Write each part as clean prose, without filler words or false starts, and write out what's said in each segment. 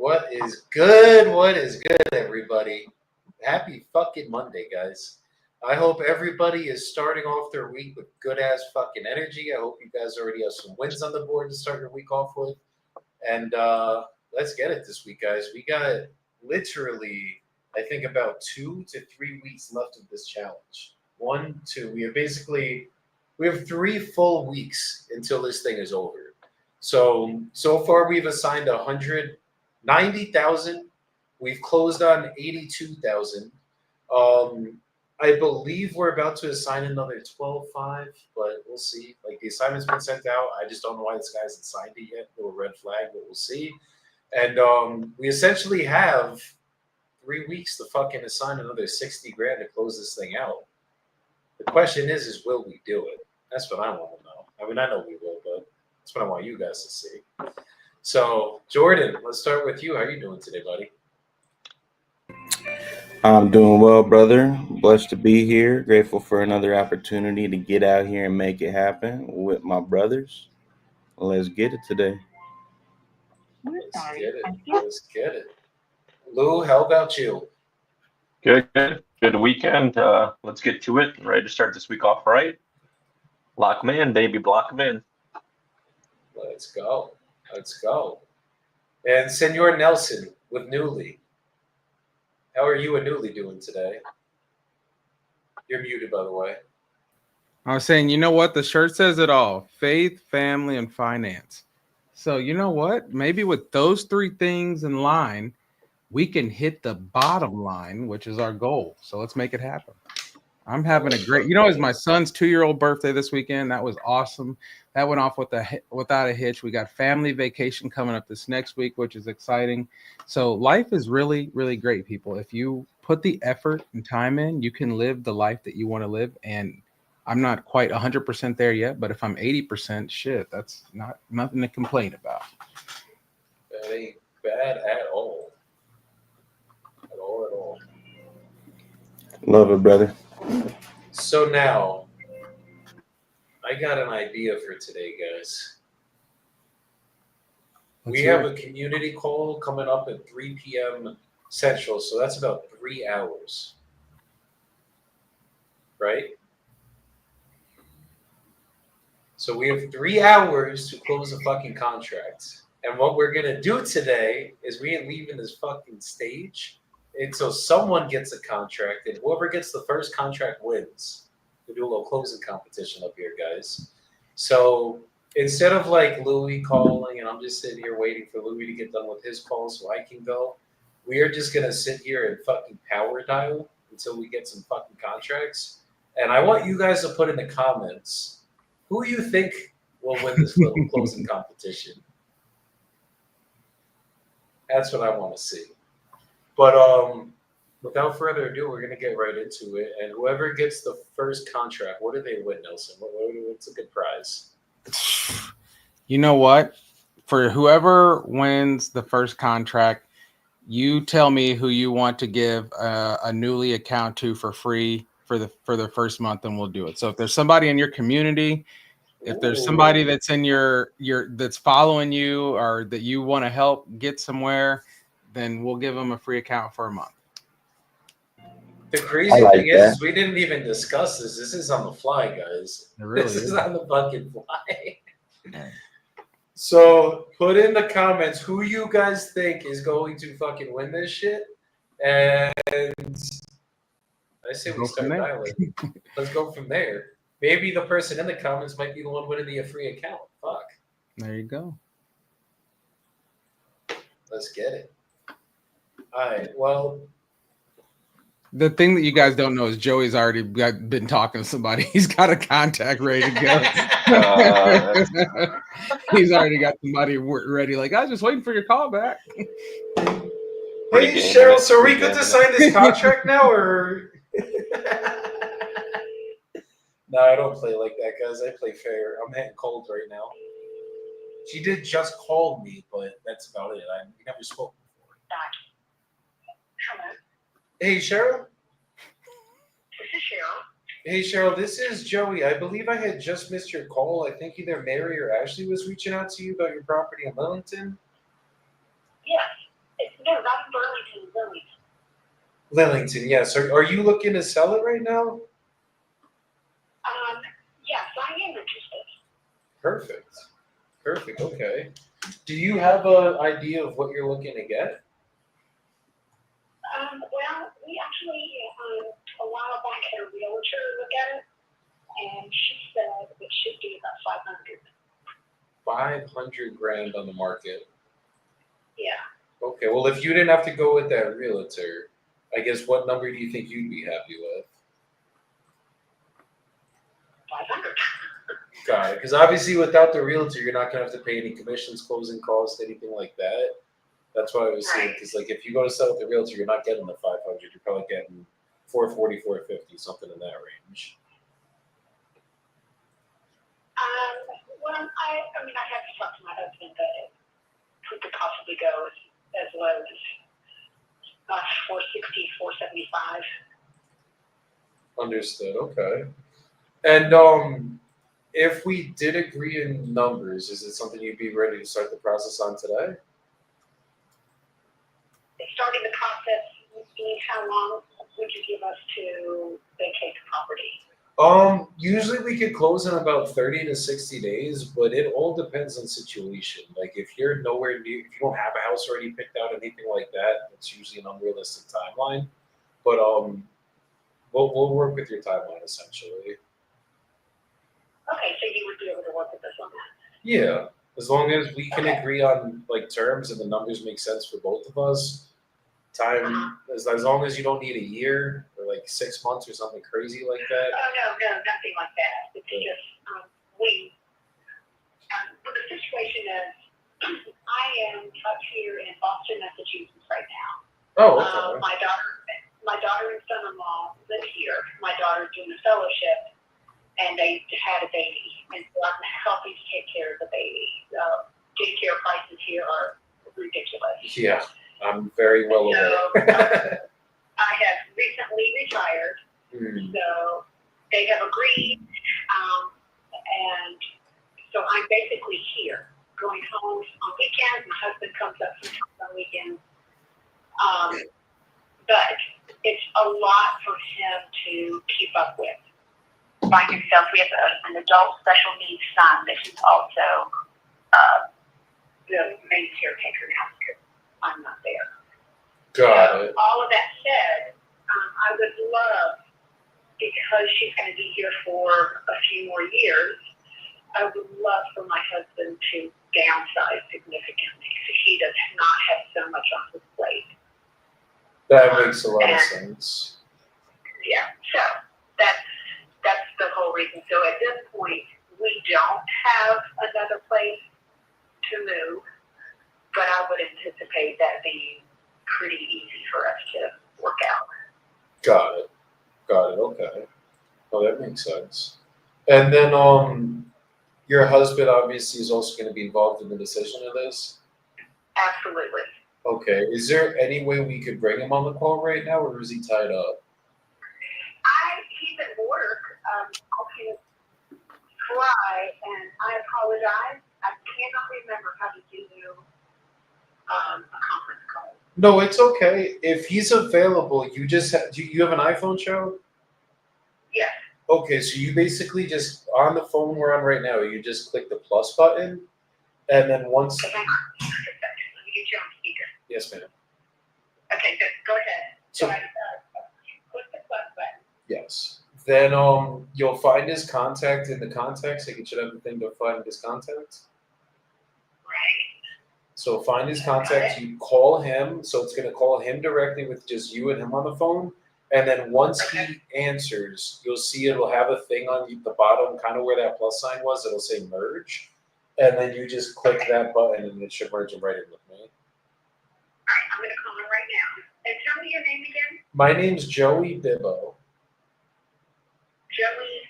What is good? What is good, everybody? Happy fucking Monday, guys. I hope everybody is starting off their week with good ass fucking energy. I hope you guys already have some wins on the board to start your week off with. And let's get it this week, guys. We got literally, I think, about 2 to 3 weeks left of this challenge. 1, 2. We have 3 full weeks until this thing is over. So far we've assigned 190,000. We've closed on 82,000. I believe we're about to assign another 12.5, but we'll see. Like, the assignment's been sent out. I just don't know why this guy hasn't signed it yet. Little red flag, but we'll see. And we essentially have 3 weeks to fucking assign another 60 grand to close this thing out. The question is will we do it? That's what I want to know. I mean, I know we will, but that's what I want you guys to see. So, Jordan, let's start with you. How are you doing today, buddy? I'm doing well, brother. Blessed to be here. Grateful for another opportunity to get out here and make it happen with my brothers. Let's get it today. Let's get it. Lou, how about you? Good weekend. Let's get to it. Ready to start this week off right. Lock 'em in, baby. Block 'em in. Let's go. And Senor Nelson with Newly. How are you and Newly doing today? You're muted, by the way. I was saying, you know what? The shirt says it all. Faith, family, and finance. So you know what? Maybe with those 3 things in line, we can hit the bottom line, which is our goal. So let's make it happen. I'm having a great, it was my son's 2-year-old birthday this weekend. That was awesome. That went off without a hitch. We got family vacation coming up this next week, which is exciting. So life is really, really great, people. If you put the effort and time in, you can live the life that you want to live. And I'm not quite 100% there yet, but if I'm 80%, shit, that's nothing to complain about. That ain't bad at all. At all. Love it, brother. So now, I got an idea for today, guys. We have a community call coming up at 3 p.m. Central, so that's about 3 hours. Right? So we have 3 hours to close a fucking contract. And what we're going to do today is we ain't leaving this fucking stage until someone gets a contract, and whoever gets the first contract wins. We do a little closing competition up here, guys. So instead of like Louis calling and I'm just sitting here waiting for Louis to get done with his call so I can go, we are just going to sit here and fucking power dial until we get some fucking contracts. And I want you guys to put in the comments who you think will win this little closing competition. That's what I want to see. But without further ado, we're going to get right into it. And whoever gets the first contract, what do they win, Nelson? What's a good prize? You know what? For whoever wins the first contract, you tell me who you want to give a Newly account to for free for the first month, and we'll do it. So if there's somebody in your community, if there's somebody that's in your that's following you or that you want to help get somewhere, then we'll give them a free account for a month. The crazy thing is we didn't even discuss this. This is on the fly, guys. This is on the fucking fly. So put in the comments who you guys think is going to fucking win this shit. And I say we start dialing. Let's go from there. Maybe the person in the comments might be the one winning the free account. Fuck. There you go. Let's get it. All right. Well, the thing that you guys don't know is Joey's already been talking to somebody. He's got a contact ready to go. He's already got somebody ready. Like, I was just waiting for your call back. Hey, Cheryl, so are we good to sign this contract now, or? No, I don't play like that, guys. I play fair. I'm hitting cold right now. She did just call me, but that's about it. We never spoke before. Hey, Cheryl? This is Cheryl. Hey, Cheryl, this is Joey. I believe I had just missed your call. I think either Mary or Ashley was reaching out to you about your property in Lillington. Yes. No, not in Burlington, Burlington. Lillington, yes. Are you looking to sell it right now? Yes, I am interested. Perfect. Perfect. Okay. Do you have an idea of what you're looking to get? Well, we actually, a while back had a realtor look at it, and she said it should be about 500. 500 grand on the market. Yeah. Okay. Well, if you didn't have to go with that realtor, I guess what number do you think you'd be happy with? 500. Got it. Because obviously, without the realtor, you're not gonna have to pay any commissions, closing costs, anything like that. That's what I was saying. Right. Because like, if you go to sell with the realtor, you're not getting the 500. You're probably getting 440, 450, something in that range. Well, I mean, I have to talk to my husband, but it could possibly go as low as 460, 475. Understood. Okay. And if we did agree in numbers, is it something you'd be ready to start the process on today? Starting the process, means how long would you give us to vacate the property? Usually we could close in about 30 to 60 days, but it all depends on situation. Like if you're nowhere near, if you don't have a house already picked out, anything like that, it's usually an unrealistic timeline. But we'll work with your timeline essentially. Okay, so you would be able to work with us on that. Yeah, as long as we can Okay. agree on like terms and the numbers make sense for both of us. Time as long as you don't need a year or like 6 months or something crazy like that. Oh, no, nothing like that. It's just, well, the situation is, I am up here in Boston, Massachusetts right now. Oh, okay. My daughter and son-in-law live here. My daughter's doing a fellowship, and they had a baby, and so I'm helping to take care of the baby. Daycare prices here are ridiculous. Yeah, I'm very well So, aware. I have recently retired, so they have agreed, and so I'm basically here, going home on weekends. My husband comes up sometimes on weekends, but it's a lot for him to keep up with. By himself, we have an adult special needs son that he's also the main caretaker now because I'm not there. Got So, it. all of that said, I would love, because she's going to be here for a few more years, I would love for my husband to downsize significantly so he does not have so much on his plate. That makes a lot of sense. Yeah, so that's the whole reason. So at this point, we don't have another place to move, but I would anticipate that being pretty easy for us to work out. Got it. Okay. Oh, that makes sense. And then, your husband obviously is also going to be involved in the decision of this. Absolutely. Okay. Is there any way we could bring him on the call right now, or is he tied up? He's at work. I'll try, and I apologize. I cannot remember how to do a conference call. No, it's okay. If he's available, you just do you have an iPhone, show? Yes. Okay, so you basically just on the phone we're on right now, you just click the plus button, and then once. Hang on. Let me get you on speaker. Yes, ma'am. Okay, good. Go ahead. So- So I click the plus button. Yes. Then you'll find his contact in the contacts. Like it should have the thing to find his contacts. Right. So find his contacts. You call him. So it's gonna call him directly with just you and him on the phone. And then once he answers, you'll see it'll have a thing on the bottom, kind of where that plus sign was. It'll say merge, and then you just click that button, and it should merge him right in with me. All right, I'm gonna call him right now. And tell me your name again. My name's Joey Bibbo. Joey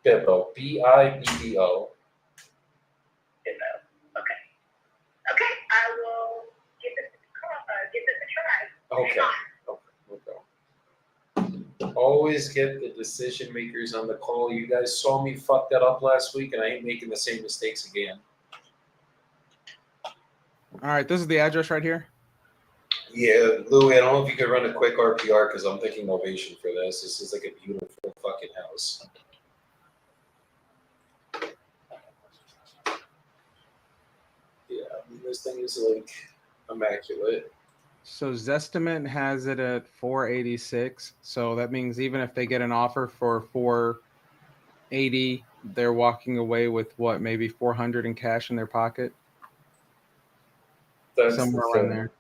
Bibbo. Bibbo. Bibbo. Okay. Okay, I will give this a try. Okay. Hang on. Always get the decision makers on the call. You guys saw me fuck that up last week, and I ain't making the same mistakes again. All right, this is the address right here. Yeah, Louis, I don't know if you could run a quick RPR because I'm thinking ovation for this. This is like a beautiful fucking house. Yeah, I mean, this thing is like immaculate. So Zestimate has it at 486. So that means even if they get an offer for 480, they're walking away with what, maybe 400 in cash in their pocket, That's somewhere the around thing. there.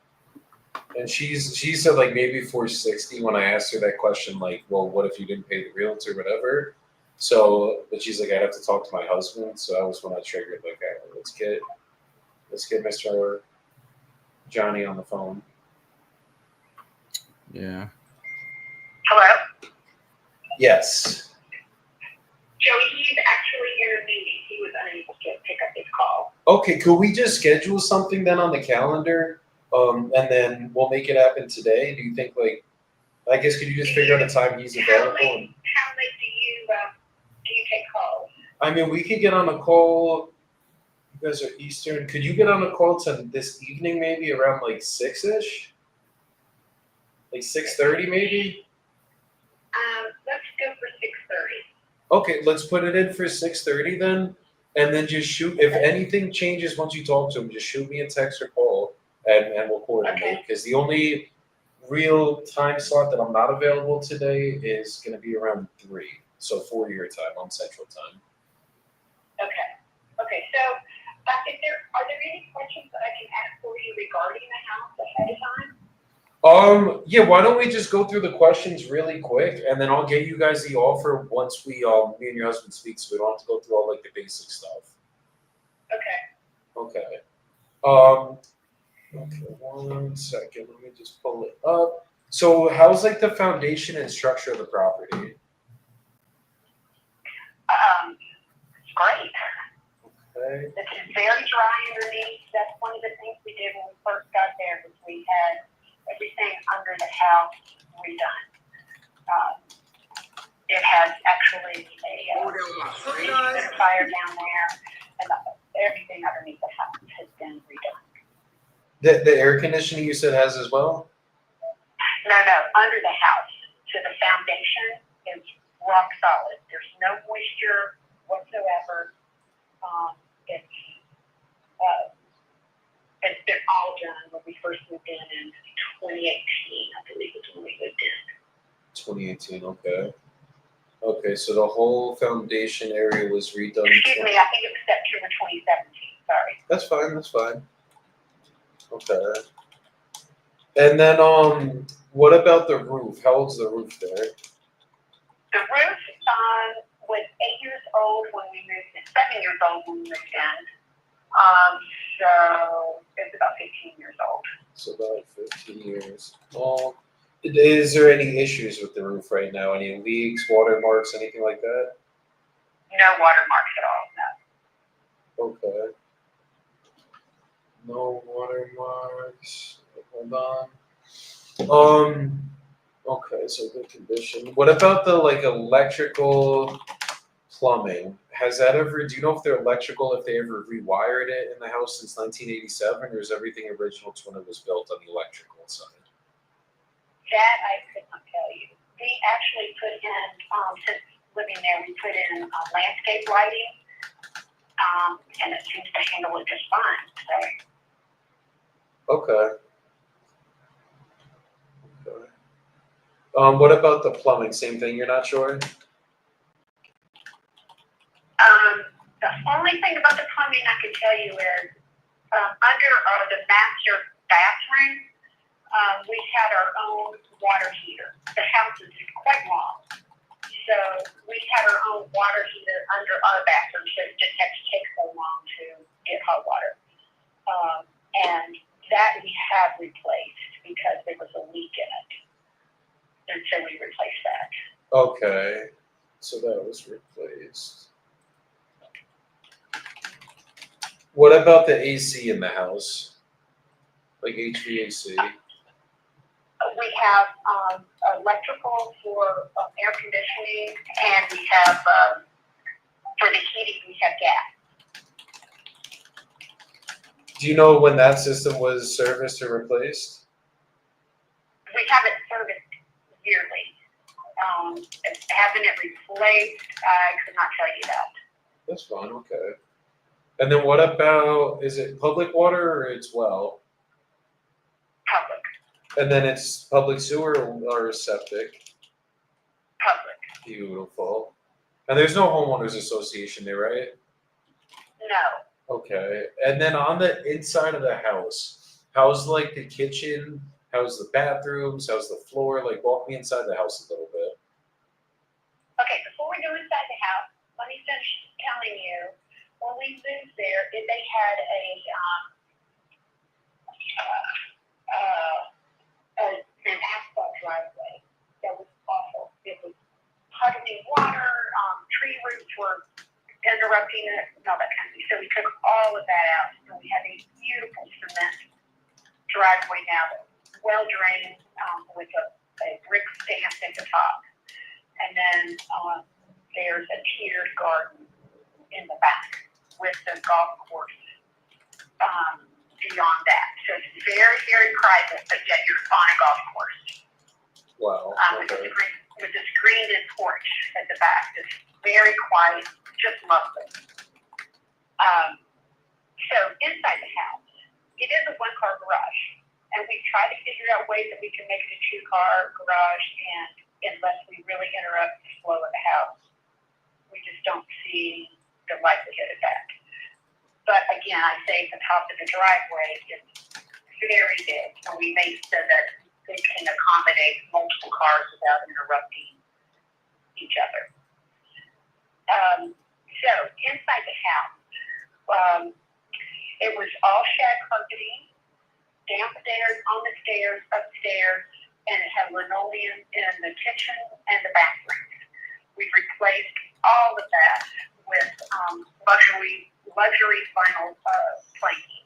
And she said like maybe 460 when I asked her that question, like, well, what if you didn't pay the realtor, whatever. So, but she's like, I'd have to talk to my husband. So that was when I triggered, like, all right, let's get Mr. Johnny on the phone. Yeah. Hello? Yes. Joey, he's actually in a meeting. He was unable to pick up his call. Okay, could we just schedule something then on the calendar? And then we'll make it happen today. Do you think, like, I guess could you just figure out a time he's available? How late do you take calls? I mean, we could get on a call. You guys are Eastern. Could you get on a call to this evening, maybe around like 6-ish? Like 6:30, maybe? Let's go for 6:30. Okay, let's put it in for 6:30 then. And then just shoot. If anything changes once you talk to him, just shoot me a text or call and we'll coordinate. Okay. Because the only real time slot that I'm not available today is going to be around 3. So 4 your time on Central Time. Okay. Okay. So, are there any questions that I can ask for you regarding the house ahead of time? Yeah, why don't we just go through the questions really quick and then I'll get you guys the offer once we me and your husband speak so we don't have to go through all like the basic stuff. Okay. Okay. Okay, 1 second. Let me just pull it up. So how's like the foundation and structure of the property? It's great. Okay. It's very dry underneath. That's one of the things we did when we first got there was we had everything under the house redone. It has actually a humidifier down there, and everything underneath the house has been redone. The air conditioning you said has as well? No, under the house. So the foundation is rock solid. There's no moisture whatsoever. It's been all done when we first moved in 2018, I believe is when we moved in. 2018, okay. Okay, so the whole foundation area was redone. Excuse me, I think it was September 2017, sorry. That's fine, that's fine. Okay. And then what about the roof? How old's the roof there? The roof was 8 years old when we moved in, 7 years old when we moved in. So it's about 15 years old. So about 15 years old. Is there any issues with the roof right now? Any leaks, watermarks, anything like that? No watermarks at all, no. Okay. No watermarks. Hold on. Okay, so good condition. What about the like electrical plumbing? Has that ever, do you know if they're electrical, if they ever rewired it in the house since 1987, or is everything original to when it was built on the electrical side? That I could not tell you. We actually put in, since living there, we put in landscape lighting, and it seems to handle it just fine. So. Okay. What about the plumbing? Same thing, you're not sure? The only thing about the plumbing I can tell you is under the master bathroom, we had our own water heater. The house is quite long, so we had our own water heater under our bathroom, so it didn't have to take so long to get hot water. And that we have replaced because there was a leak in it. And so we replaced that. Okay, so that was replaced. What about the AC in the house? Like HVAC? We have electrical for air conditioning, and we have, for the heating, we have gas. Do you know when that system was serviced or replaced? we have it serviced yearly. Having it replaced, I could not tell you that. That's fine. Okay. And then what about, is it public water or it's well? Public. And then it's public sewer or septic? Public. Beautiful. And there's no homeowners association there, right? No. Okay. And then on the inside of the house, how's like the kitchen? How's the bathrooms? How's the floor? Like, walk me inside the house a little bit. Okay, before we go inside the house, let me finish telling you, when we moved there, they had an asphalt driveway that was awful. It was puddling water, tree roots were interrupting it, and all that kind of thing. So we took all of that out, and we have a beautiful cement driveway now that's well drained with a brick stamp at the top. And then there's a tiered garden in the back with the golf course beyond that. So it's very, very private, but yet you're on a golf course. Wow. With Okay. a screened-in porch at the back. It's very quiet, just lovely. So inside the house, it is a one-car garage. And we try to figure out ways that we can make it a two-car garage, and unless we really interrupt the flow of the house, we just don't see the likelihood of that. But again, I say the top of the driveway is very big, and we make so that they can accommodate multiple cars without interrupting each other. So inside the house, it was all shag carpeting, downstairs, on the stairs, upstairs, and it had linoleum in the kitchen and the bathrooms. We've replaced all of that with luxury vinyl planking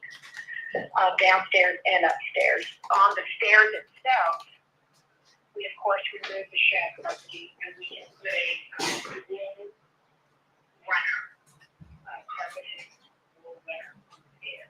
downstairs and upstairs. On the stairs itself, we of course removed the shag carpeting and we put a wool runner, carpeted wool runner stairs.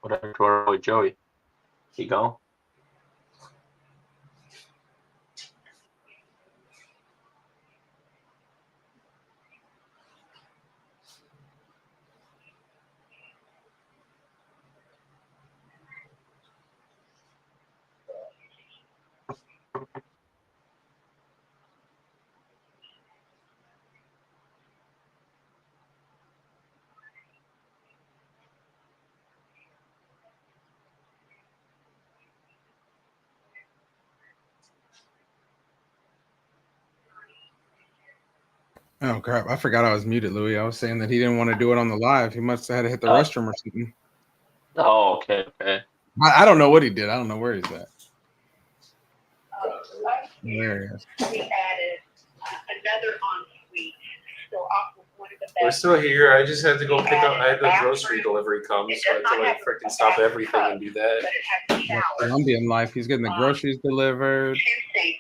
Whatever to our boy Joey. You go. Oh crap! I forgot I was muted, Louis. I was saying that he didn't want to do it on the live. He must have had to hit the restroom or something. Oh, okay, okay. I don't know what he did. I don't know where he's at. Last There year, he is. we added another ensuite. So off of one of the We're bedrooms. still here. I just had to go pick up. I had the grocery delivery come, so I had to like freaking stop everything and do that. But it has a shower, Colombian life. He's getting the groceries delivered. 2 sinks,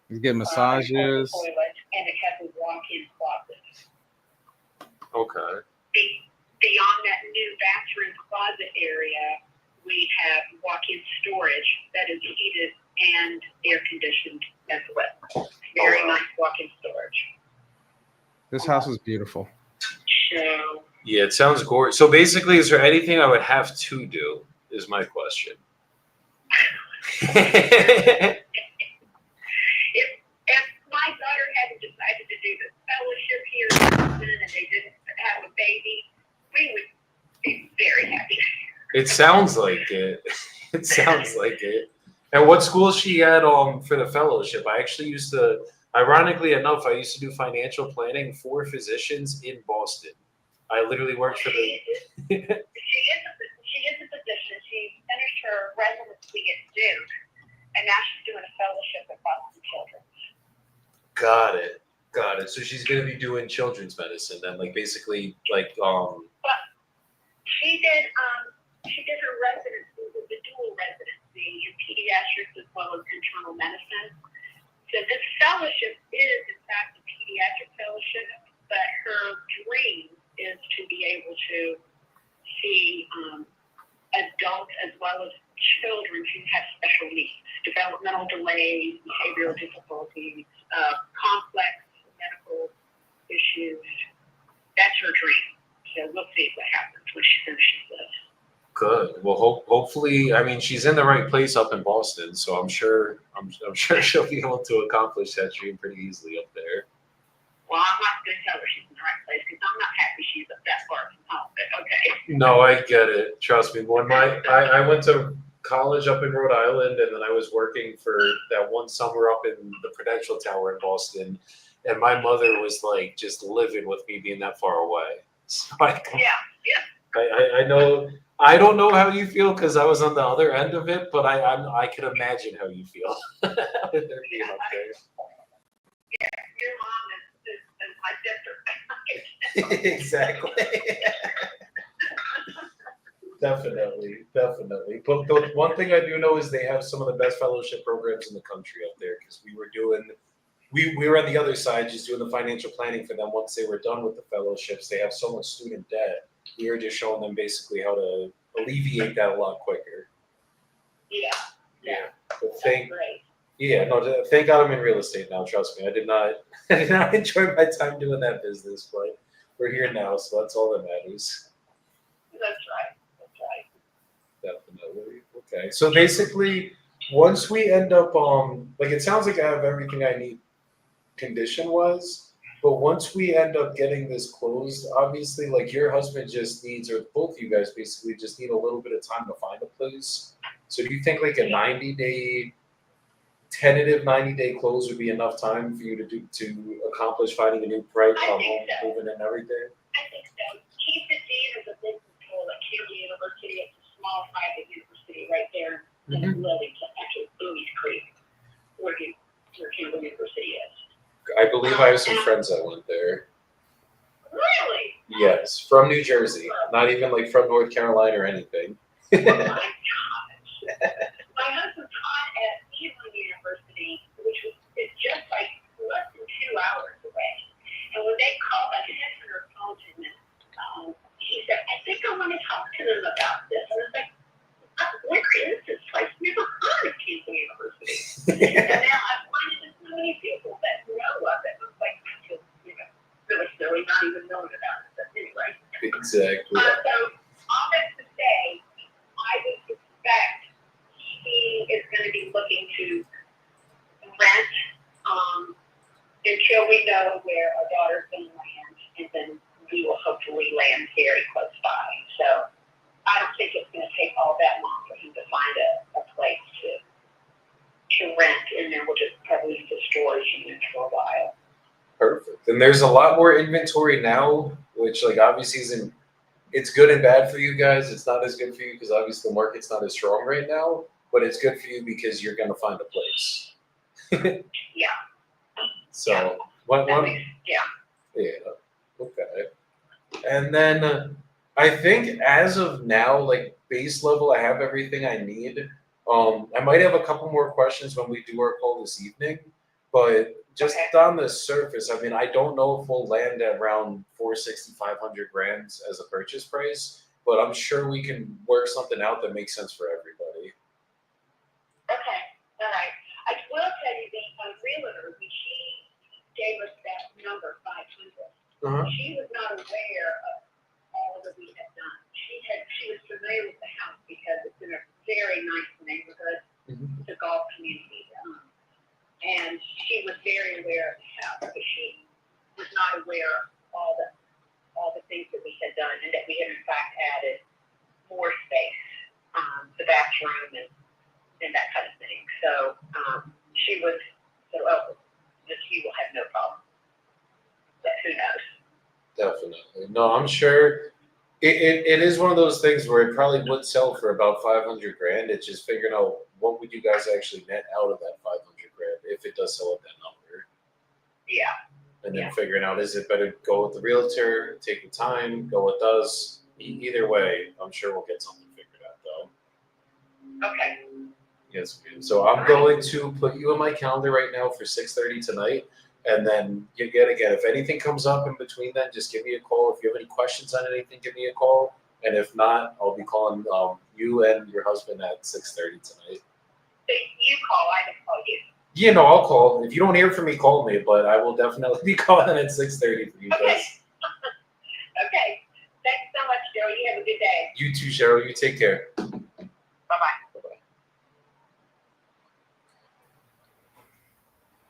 He's getting a massages. toilet, and it has a walk-in closet. Okay. beyond that new bathroom closet area, we have walk-in storage that is heated and air conditioned as well. Very nice walk-in storage. This house is beautiful. So Yeah, it sounds gorgeous. So basically, is there anything I would have to do? Is my question. if my daughter hadn't decided to do the fellowship here in Boston and they didn't have a baby, we would be very happy. It sounds like it. It sounds like it. And what school is she at for the fellowship? I actually used to, ironically enough, I used to do financial planning for physicians in Boston. I literally worked for the. She is a physician. She finished her residency at Duke, and now she's doing a fellowship at Boston Children's. Got it. So she's gonna be doing children's medicine then, like basically, like But she did her residency, it was a dual residency in pediatrics as well as internal medicine. So this fellowship is in fact a pediatric fellowship, but her dream is to be able to see adults as well as children who have special needs, developmental delays, behavioral difficulties, complex medical issues. That's her dream. So we'll see what happens when she finishes this. good. Well, hopefully, I mean, she's in the right place up in Boston, so I'm sure she'll be able to accomplish that dream pretty easily up there. Well, I'm not going to tell her she's in the right place because I'm not happy she's up that far from home, but okay. No, I get it. Trust me. When I went to college up in Rhode Island, and then I was working for that one summer up in the Prudential Tower in Boston, and my mother was like just living with me being that far away. So I know. I don't know how you feel because I was on the other end of it, but I can imagine how you feel. Being up there. Yeah, your mom is my sister. Exactly. Definitely. But the one thing I do know is they have some of the best fellowship programs in the country up there because we were on the other side just doing the financial planning for them. Once they were done with the fellowships, they have so much student debt. We were just showing them basically how to alleviate that a lot quicker. Yeah. But Great. thank God I'm in real estate now. Trust me, I did not enjoy my time doing that business, but we're here now, so that's all that matters. That's right. Definitely. Okay. So basically, once we end up, like it sounds like I have everything I need condition-wise, but once we end up getting this closed, obviously, like your husband just needs, or both of you guys basically just need a little bit of time to find a place. So do you think like a 90-day, tentative 90-day close would be enough time for you to accomplish finding a new home, moving and everything? I think so. Keith and Dean is a business school at Campbell University. It's a small private university right there in Lillington, actually Bowie's Creek, where Campbell University is. I believe I have some friends that went there. Really? Yes, from New Jersey. Not even like from North Carolina or anything. Oh my gosh. My husband taught at Elon University, which is just like less than 2 hours away. And when they called, I headhunter called him, and he said, I think I want to talk to them about this. And I was like, where is this place? Never heard of Campbell University. And now I've finding so many people that know of it. I was like, I feel, really silly not even knowing about it. But anyway. Exactly. So all that to say, I would suspect he is going to be looking to rent until we know where our daughter's going to land, and then we will hopefully land very close by. So I don't think it's going to take all that long for him to find a place to rent, and then we'll just probably use the storage unit for a while. Perfect. And there's a lot more inventory now, which like obviously isn't. It's good and bad for you guys. It's not as good for you because obviously the market's not as strong right now, but it's good for you because you're gonna find a place. Yeah. So Yeah. Okay. And then I think as of now, like base level, I have everything I need. I might have a couple more questions when we do our call this evening, but just Okay. on the surface, I mean, I don't know if we'll land at around 460, 500 grand as a purchase price, but I'm sure we can work something out that makes sense for everybody. Okay, all right. I will tell you the realtor, when she gave us that number, 500, Uh-huh. she was not aware of all that we had done. She was familiar with the house because it's in a very nice neighborhood. Mhm. It's a golf community. And she was very aware of the house, but she was not aware of all the things that we had done and that we had in fact added more space, the bathroom and that kind of thing. So she was you will have no problem. But who knows? Definitely. No, I'm sure it is one of those things where it probably would sell for about 500 grand. It's just figuring out what would you guys actually net out of that 500 grand if it does sell at that number. Yeah. And then Yeah. figuring out, is it better to go with the realtor, take the time, go with us? Either way, I'm sure we'll get something figured out though. Okay. Yes, ma'am. So I'm going to put you in my calendar right now for 6:30 tonight. And then again, if anything comes up in between then, just give me a call. If you have any questions on anything, give me a call. And if not, I'll be calling you and your husband at 6:30 tonight. So you call, I can call you. Yeah, no, I'll call. If you don't hear from me, call me. But I will definitely be calling at 6:30 for you Okay. guys. Okay. Thanks so much, Joe. You have a good day. You too, Cheryl. You take care. Bye-bye.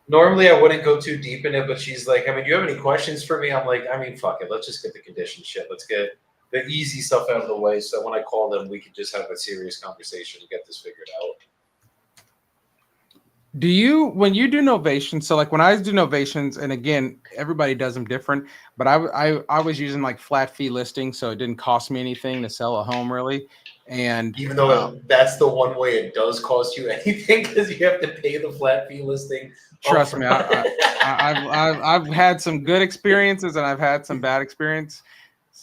Normally, I wouldn't go too deep in it, but she's like, I mean, do you have any questions for me? I'm like, I mean, fuck it. Let's just get the condition shit. Let's get the easy stuff out of the way so when I call them, we can just have a serious conversation and get this figured out. Do you, when you do novations, so like when I do novations, and again, everybody does them different, but I was using like flat fee listing, so it didn't cost me anything to sell a home really. And Even though that's the one way it does cost you anything because you have to pay the flat fee listing. trust me, I've had some good experiences and I've had some bad experience.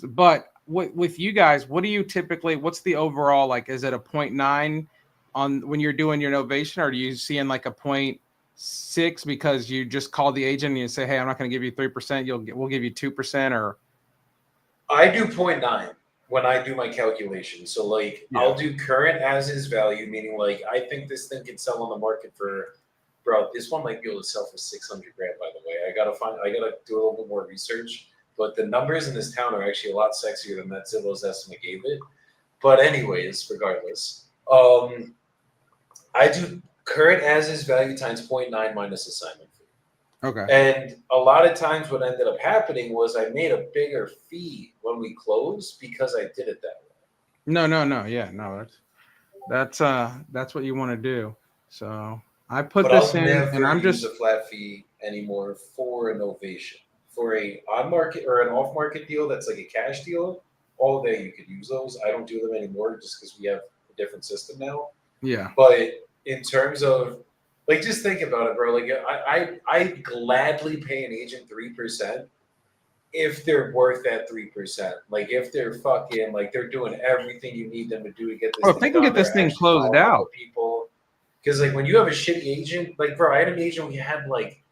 But with you guys, what do you typically? What's the overall like? Is it a 0.9 on when you're doing your novation, or do you see in like a 0.6 because you just call the agent and you say, hey, I'm not going to give you 3%. We'll give you 2%, or I do 0.9 when I do my calculation. So like I'll do current as is value, meaning like I think this thing can sell on the market for, bro, this one might be able to sell for 600 grand, by the way. I gotta do a little bit more research. But the numbers in this town are actually a lot sexier than that Zillow's estimate gave it. But anyways, regardless, I do current as is value times 0.9 minus assignment fee. okay. And a lot of times what ended up happening was I made a bigger fee when we closed because I did it that way. No, yeah, no, that's what you want to do. So I put But this I'll in, never and I'm use just a flat fee anymore for a novation. For a on market or an off market deal that's like a cash deal, all day you could use those. I don't do them anymore just because we have a different system now. yeah. But in terms of like, just think about it, bro. Like I gladly pay an agent 3% if they're worth that 3%. Like if they're fucking like they're doing everything you need them to do to get this. Oh, if they can get this thing closed out. People, because like when you have a shitty agent, like bro, I had an agent we had like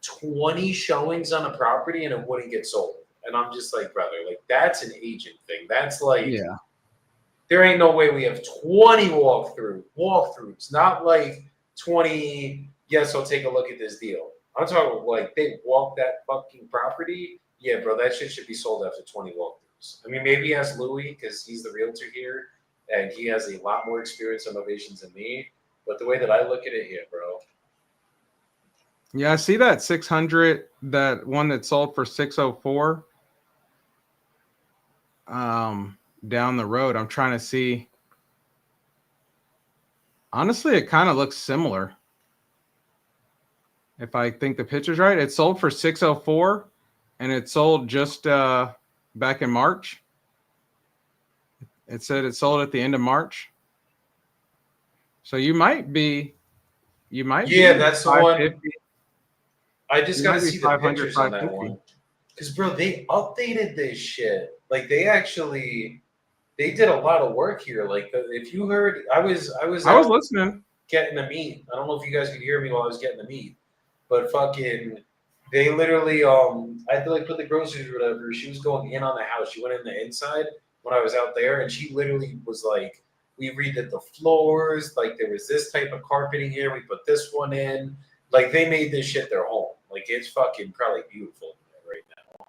20 showings on a property and it wouldn't get sold. And I'm just like, brother, like that's an agent thing. That's like, Yeah. there ain't no way we have 20 walkthroughs, not like 20, yes, I'll take a look at this deal. I'm talking like they walk that fucking property. Yeah, bro, that shit should be sold after 20 walkthroughs. I mean, maybe ask Louis because he's the realtor here and he has a lot more experience on novations than me. But the way that I look at it here, bro. Yeah, I see that 600, that one that sold for 604. Down the road, I'm trying to see. Honestly, it kind of looks similar. If I think the picture's right, it sold for 604, and it sold just back in March. It said it sold at the end of March. So you might be. Yeah, that's the one. I just got to see the 500, pictures on that 550. one. Because, bro, they updated this shit. Like, they did a lot of work here. Like, if you heard, I was listening. getting the meat. I don't know if you guys could hear me while I was getting the meat. but fucking, they literally I had to like put the groceries or whatever. She was going in on the house. She went in the inside when I was out there, and she literally was like, we redid the floors. Like there was this type of carpeting here. We put this one in. Like they made this shit their home. Like it's fucking probably beautiful right now.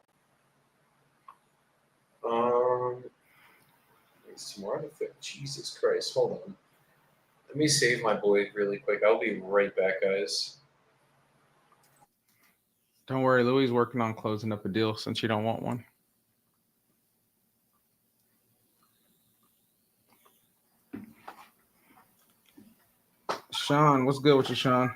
It's tomorrow the 5th. Jesus Christ, hold on. Let me save my boy really quick. I'll be right back, guys. Don't worry, Louis is working on closing up a deal since you don't want one. Sean, what's good with you, Sean?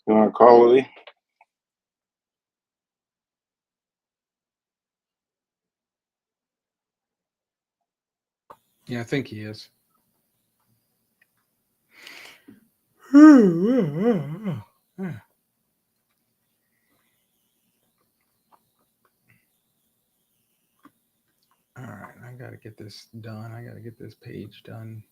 You want to call Louis? Yeah, I think he is. All right, I got to get this done. I got to get this page done.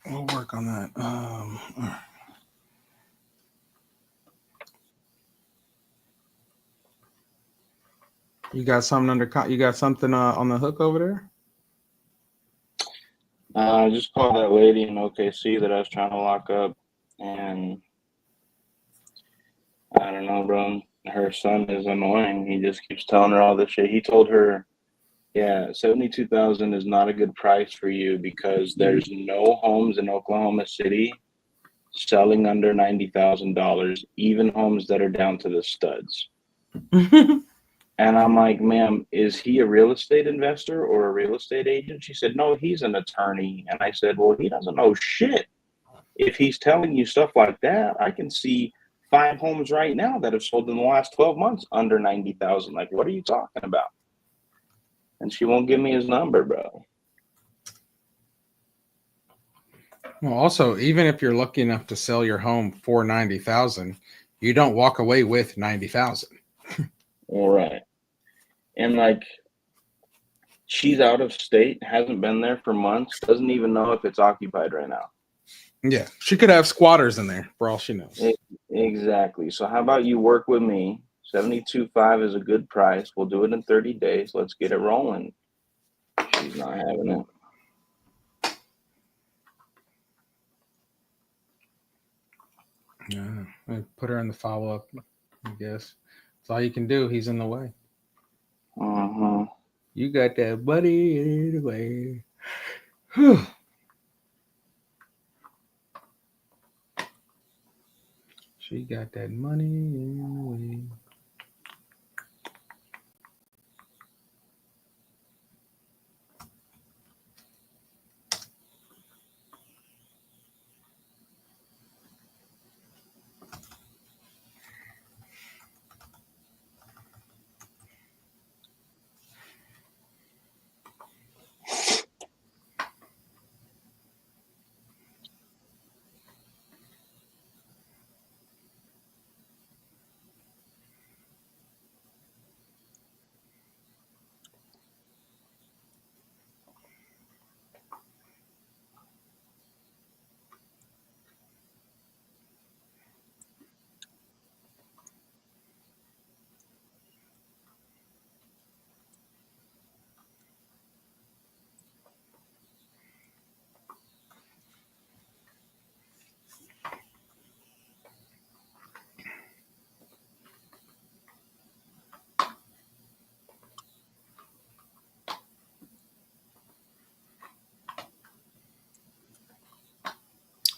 We'll work on that. All right. You got something you got something on the hook over there? I just called that lady in OKC that I was trying to lock up, and I don't know, bro. Her son is annoying. He just keeps telling her all this shit. He told her, yeah, 72,000 is not a good price for you because there's no homes in Oklahoma City selling under $90,000, even homes that are down to the studs. And I'm like, ma'am, is he a real estate investor or a real estate agent? She said, no, he's an attorney. And I said, well, he doesn't know shit. If he's telling you stuff like that, I can see 5 homes right now that have sold in the last 12 months under 90,000. Like, what are you talking about? And she won't give me his number, bro. Well, also, even if you're lucky enough to sell your home for 90,000, you don't walk away with 90,000. All right. And like, she's out of state, hasn't been there for months, doesn't even know if it's occupied right now. Yeah, she could have squatters in there for all she knows. Exactly. So how about you work with me? 72.5 is a good price. We'll do it in 30 days. Let's get it rolling. She's not having it. Yeah, I put her in the follow up, I guess. That's all you can do. He's in the way. Uh-huh. You got that buddy in the way. Whew. She got that money in the way.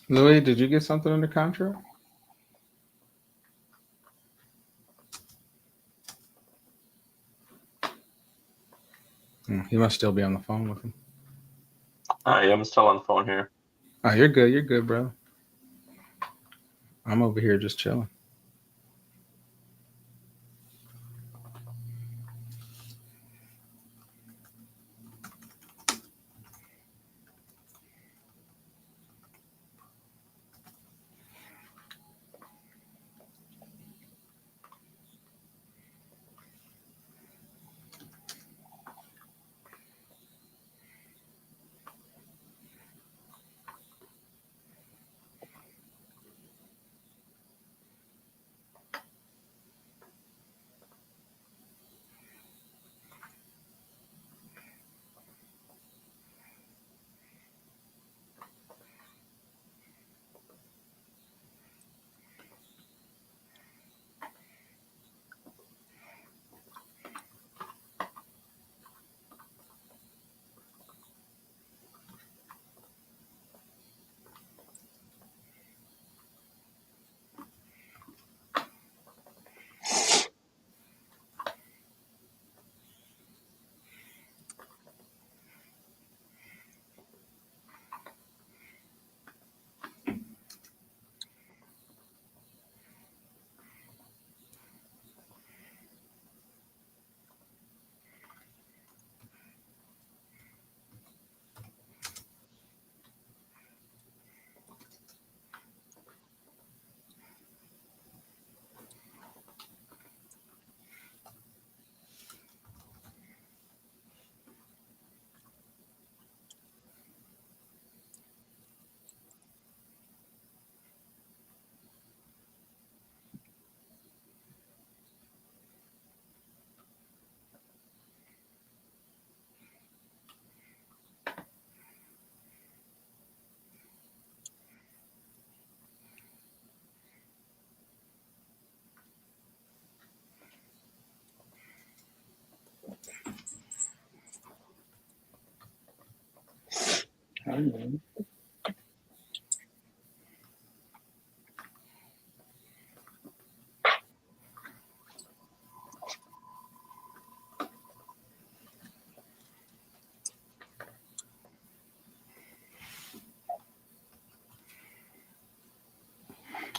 Louis, did you get something under contract? He must still be on the phone with him. Yeah, I'm still on the phone here. Oh, you're good. You're good, bro. I'm over here just chilling.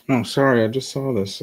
Oh, sorry, I just saw this.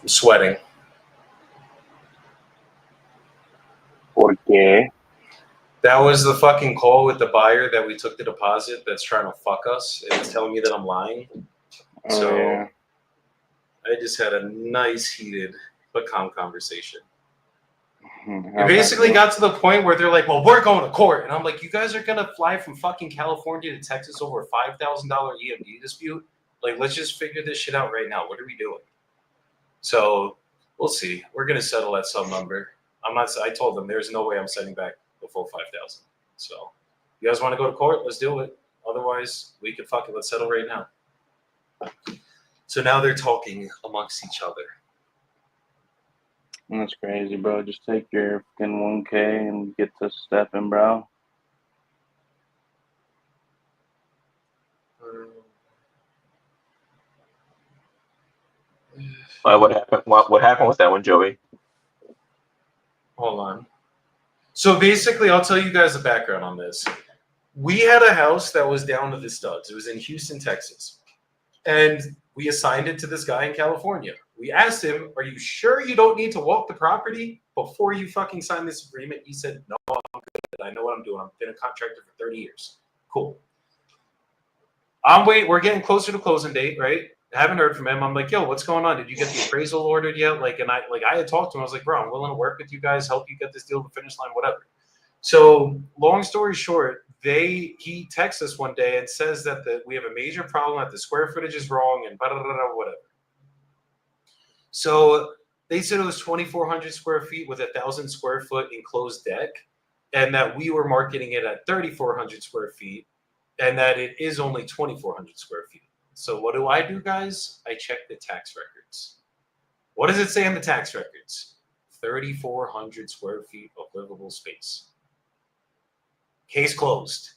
I'm sweating. Porque That was the fucking call with the buyer that we took the deposit that's trying to fuck us and it's telling me that I'm lying. So yeah. I just had a nice, heated, but calm conversation. How It basically about got to the point where they're like, well, we're going to court. And I'm like, you guys are going to fly from fucking California to Texas over a $5,000 EMD dispute? Like, let's just figure this shit out right now. What are we doing? So we'll see. We're going to settle at some number. I told them there's no way I'm sending back the full 5,000. So you guys want to go to court? Let's do it. Otherwise, we could fucking let's settle right now. So now they're talking amongst each other. That's crazy, bro. Just take your fucking 1K and get to stepping, bro. What happened? What happened with that one, Joey? Hold on. So basically, I'll tell you guys the background on this. We had a house that was down to the studs. It was in Houston, Texas. And we assigned it to this guy in California. We asked him, are you sure you don't need to walk the property before you fucking sign this agreement? He said, no, I'm good. I know what I'm doing. I've been a contractor for 30 years. Cool. We're getting closer to closing date, right? I haven't heard from him. I'm like, yo, what's going on? Did you get the appraisal ordered yet? I had talked to him. I was like, bro, I'm willing to work with you guys, help you get this deal to the finish line, whatever. So long story short, he texts us one day and says that we have a major problem, that the square footage is wrong and blah, blah, blah, blah, whatever. So they said it was 2,400 square feet with 1,000 square foot enclosed deck, and that we were marketing it at 3,400 square feet, and that it is only 2,400 square feet. So what do, guys? I check the tax records. What does it say in the tax records? 3,400 square feet of livable space. Case closed.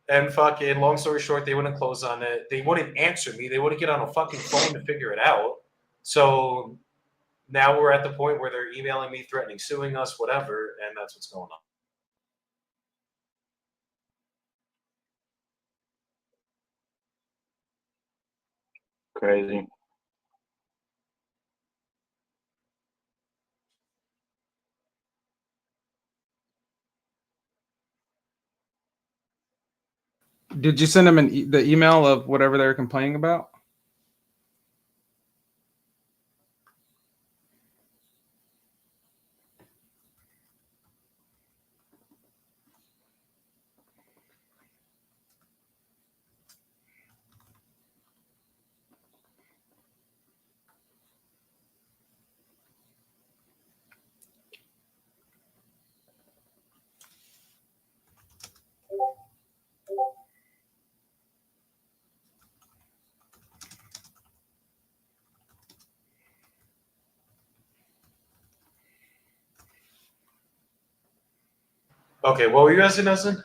And fucking long story short, they wouldn't close on it. They wouldn't answer me. They wouldn't get on a fucking phone to figure it out. So now we're at the point where they're emailing me, threatening, suing us, whatever, and that's what's going on. Crazy. Did you send them the email of whatever they were complaining about? Okay, what were you asking, Nelson?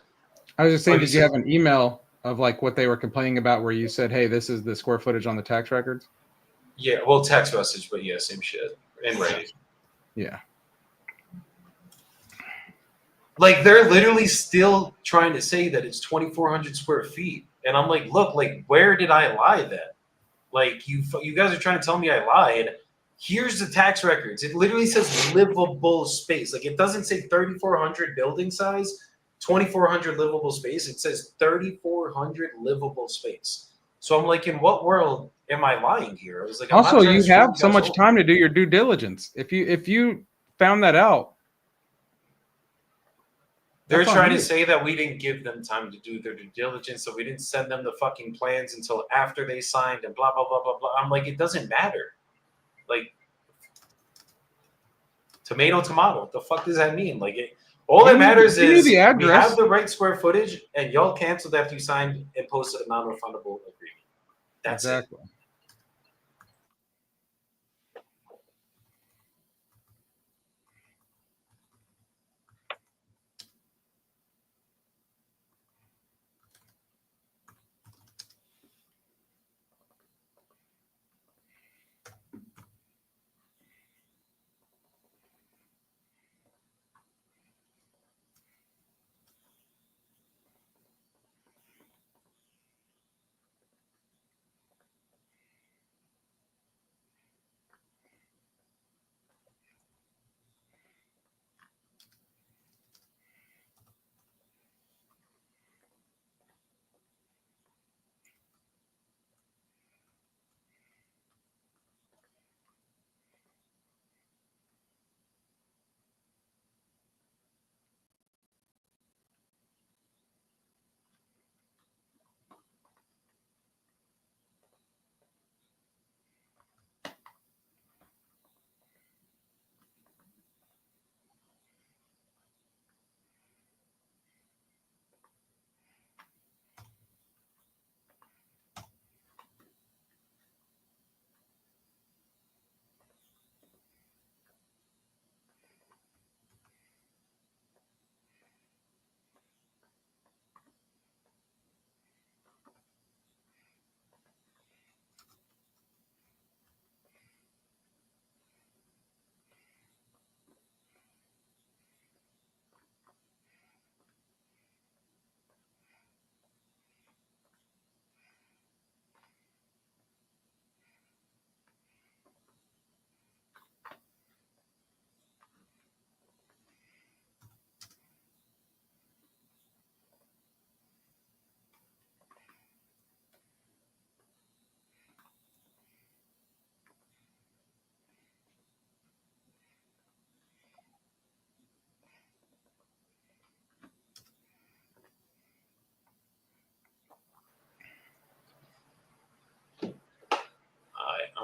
I was just saying, you did you said- have an email of like what they were complaining about where you said, hey, this is the square footage on the tax records? Yeah, well, text message, but yeah, same shit. In writing. Yeah. Like, they're literally still trying to say that it's 2,400 square feet. And I'm like, look, where did I lie then? Like, you guys are trying to tell me I lied. Here's the tax records. It literally says livable space. Like, it doesn't say 3,400 building size, 2,400 livable space. It says 3,400 livable space. So I'm like, in what world am I lying here? I was like, I'm not Also, trying to you screw have so guys much over. time to do your due diligence. If you found that out, They're that's on trying you. to say that we didn't give them time to do their due diligence, so we didn't send them the fucking plans until after they signed and blah, blah, blah, blah, blah. I'm like, it doesn't matter. Like, tomato, tomato. What the fuck does that mean? All that matters You knew is the we address. have the right square footage, and y'all canceled after you signed and posted a non-refundable agreement. That's Exactly.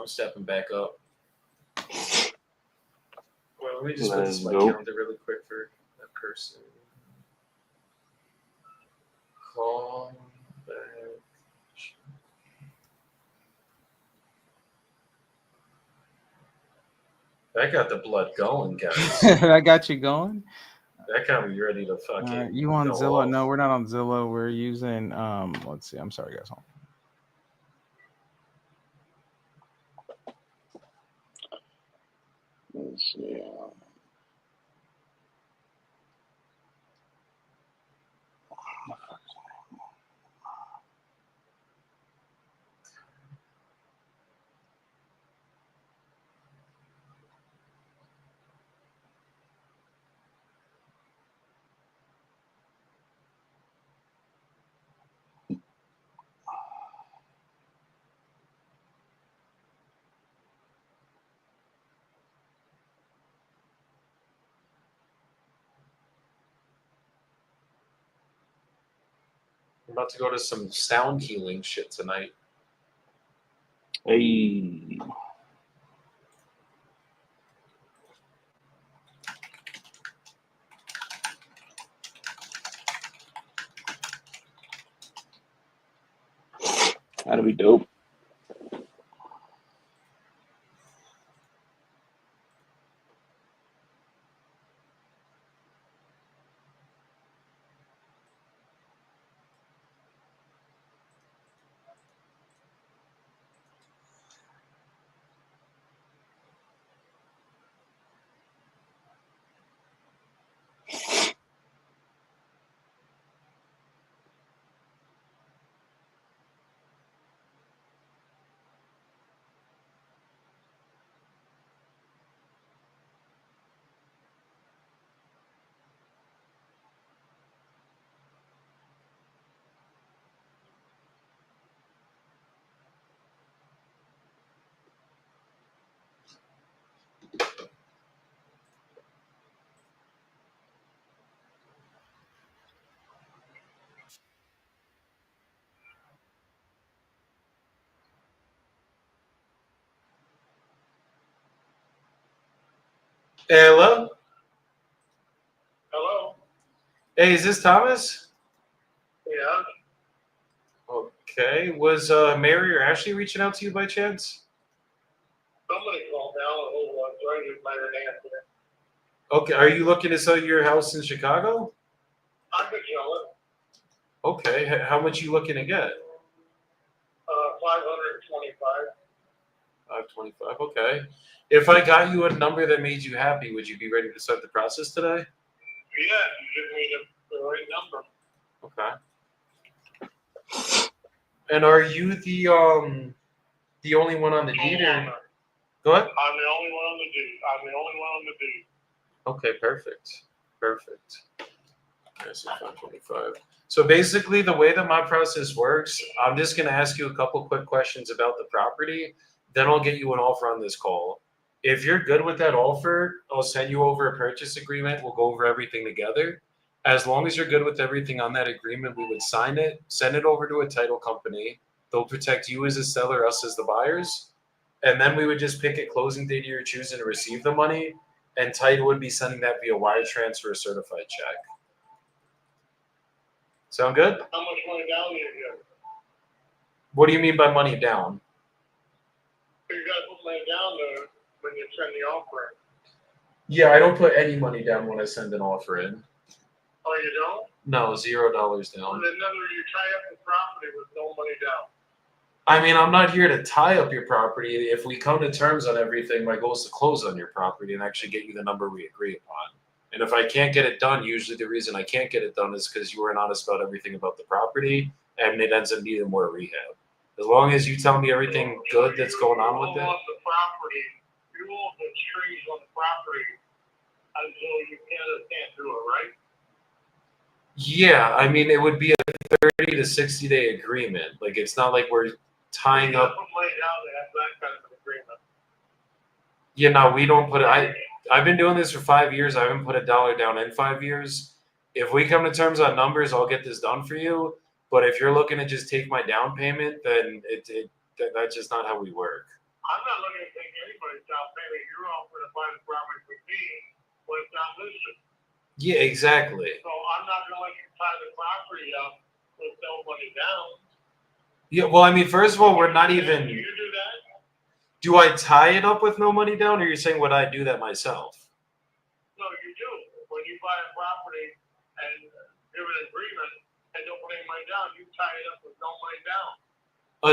I'm stepping back up. Well, let me just put Let's this in my go. calendar really quick for that person. Call back. That got the blood going, guys. I got you going. That got me ready to fucking. You on go Zillow? off. No, we're not on Zillow. We're using let's see. I'm sorry, guys. Hold on. Let's see. I'm about to go to some sound healing shit tonight. Hey. That'll be dope. Hello? Hello? Hey, is this Thomas? Yeah. Okay. Was Mary or Ashley reaching out to you by chance? Somebody called down who was trying to find an answer. Okay. Are you looking to sell your house in Chicago? I could sell it. Okay. How much you looking to get? 525. 525. Okay. If I got you a number that made you happy, would you be ready to start the process today? Yeah, you give me the right number. Okay. And are you the only one on the deed or go ahead? I'm the only one on the deed. I'm the only one on the deed. Okay, perfect. Perfect. Okay, so 525. So basically the way that my process works, I'm just gonna ask you a couple quick questions about the property, then I'll get you an offer on this call. If you're good with that offer, I'll send you over a purchase agreement. We'll go over everything together. As long as you're good with everything on that agreement, we would sign it, send it over to a title company. They'll protect you as a seller, us as the buyers. And then we would just pick a closing date of your choosing to receive the money. And title would be sending that via wire transfer or certified check. Sound good? How much money down do you get? What do you mean by money down? You gotta put money down there when you send the offer. Yeah, I don't put any money down when I send an offer in. Oh, you don't? No, $0 Well, down. then you tie up the property with no money down. I mean, I'm not here to tie up your property. If we come to terms on everything, my goal is to close on your property and actually get you the number we agree upon. And if I can't get it done, usually the reason I can't get it done is because you weren't honest about everything about the property, and it ends up needing more rehab. As long as you tell me everything good that's going on with You it. own the property, you own the trees on the property until you can't do it, right? Yeah, I mean, it would be a 30 to 60 day agreement. Like, it's not like we're tying You up. gotta put money down to have that kind of an agreement. Yeah, no, we don't put it. I've been doing this for 5 years. I haven't put $1 down in 5 years. If we come to terms on numbers, I'll get this done for you. But if you're looking to just take my down payment, then that's just not how we work. I'm not looking to take anybody's down payment. You're offering to buy the property from me when it's not listed. Yeah, exactly. So I'm not going to tie the property up with no money down. Yeah, well, I mean, first of all, we're not Do even. you do that? Do I tie it up with no money down, or you're saying would I do that myself? No, you do. When you buy a property and give an agreement and don't put any money down, you tie it up with no money down.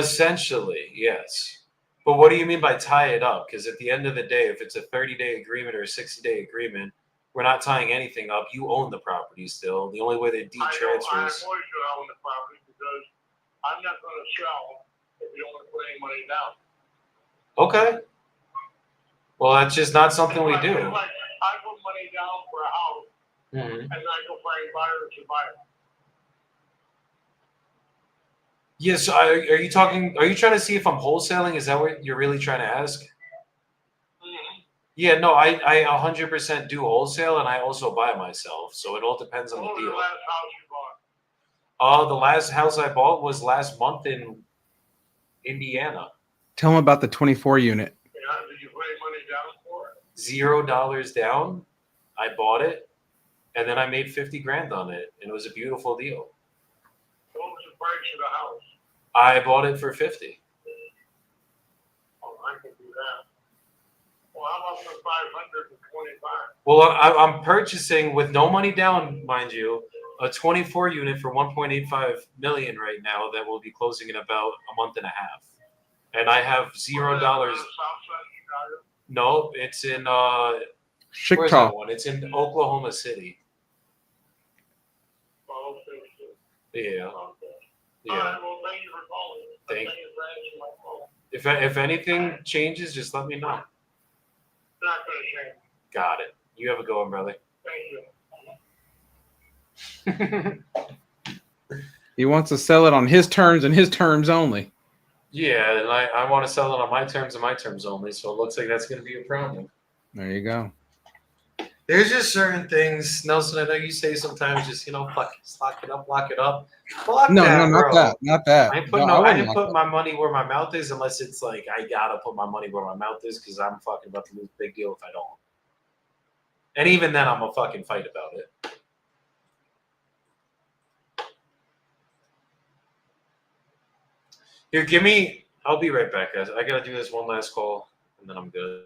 Essentially, yes. But what do you mean by tie it up? Because at the end of the day, if it's a 30-day agreement or a 60-day agreement, we're not tying anything up. You own the property still. The only way that deed I transfers. always do own the property because I'm not going to sell if you don't want to put any money down. Okay. Well, that's just not something we It's do. like I put money down for a house Mhm. and I go find buyers to buy it. Yes. Are you talking? Are you trying to see if I'm wholesaling? Is that what you're really trying to ask? Mm-hmm. Yeah. No. I 100% do wholesale, and I also buy myself. So it all depends on What the was the deal. last house you bought? The last house I bought was last month in Indiana. Tell them about the 24 unit. Yeah, did you put any money down for it? $0 down. I bought it, and then I made 50 grand on it, and it was a beautiful deal. What was the price of the house? I bought it for 50. Oh, I can do that. Well, how about for 525? Well, I'm purchasing with no money down, mind you, a 24 unit for 1.85 million right now that will be closing in about a month and a half, and I have $0. South side Chicago? No, it's in where's that Chicktaw. one? It's in Oklahoma City. Oh, okay. Yeah, Okay. All yeah. right, well, thank you for calling. Thank- you for answering my phone. If anything changes, just let me know. Not gonna change. Got it. You have a go, brother. Thank you. He wants to sell it on his terms and his terms only. Yeah, and I want to sell it on my terms and my terms only, so it looks like that's going to be a problem. There you go. There's just certain things, Nelson. I know you say sometimes, just fuck, just lock it up, lock it up. Fuck No, that, no, not bro. that. Not that. I ain't put No, no, I wouldn't didn't like put that. my money where my mouth is unless it's like I gotta put my money where my mouth is because I'm fucking about to lose a big deal if I don't. And even then, I'm gonna fucking fight about it. Here, give me. I'll be right back, guys. I gotta do this one last call, and then I'm good.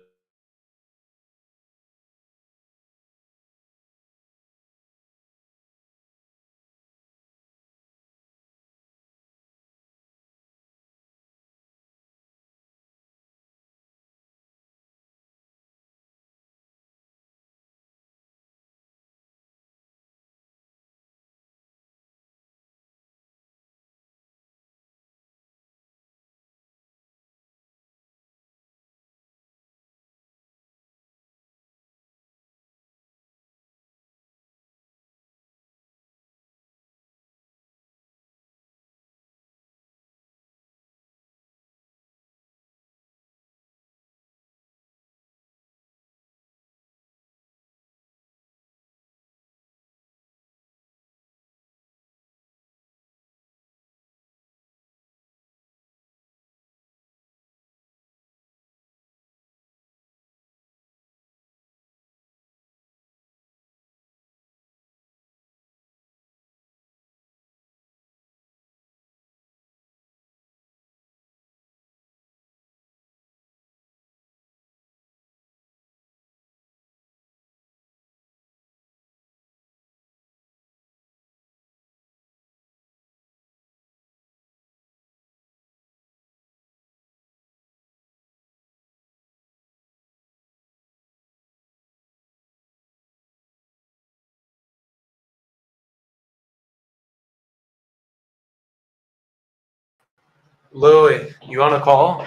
Louis, you on a call?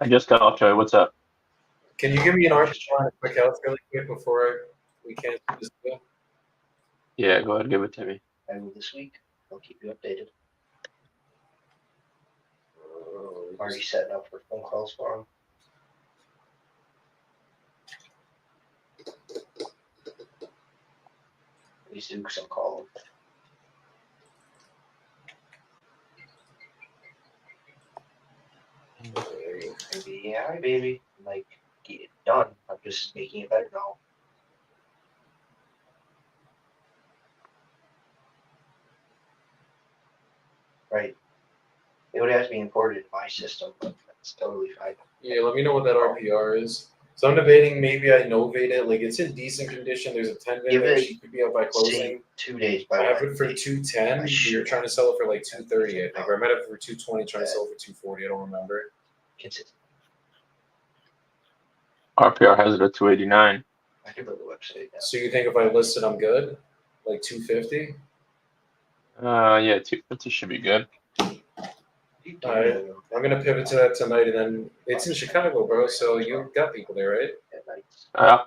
I just got off, Joey. What's up? Can you give me an artist on a quick health really quick before we cancel this deal? Yeah, go ahead, give it to me. I will this week. I'll keep you updated. Already setting up for phone calls for him. These Dukes, I'll call him. Maybe, yeah, all right, baby. Like, get it done. I'm just making it better now. Right. It would have to be imported in my system, but that's totally fine. Yeah, let me know what that RPR is. So I'm debating maybe I novate it. Like it's in decent condition. There's a 10 Give there. it She could be out by Say closing. 2 days by I have it for Wednesday. 210. I We were should trying to sell it for like 230. I think. Or I might have it for 220. Trying to sell it for 240. I don't remember. Consistent. RPR has it at 289. I can build a website. Yeah. So you think if I list it, I'm good? Like 250? Yeah, 250 should be good. Alright. I'm gonna pivot to that tonight, and then it's in Chicago, bro. So you got people there, right? At nights. Yeah,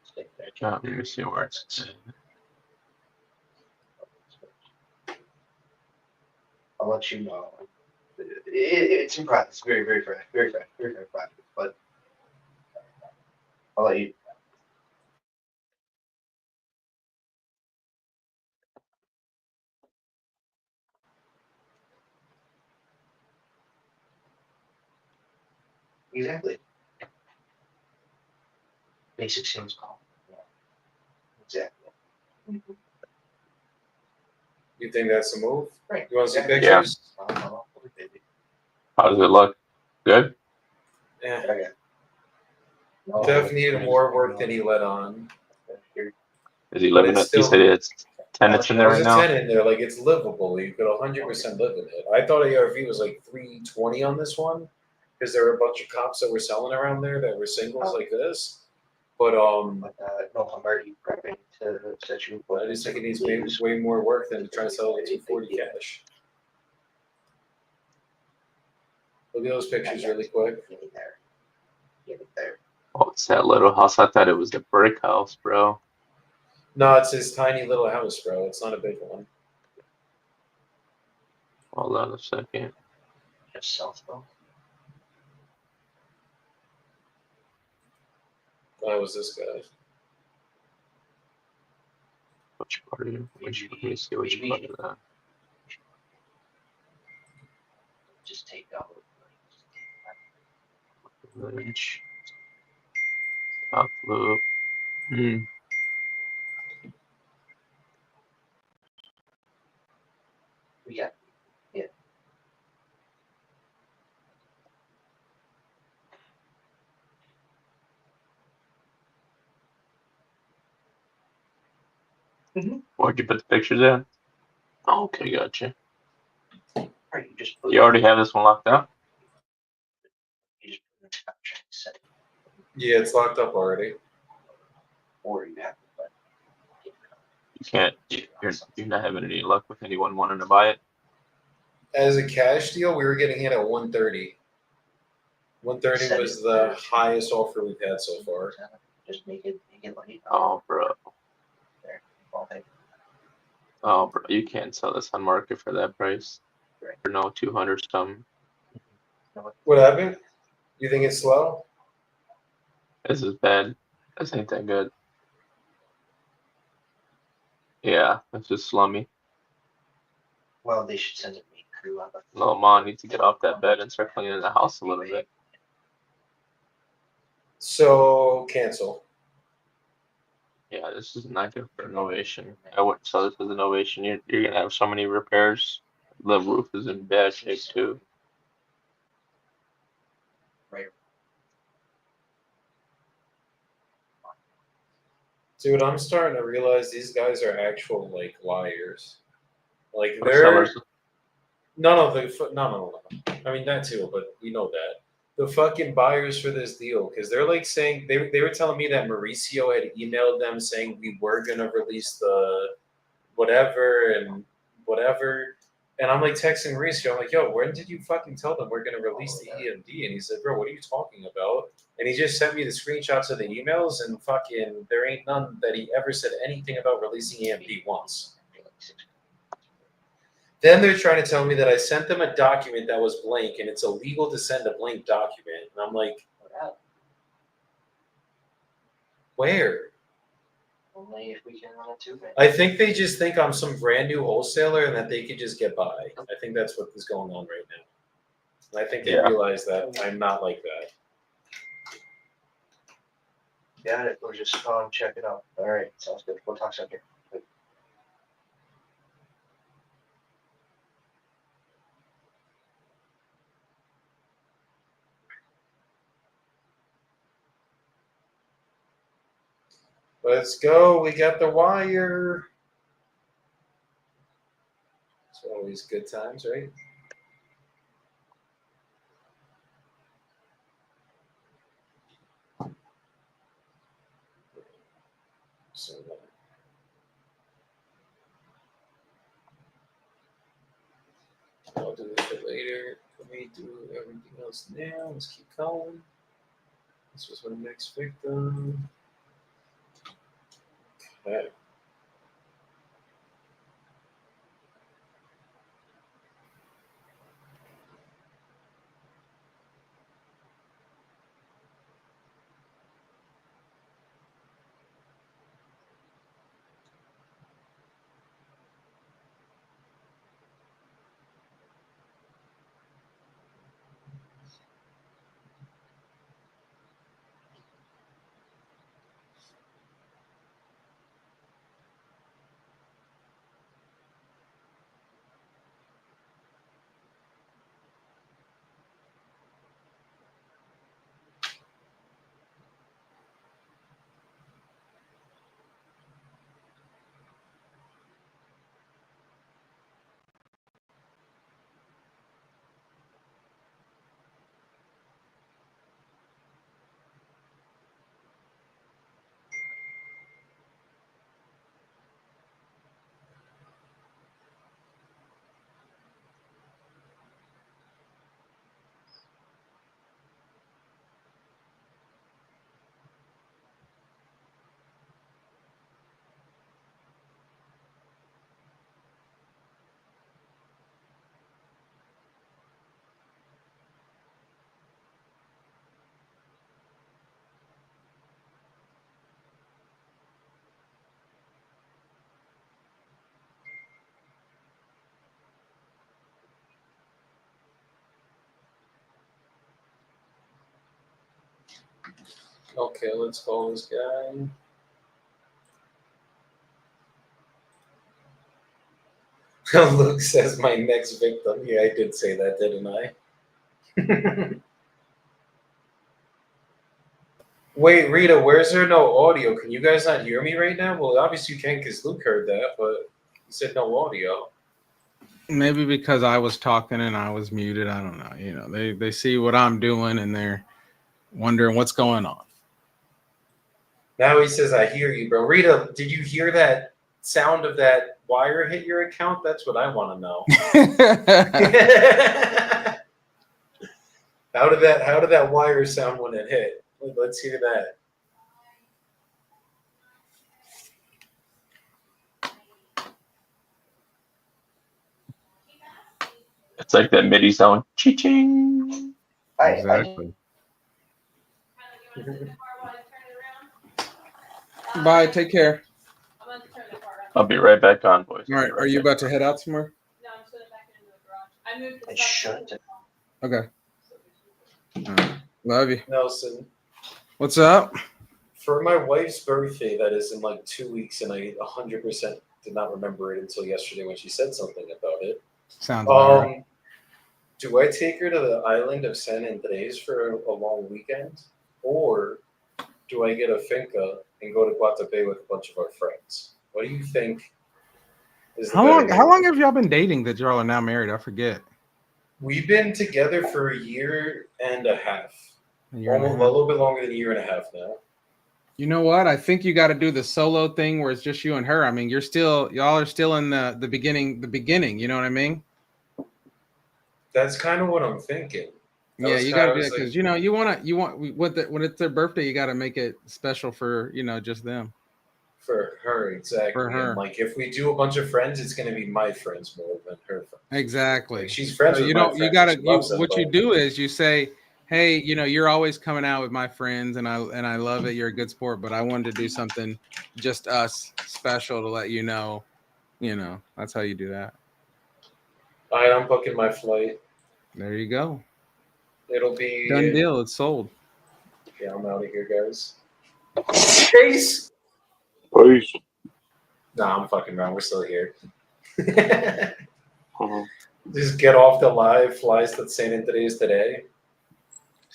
Stay there. let me see where it's. I'll let you know. It's in private. It's very, very fresh, very fresh, very, very private. But I'll let you. Exactly. Basic Sims call. Yeah. Exactly. You think that's a move? Right. You want to see Exactly. pictures? Baby. How does it look? Good? Yeah. Okay. No, Def needed more work than he let on. Here. Is he But living it's it? You still- said it's tenants in there There's right a now? 10 in there, like it's livable. You could 100% live in it. I thought ARV was like 320 on this one because there were a bunch of comps that were selling around there that were singles like this. But But no, I'm already prepping to set you. I just think it needs way more work than to try to sell it at 240 cash. Look at those pictures really quick. Get it there. Get it there. Oh, it's that little house. I thought it was a brick house, bro. No, it's his tiny little house, bro. It's not a big one. Hold on a second. Just south though. That was this guy. Which part of you? Let me see which part of that. Just take out. Village. South Loop. Hmm. We got. Where'd you put the pictures in? Oh, okay, gotcha. Right, you just put. You already have this one locked up? You just put it in the contract, set it, Yeah, it's locked up already. or you have to. But You can't. You're not having any luck with anyone wanting to buy it. As a cash deal, we were getting hit at 130. 130 was the highest offer we've had so far. Just make it like. Oh, bro. There. All day. Oh, bro. You can't sell this on market for that price. Right. For no 200 something. What happened? You think it's slow? This is bad. This ain't that good. Yeah, it's just slummy. Well, they should send a main crew on the. Little Ma needs to get off that bed and start cleaning the house a little bit. So cancel. Yeah, this is not good for innovation. I wouldn't sell this as innovation. You're gonna have so many repairs. The roof is in bad shape too. Right. Dude, I'm starting to realize these guys are actual like liars. Like Or they're sellers. no. I mean that too, but we know that the fucking buyers for this deal because they're like saying they were telling me that Mauricio had emailed them saying we were gonna release the whatever and whatever. And I'm like texting Mauricio, I'm like, yo, when did you fucking tell them we're gonna release the EMD? And he said, bro, what are you talking about? And he just sent me the screenshots of the emails and fucking there ain't none that he ever said anything about releasing EMD once. Then they're trying to tell me that I sent them a document that was blank and it's illegal to send a blank document. And I'm like, where? Only if we can run it too. I think they just think I'm some brand new wholesaler and that they could just get by. I think that's what is going on right now. And I think they Yeah. realize that I'm not like that. Got it. We're just check it out. All right, sounds good. We'll talk soon here. Let's go. We got the wire. It's always good times, right? So I'll do this shit later. Let me do everything else now. Let's keep going. This was my next victim. Okay. Okay, let's call this guy. Luke says my next victim. Yeah, I did say that, didn't I? Wait, Rita, where's there no audio? Can you guys not hear me right now? Well, obviously you can because Luke heard that, but he said no audio. Maybe because I was talking and I was muted. I don't know. You know, they see what I'm doing and they're wondering what's going on. Now he says, I hear you, bro. Rita, did you hear that sound of that wire hit your account? That's what I want to know. How did that wire sound when it hit? Let's hear that. It's like that MIDI sound. Ching. Exactly. Bye. Take care. I'll be right back on, boys. All right. Are you about to head out somewhere? No, I'm putting it back into the garage. I moved the I stuff should. Okay. All right. Love you. Nelson, What's up? for my wife's birthday, that is in like 2 weeks, and I 100% did not remember it until yesterday when she said something about it. Sounds about right. Do I take her to the island of San Andres for a long weekend, or do I get a finca and go to Guatapé with a bunch of our friends? What do you think? Is the How better long? way? How long have y'all been dating that y'all are now married? I forget. We've been together for a year and a half. A year and a Almost, half. a little bit longer than a year and a half now. You know what? I think you got to do the solo thing where it's just you and her. I mean, y'all are still in the beginning. You know what I mean? That's kind of what I'm thinking. That Yeah, was you kinda- got to I do was that because like, when it's their birthday, you got to make it special for just them. for her, exactly. For her. And like, if we do a bunch of friends, it's going to be my friends more than her friends. Exactly. Like, she's friends So with you my don't. friends. You got to. She loves them, What you but- do is you say, hey, you're always coming out with my friends, and I love it. You're a good sport, but I wanted to do something just us special to let you know. That's how you do that. All right, I'm booking my flight. There you go. It'll be Done deal. It's sold. Yeah, I'm out of here, guys. Chase. Peace. Nah, I'm fucking around. We're still here. Uh-huh. Just get off the live, flies to San Andreas today.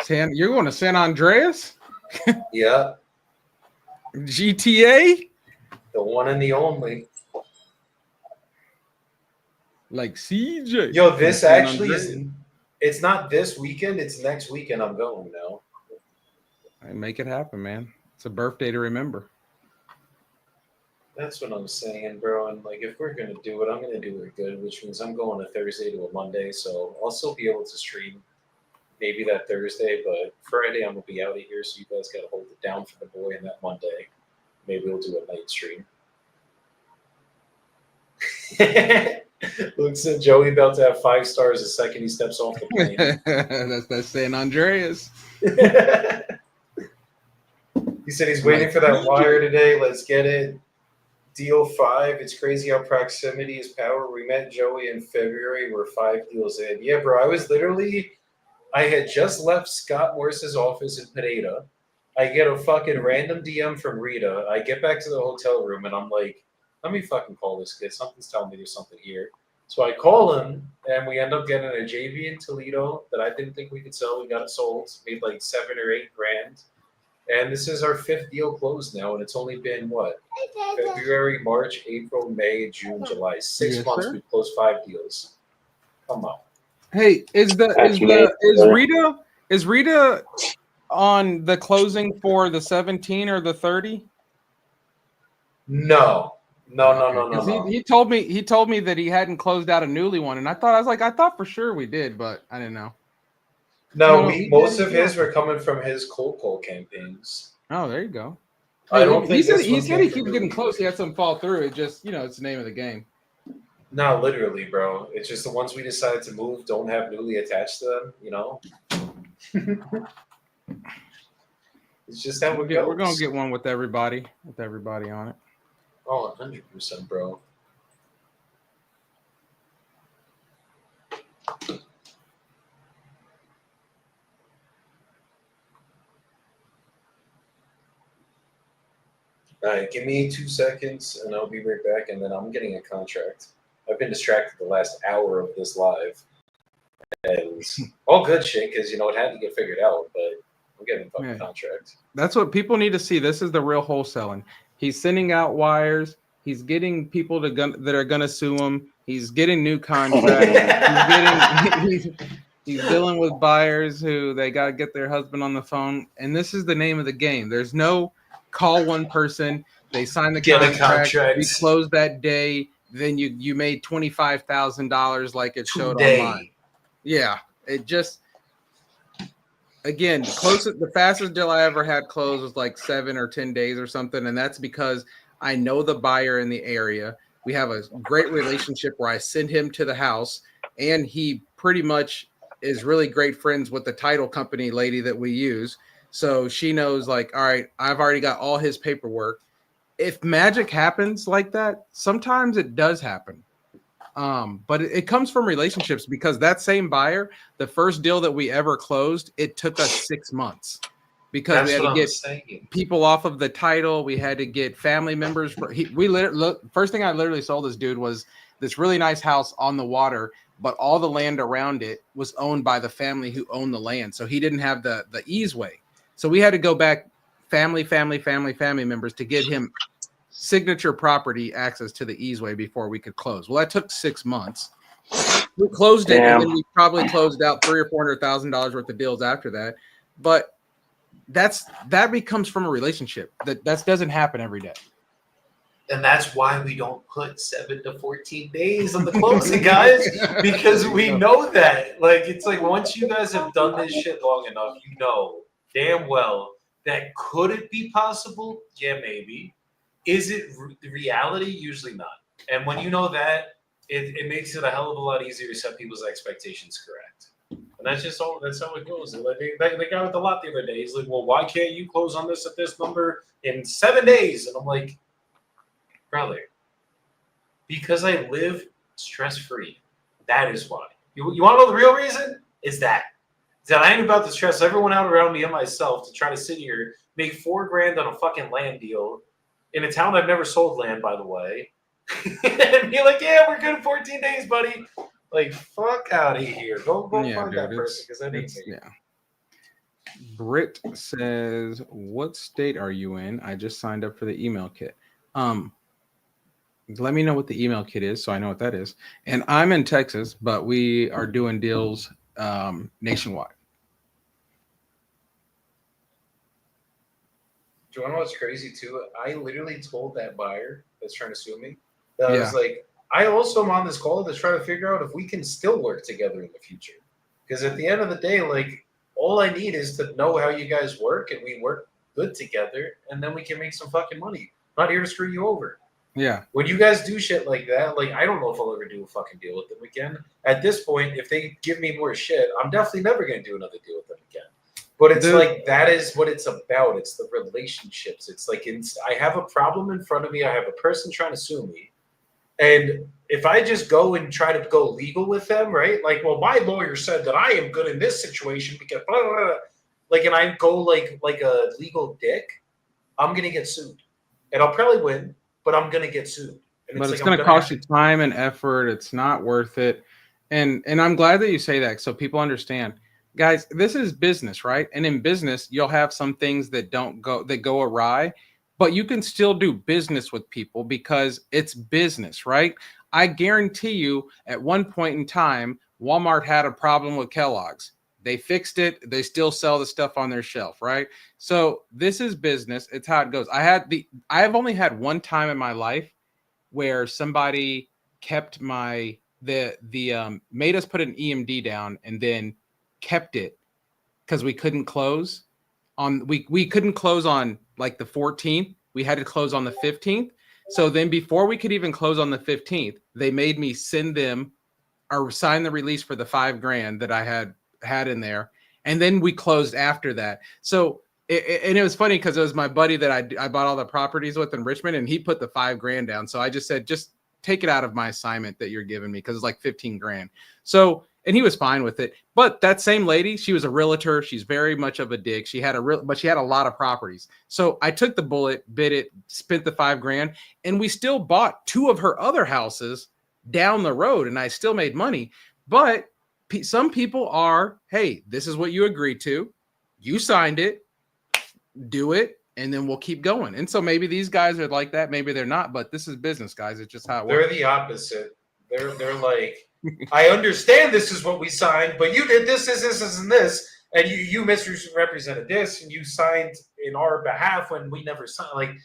You're going to San Andreas? Yeah, GTA? the one and the only. Like CJ. Yo, this San actually Andreas. is. It's not this weekend. It's next weekend. I'm going now. Hey, make it happen, man. It's a birthday to remember. That's what I'm saying, bro. And like, if we're gonna do it, I'm gonna do it good, which means I'm going a Thursday to a Monday, so I'll still be able to stream maybe that Thursday, but Friday I'm gonna be out of here, so you guys gotta hold it down for the boy. And that Monday, maybe we'll do a night stream. Looks at Joey about to have 5 stars the second he steps off the plane. that's San Andreas. He said he's waiting for that wire today. Let's get it. Deal 5. It's crazy how proximity is power. We met Joey in February. We're 5 deals in. Yeah, bro. I had just left Scott Morris's office in Pineda. I get a fucking random DM from Rita. I get back to the hotel room and I'm like, let me fucking call this kid. Something's telling me there's something here. So I call him and we end up getting a JV in Toledo that I didn't think we could sell. We got it sold. Made like 7 or 8 grand. And this is our 5th deal closed now, and it's only been what? February, March, April, May, June, July. 6 Yes, months sir. we've closed 5 deals. Come on. Hey, is Rita on the closing for the 17 or the 30? No. Because he told me that he hadn't closed out a newly one, and I thought for sure we did, but I didn't know. No, No, most of his were coming from his cold call campaigns. Oh, there you go. I don't he think said this he one said came he from keeps getting Newly. close. He had some fall through. It just it's the name of the game. No, literally, bro. It's just the ones we decided to move don't have newly attached to them, It's just how it goes. We're gonna get one with everybody on it. Oh, 100%, bro. All right, give me 2 seconds and I'll be right back. And then I'm getting a contract. I've been distracted the last hour of this live. And all good shit because, it had to get figured out. But I'm getting a fucking contract. That's what people need to see. This is the real wholesaling. He's sending out wires. He's getting people that are gonna sue him. He's getting new contracts. He's dealing with buyers who they gotta get their husband on the phone. And this is the name of the game. There's no call one person. They sign the contract. We close that day. Then you made $25,000 like it showed online. Yeah, it just. Again, the fastest deal I ever had closed was like 7 or 10 days or something, and that's because I know the buyer in the area. We have a great relationship where I send him to the house, and he pretty much is really great friends with the title company lady that we use. So she knows, like, all right, I've already got all his paperwork. If magic happens like that, sometimes it does happen. But it comes from relationships because that same buyer, the first deal that we ever closed, it took us 6 months because we had to get people off of the title. We had to get family members. First thing I literally sold this dude was this really nice house on the water, but all the land around it was owned by the family who owned the land. So he didn't have the easeway. So we had to go back family members to get him signature property access to the easeway before we could close. Well, that took 6 months. We closed it, and then we probably closed out $300,000 or $400,000 worth of deals after that. But that becomes from a relationship. That doesn't happen every day. And that's why we don't put 7 to 14 days on the closing, guys, because we know that. Like, it's like once you guys have done this shit long enough, you know damn well that could it be possible? Yeah, maybe. Is it reality? Usually not. And when you know that, it makes it a hell of a lot easier to set people's expectations correct. And that's just all. That's how it goes. And like the guy with the lot the other day, he's like, "Well, why can't you close on this at this number in 7 days?" And I'm like, "Brother, because I live stress free. That is why. You want to know the real reason? Is that I ain't about to stress everyone out around me and myself to try to sit here, make $4 grand on a fucking land deal in a town I've never sold land, by the way, and be like, yeah, we're good in 14 days, buddy." Like, fuck out of here. Go Yeah, find that dude, person because that ain't me. yeah. Brit says, "What state are you in? I just signed up for the email kit." Let me know what the email kit is so I know what that is. And I'm in Texas, but we are doing deals nationwide. Do you want to know what's crazy too? I literally told that buyer that's trying to sue me that I was like, I also am on this call to try to figure out if we can still work together in the future. Because at the end of the day, like, all I need is to know how you guys work and we work good together, and then we can make some fucking money. I'm not here to screw you over. Yeah. When you guys do shit like that, like, I don't know if I'll ever do a fucking deal with them again. At this point, if they give me more shit, I'm definitely never going to do another deal with them again. But it's like, that is what it's about. It's the relationships. It's like, I have a problem in front of me. I have a person trying to sue me. And if I just go and try to go legal with them, right? Like, well, my lawyer said that I am good in this situation because blah, blah, blah. Like, and I go like a legal dick, I'm going to get sued. And I'll probably win, but I'm going to get sued. And But it's it's like, going to cost you time and effort. It's not worth it. And I'm glad that you say that so people understand. Guys, this is business, right? And in business, you'll have some things that go awry, but you can still do business with people because it's business, right? I guarantee you at one point in time, Walmart had a problem with Kellogg's. They fixed it. They still sell the stuff on their shelf, right? So this is business. It's how it goes. I've only had one time in my life where somebody kept made us put an EMD down and then kept it because we couldn't close on we couldn't close on like the 14th. We had to close on the 15th. So then before we could even close on the 15th, they made me send them or sign the release for the $5 grand that I had in there. And then we closed after that. So it was funny because it was my buddy that I bought all the properties with in Richmond, and he put the $5 grand down. So I just said, just take it out of my assignment that you're giving me because it's like 15 grand. So, and he was fine with it. But that same lady, she was a realtor. She's very much of a dick. But she had a lot of properties. So I took the bullet, bid it, spent the $5 grand, and we still bought 2 of her other houses down the road, and I still made money. But some people are, hey, this is what you agreed to. You signed it, do it, and then we'll keep going. And so maybe these guys are like that. Maybe they're not, but this is business, guys. It's just how it works. They're the opposite. They're like, I understand this is what we signed, but you did this, and this, and you misrepresented this, and you signed in our behalf when we never signed. Like,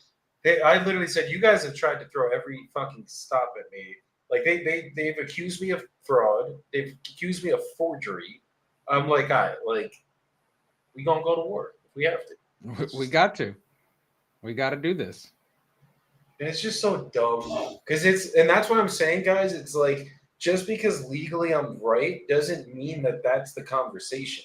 I literally said, you guys have tried to throw every fucking stop at me. Like, they've accused me of fraud. They've accused me of forgery. I'm like, all right, like, we gonna go to war if we have to. We got to do this. And it's just so dumb because and that's what I'm saying, guys. It's like, just because legally I'm right doesn't mean that that's the conversation.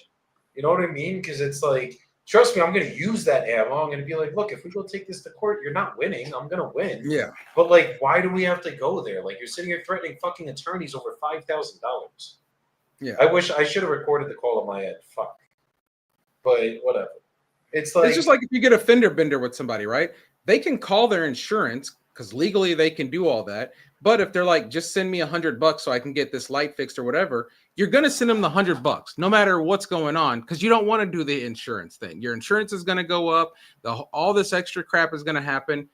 You know what I mean? Because it's like, trust me, I'm going to use that ammo. I'm going to be like, look, if we go take this to court, you're not winning. I'm going to win. Yeah. But like, why do we have to go there? Like, you're sitting here threatening fucking attorneys over $5,000. Yeah. I wish I should have recorded the call on my end. Fuck. But whatever. It's just like if you get a fender bender with somebody, right? They can call their insurance because legally they can do all that. But if they're like, just send me $100 so I can get this light fixed or whatever, you're going to send them the $100 no matter what's going on because you don't want to do the insurance thing. Your insurance is going to go up. All this extra crap is going to happen,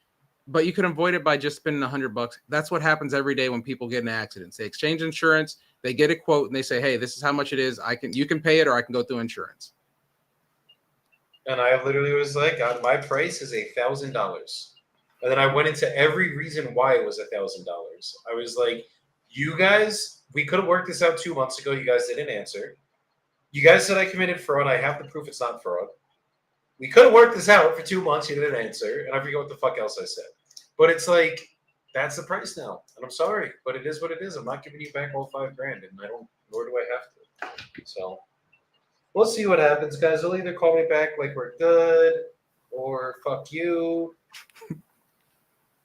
but you can avoid it by just spending $100. That's what happens every day when people get in accidents. They exchange insurance, they get a quote, and they say, hey, this is how much it is. You can pay it or I can go through insurance. And I literally was like, my price is $1,000. And then I went into every reason why it was $1,000. I was like, you guys, we could have worked this out 2 months ago. You guys didn't answer. You guys said I committed fraud. I have the proof it's not fraud. We could have worked this out for 2 months. You didn't answer. And I forget what the fuck else I said. But it's like, that's the price now. And I'm sorry, but it is what it is. I'm not giving you back all $5 grand. And nor do I have to. So we'll see what happens, guys. They'll either call me back like we're good, or fuck you,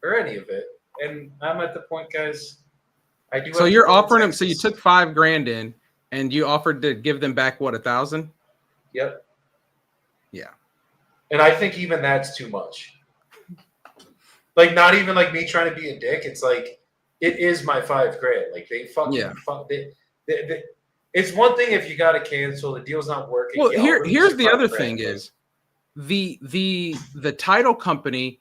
or any of it. And I'm at the point, guys. I do. So have you're to go to offering them. So you Texas. took $5,000 in, and you offered to give them back what, 1,000? Yep. Yeah. And I think even that's too much. Like, not even like me trying to be a dick. It's like, it is my $5,000. Like, they fucking Yeah. it's one thing if you got to cancel, the deal's not working. Well, Yeah, I'll release here's your the other $5,000, thing but- is the title company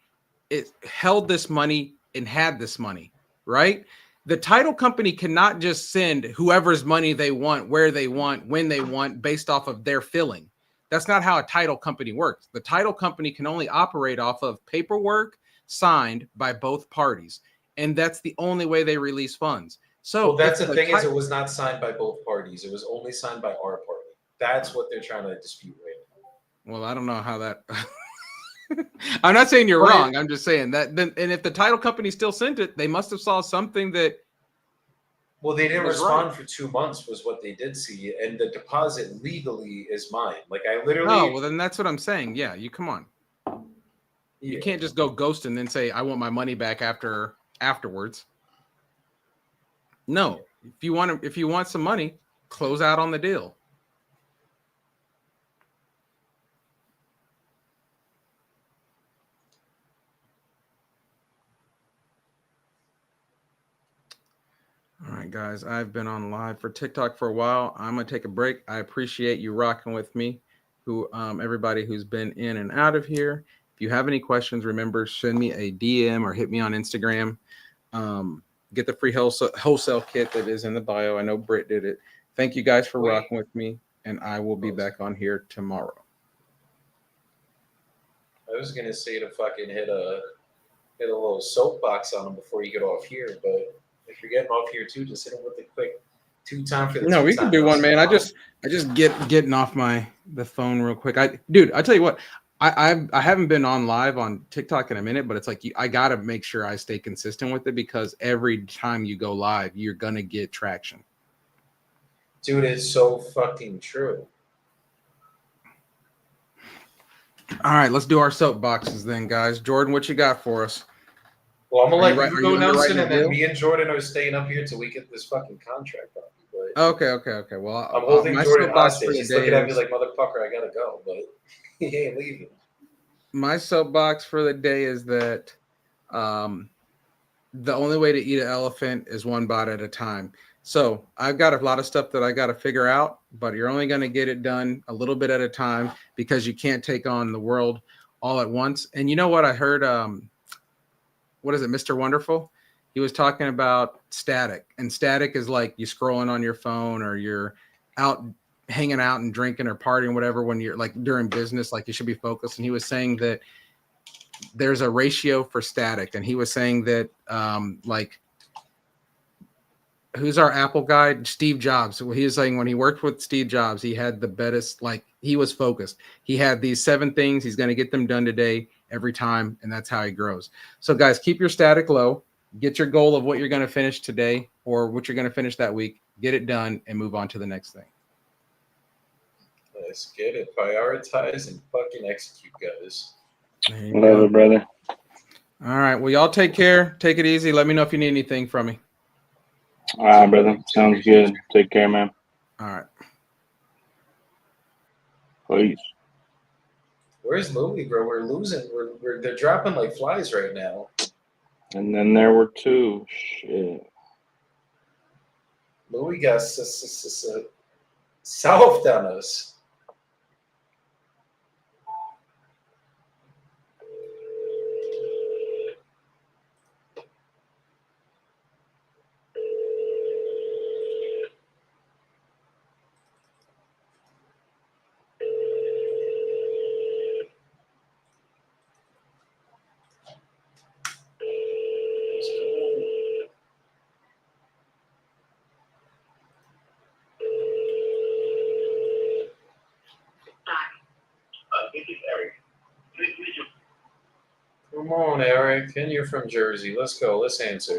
held this money and had this money, right? The title company cannot just send whoever's money they want, where they want, when they want, based off of their filling. That's not how a title company works. The title company can only operate off of paperwork signed by both parties, and that's the only way they release funds. So well, that's if the thing is, it was not signed by both parties. It was only signed by our party. That's what they're trying to dispute right now. Well, I don't know how that. I'm not saying you're Well, wrong. I'm just saying that. Then, and if the title company still sent it, they must have saw something that. Well, they didn't was respond right. for 2 months, was what they did see, and the deposit legally is mine. Like, I literally. Oh, well, then that's what I'm saying. Yeah, you come on. You can't just go ghost and then say I want my money back afterwards. No, if you want some money, close out on the deal. All right, guys, I've been on live for TikTok for a while. I'm gonna take a break. I appreciate you rocking with me, everybody who's been in and out of here. If you have any questions, remember, send me a DM or hit me on Instagram. Get the free wholesale kit that is in the bio. I know Britt did it. Thank you guys for rocking with me, and I will be back on here tomorrow. I was gonna say to fucking hit a little soapbox on them before you get off here, but if you're getting off here too, just hit them with a quick 2-time for the. No, we can do one, man. I just getting off the phone real quick. I tell you what, I haven't been on live on TikTok in a minute, but it's like I gotta make sure I stay consistent with it because every time you go live, you're gonna get traction. Dude, it's so fucking true. All right, let's do our soapboxes then, guys. Jordan, what you got for us? Well, I'm gonna let you are go, you Nelson, underwriting a and then deal? me and Jordan are staying up here till we get this fucking contract up. But Okay. Well, I'm holding my Jordan soapbox hostage. for the He's day looking at me is- like, motherfucker, I gotta go, but he ain't leaving. my soapbox for the day is that the only way to eat an elephant is one bite at a time. So I've got a lot of stuff that I got to figure out, but you're only going to get it done a little bit at a time because you can't take on the world all at once. And you know what I heard? What is it, Mr. Wonderful? He was talking about static, and static is like you scrolling on your phone or you're out hanging out and drinking or partying, whatever, when you're like during business, like you should be focused. And he was saying that there's a ratio for static. And he was saying that like, who's our Apple guy? Steve Jobs. So he was saying when he worked with Steve Jobs, he had the best, like he was focused. He had these 7 things. He's going to get them done today every time. And that's how he grows. So guys, keep your static low, get your goal of what you're going to finish today or what you're going to finish that week, get it done and move on to the next thing. Let's get it. Prioritize and fucking execute, guys. Whatever, brother. All right. Well, y'all take care. Take it easy. Let me know if you need anything from me. All right, brother. Sounds good. Take care, man. All right. Peace. Where's Louis, bro? We're losing. They're dropping like flies right now. And then there were 2. Shit. Louis got south on us. Come on, Eric. And you're from Jersey. Let's go. Let's answer.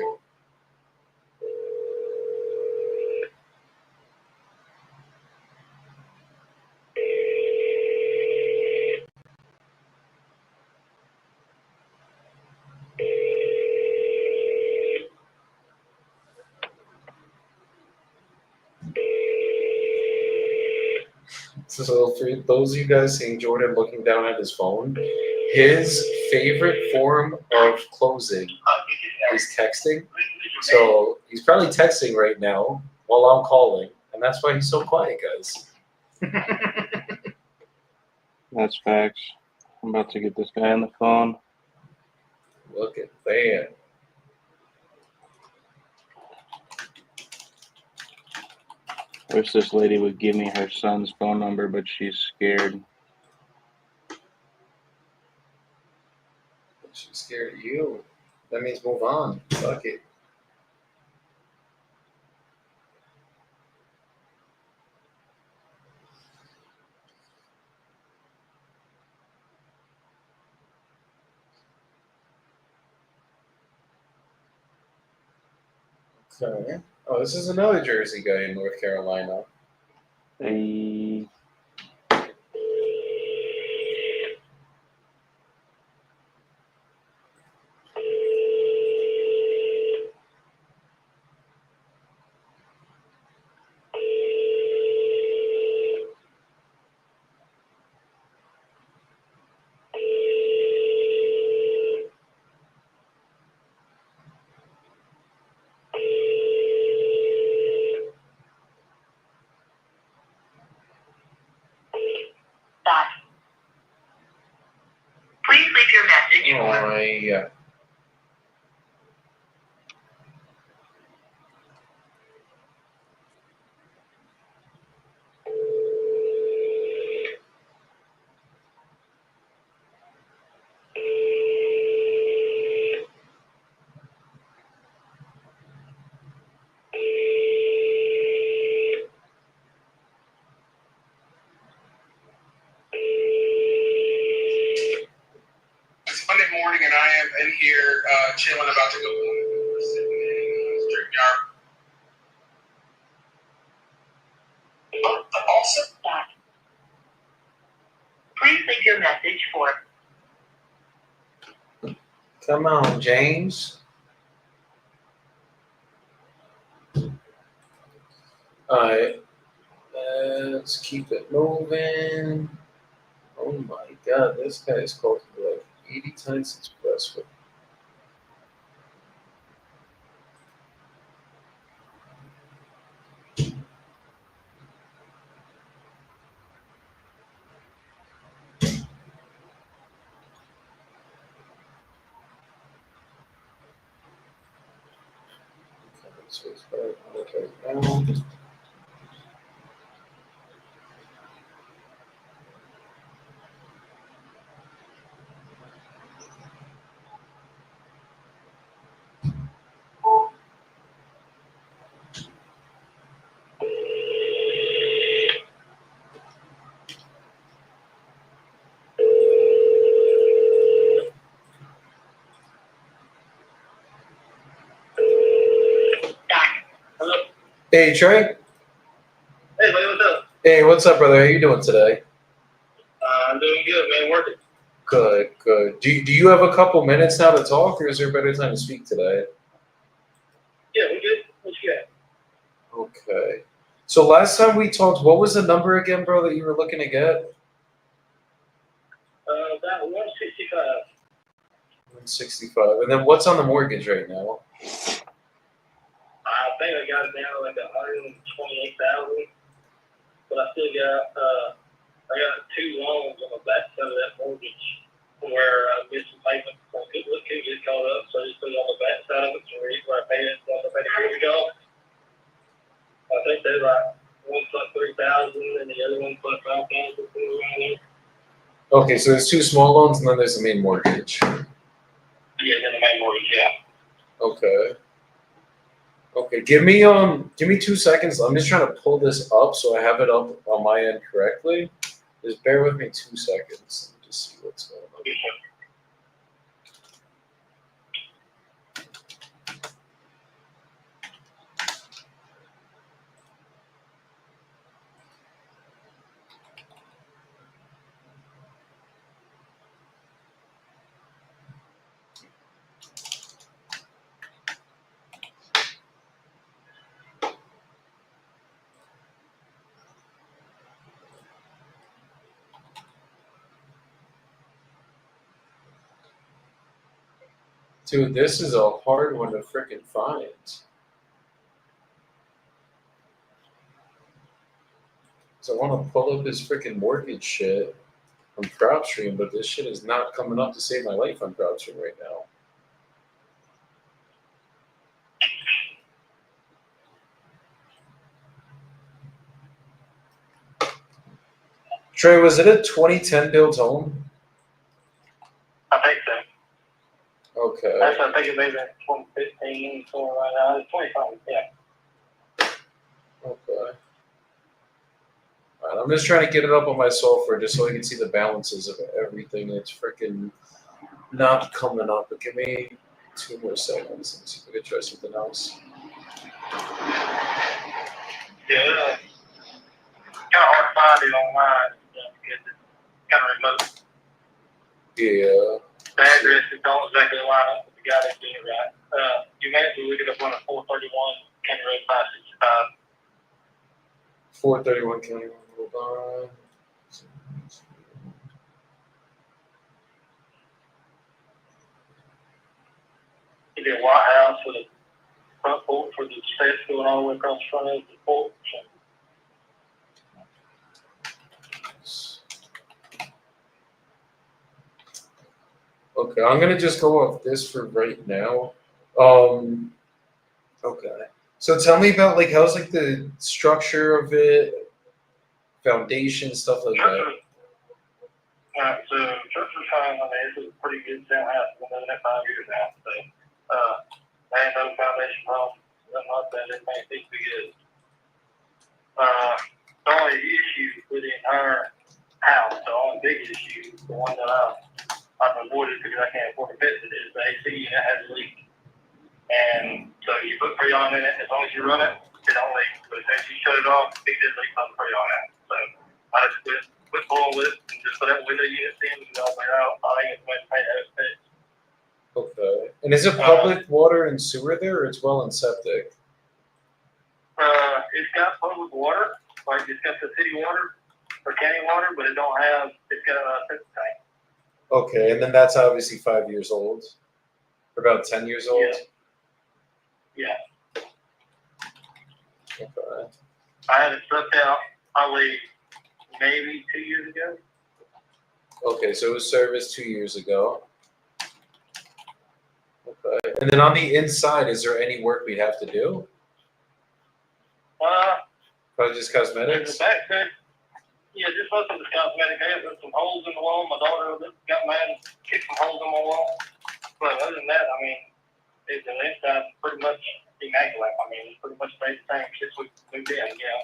So for those of you guys seeing Jordan looking down at his phone, his favorite form of closing is texting. So he's probably texting right now while I'm calling, and that's why he's so quiet, guys. That's facts. I'm about to get this guy on the phone. Look at that. Wish this lady would give me her son's phone number, but she's scared. She's scared of you. That means move on. Fuck it. Okay. Oh, this is another Jersey guy in North Carolina. Hey, Please leave your message Oh, yeah. It's Monday morning and I am in here chilling, about to go sitting in strip yard. Also, Please leave your message for Come on, James. Alright. Let's keep it moving. Oh my god, this guy is called like 80 times expressway. So it's right now. hello. Hey Trey. Hey, buddy, what's up? Hey, what's up, brother? How you doing today? I'm doing good, man. Working. Good, good. Do you have a couple minutes now to talk, or is there a better time to speak today? Yeah, we good. What you got? Okay. So last time we talked, what was the number again, bro, that you were looking to get? About 165. 165. And then what's on the mortgage right now? I think I got it down to like 128,000, but I still got I got 2 loans on the back side of that mortgage where I missed some payments. So I couldn't get caught up, so I just put it on the back side of it. So where I paid it, once I paid it years ago, I think they're like 1,300 and the other 1,500 around there. Okay, so there's 2 small loans and then there's the main mortgage. Yeah, then the main mortgage, yeah. Okay. Okay, give me 2 seconds. I'm just trying to pull this up so I have it up on my end correctly. Just bear with me 2 seconds. Let me just see what's going on. Dude, this is a hard one to freaking find. So I want to pull up his freaking mortgage shit on CrowdStream, but this shit is not coming up to save my life on CrowdStream right now. Trey, was it a 2010 built home? I think so. Okay. Actually, I think it may have been 2015, somewhere right now. It's 20something, yeah. Okay. Alright, I'm just trying to get it up on my software just so I can see the balances of everything. It's freaking not coming up. But give me 2 more seconds. Let's see if I can try something else. Yeah, kind of hard to find it online because it's kind of remote. Yeah. The addresses don't exactly line up with the guy that's doing it right. You may have to look it up on a 431 County Road 565. 431 County Road. Hold on. It'd be a white house with a front porch with the steps going all the way across the front of the porch. Okay, I'm gonna just go off this for right now. Okay. So tell me about like how's like the structure of it, foundation, stuff like that. Alright, so church is fine. I mean, it's a pretty good sound house. We've been living there 5 years now. So, there ain't no foundation problem. Nothing like that. Everything seems to be good. The only issue with the entire house, the only big issue, the one that I've avoided because I can't afford to fix it, is the AC unit has a leak. And so you put Freon in it, as long as you run it, it don't leak. But as soon as you shut it off, it just leaks on the Freon out. So I just quit pulling with it and just put that window unit in and all the way out. I think it's going to pay that fixed. Okay. And is it public water and sewer there, or it's well and septic? It's got public water, like it's got the city water or county water, but it's got a septic tank. Okay, and then that's obviously 5 years old, or about 10 years old. Yeah. Okay. I had it sucked out probably maybe 2 years ago. Okay, so it was serviced 2 years ago. Okay. And then on the inside, is there any work we'd have to do? Probably just There's cosmetics? the back there. Yeah, just most of the cosmetic. I got some holes in the wall. My daughter got mad and kicked some holes in my wall. But other than that, I mean, the inside pretty much immaculate. I mean, it's pretty much stayed the same since we moved in, you know.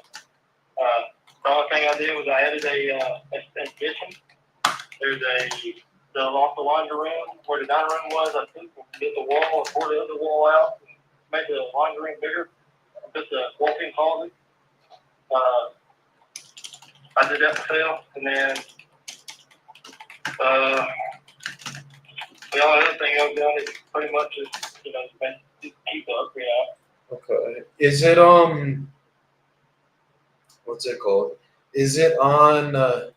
The only thing I did was I added a addition. There's off the laundry room where the dining room was. I took did the wall and tore the other wall out and made the laundry room bigger. I put the walk-in closet. I did that myself, and then the only other thing I've done is pretty much just keep up, you know. Okay. Is it what's it called? Is it on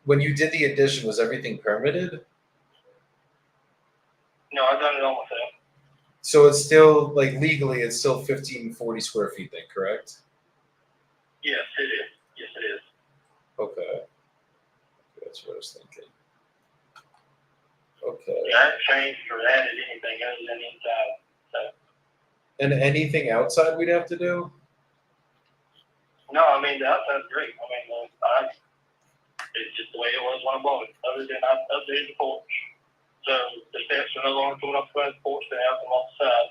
when you did the addition, was everything permitted? No, I've done it all myself. So it's still like legally it's still 1540 square feet then, correct? Yes, it is. Yes, it is. Okay. That's what I was thinking. Okay. Yeah, I haven't changed or added anything other than inside. So And anything outside we'd have to do? no, I mean the outside's great. I mean it's just the way it was when I bought it. Other than I updated the porch. So the steps are no longer going up the porch, they have them off the side.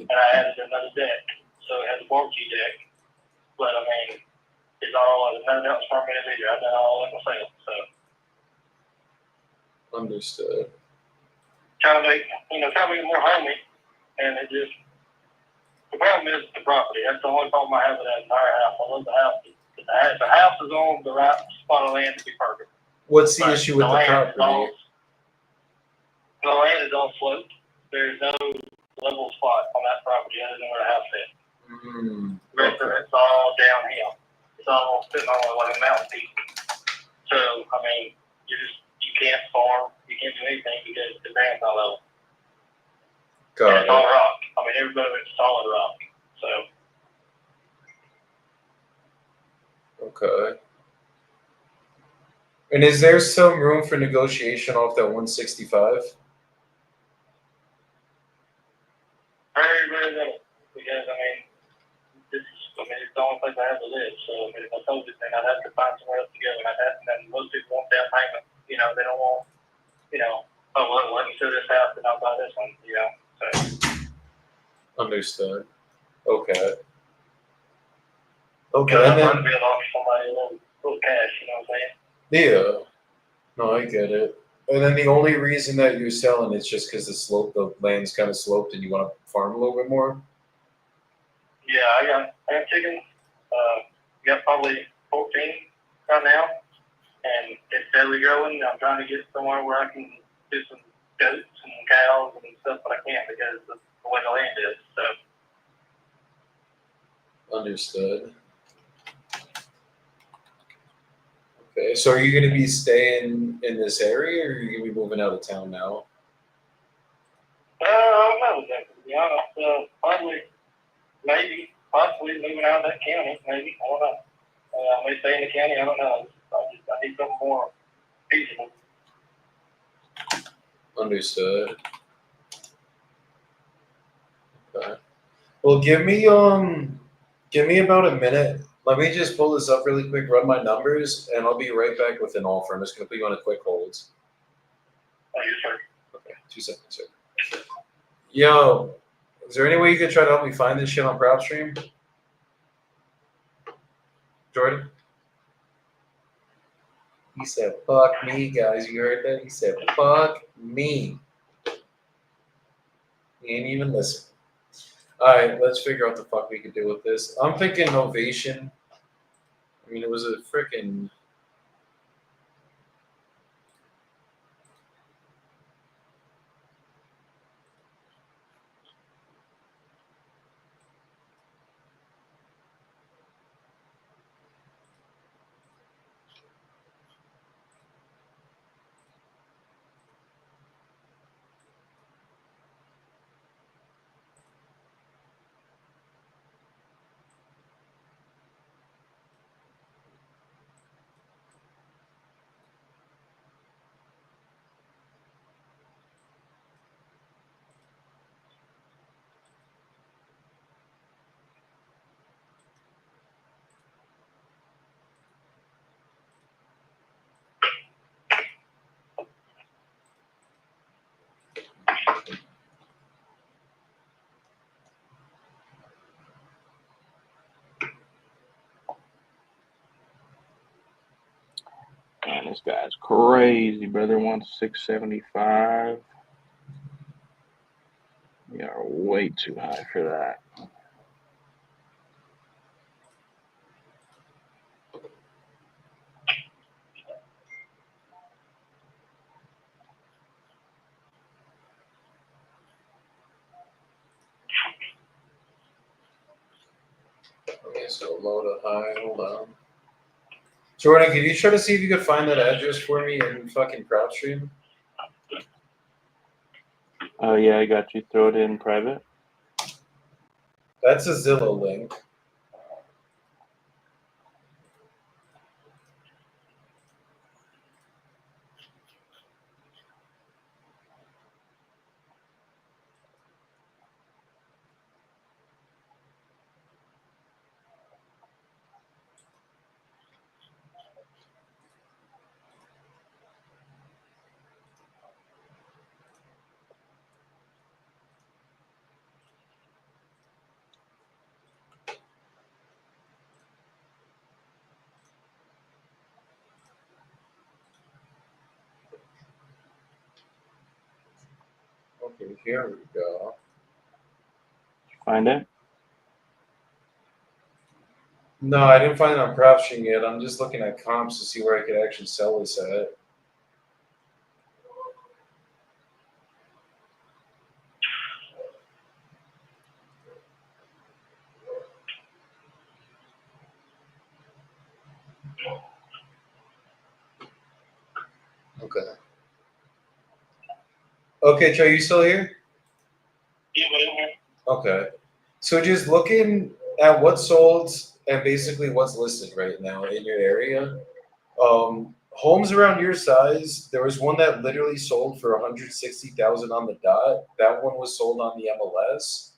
And I added another deck. So it has a barbecue deck. But I mean, it's all none of that was permitted either. I done all that myself. So Understood. trying to make it more homey, and it just the problem is the property. That's the only problem I have with that entire house. I love the house. The house is on the right spot of land to be perfect. What's the But issue with the land is property? the land is on slope. There's no level spot on that property other than where the house is. The rest of it's all downhill. It's all sitting on like a mountain peak. So I mean, you can't farm, you can't do anything because the ground's not level. Got it's all it. rock. I mean, every bit of it's solid rock. So, Okay. And is there some room for negotiation off that 165? very, very little. Because, I mean, it's the only place I have to live. So, I mean, if I told you, then I'd have to find somewhere else to go. And then most people want down payment. You know, they don't want, oh, well, let me sell this house and I'll buy this one, So, Understood. Okay. Okay. because And I'd rather then, be able to offer somebody a little cash, you know what I'm saying? yeah. No, I get it. And then the only reason that you're selling is just because the land's kind of sloped and you want to farm a little bit more? Yeah, I got chickens. Got probably 14 right now, and it's steadily growing. I'm trying to get somewhere where I can do some goats and cows and stuff, but I can't because of the way the land is. So, Understood. Okay, so are you going to be staying in this area, or are you going to be moving out of town now? I don't know exactly. To be honest, possibly moving out of that county. Maybe I don't know. I may stay in the county. I don't know. I need something more feasible. Understood. Okay. Well, give me about a minute. Let me just pull this up really quick, run my numbers, and I'll be right back with an offer. I'm just going to put you on a quick hold. Oh, yes, sir. Okay, 2 seconds, sir. Yo, is there any way you could try to help me find this shit on PropStream? Jordan? He said, fuck me, guys. You heard that? He said, fuck me. He ain't even listen. Alright, let's figure out what the fuck we could do with this. I'm thinking Novation. I mean, it was a freaking. Man, this guy's crazy, brother. Wants 675. We are way too high for that. Okay, so low to high. Hold on. Jordan, can you try to see if you could find that address for me in fucking PropStream? Oh, yeah, I got you. Throw it in private. That's a Zillow link. Okay, here we go. Find it? No, I didn't find it on PropStream yet. I'm just looking at comps to see where I could actually sell this at. Okay. Okay, Trey, you still here? Okay. So just looking at what's sold and basically what's listed right now in your area, homes around your size, there was one that literally sold for 160,000 on the dot. That one was sold on the MLS.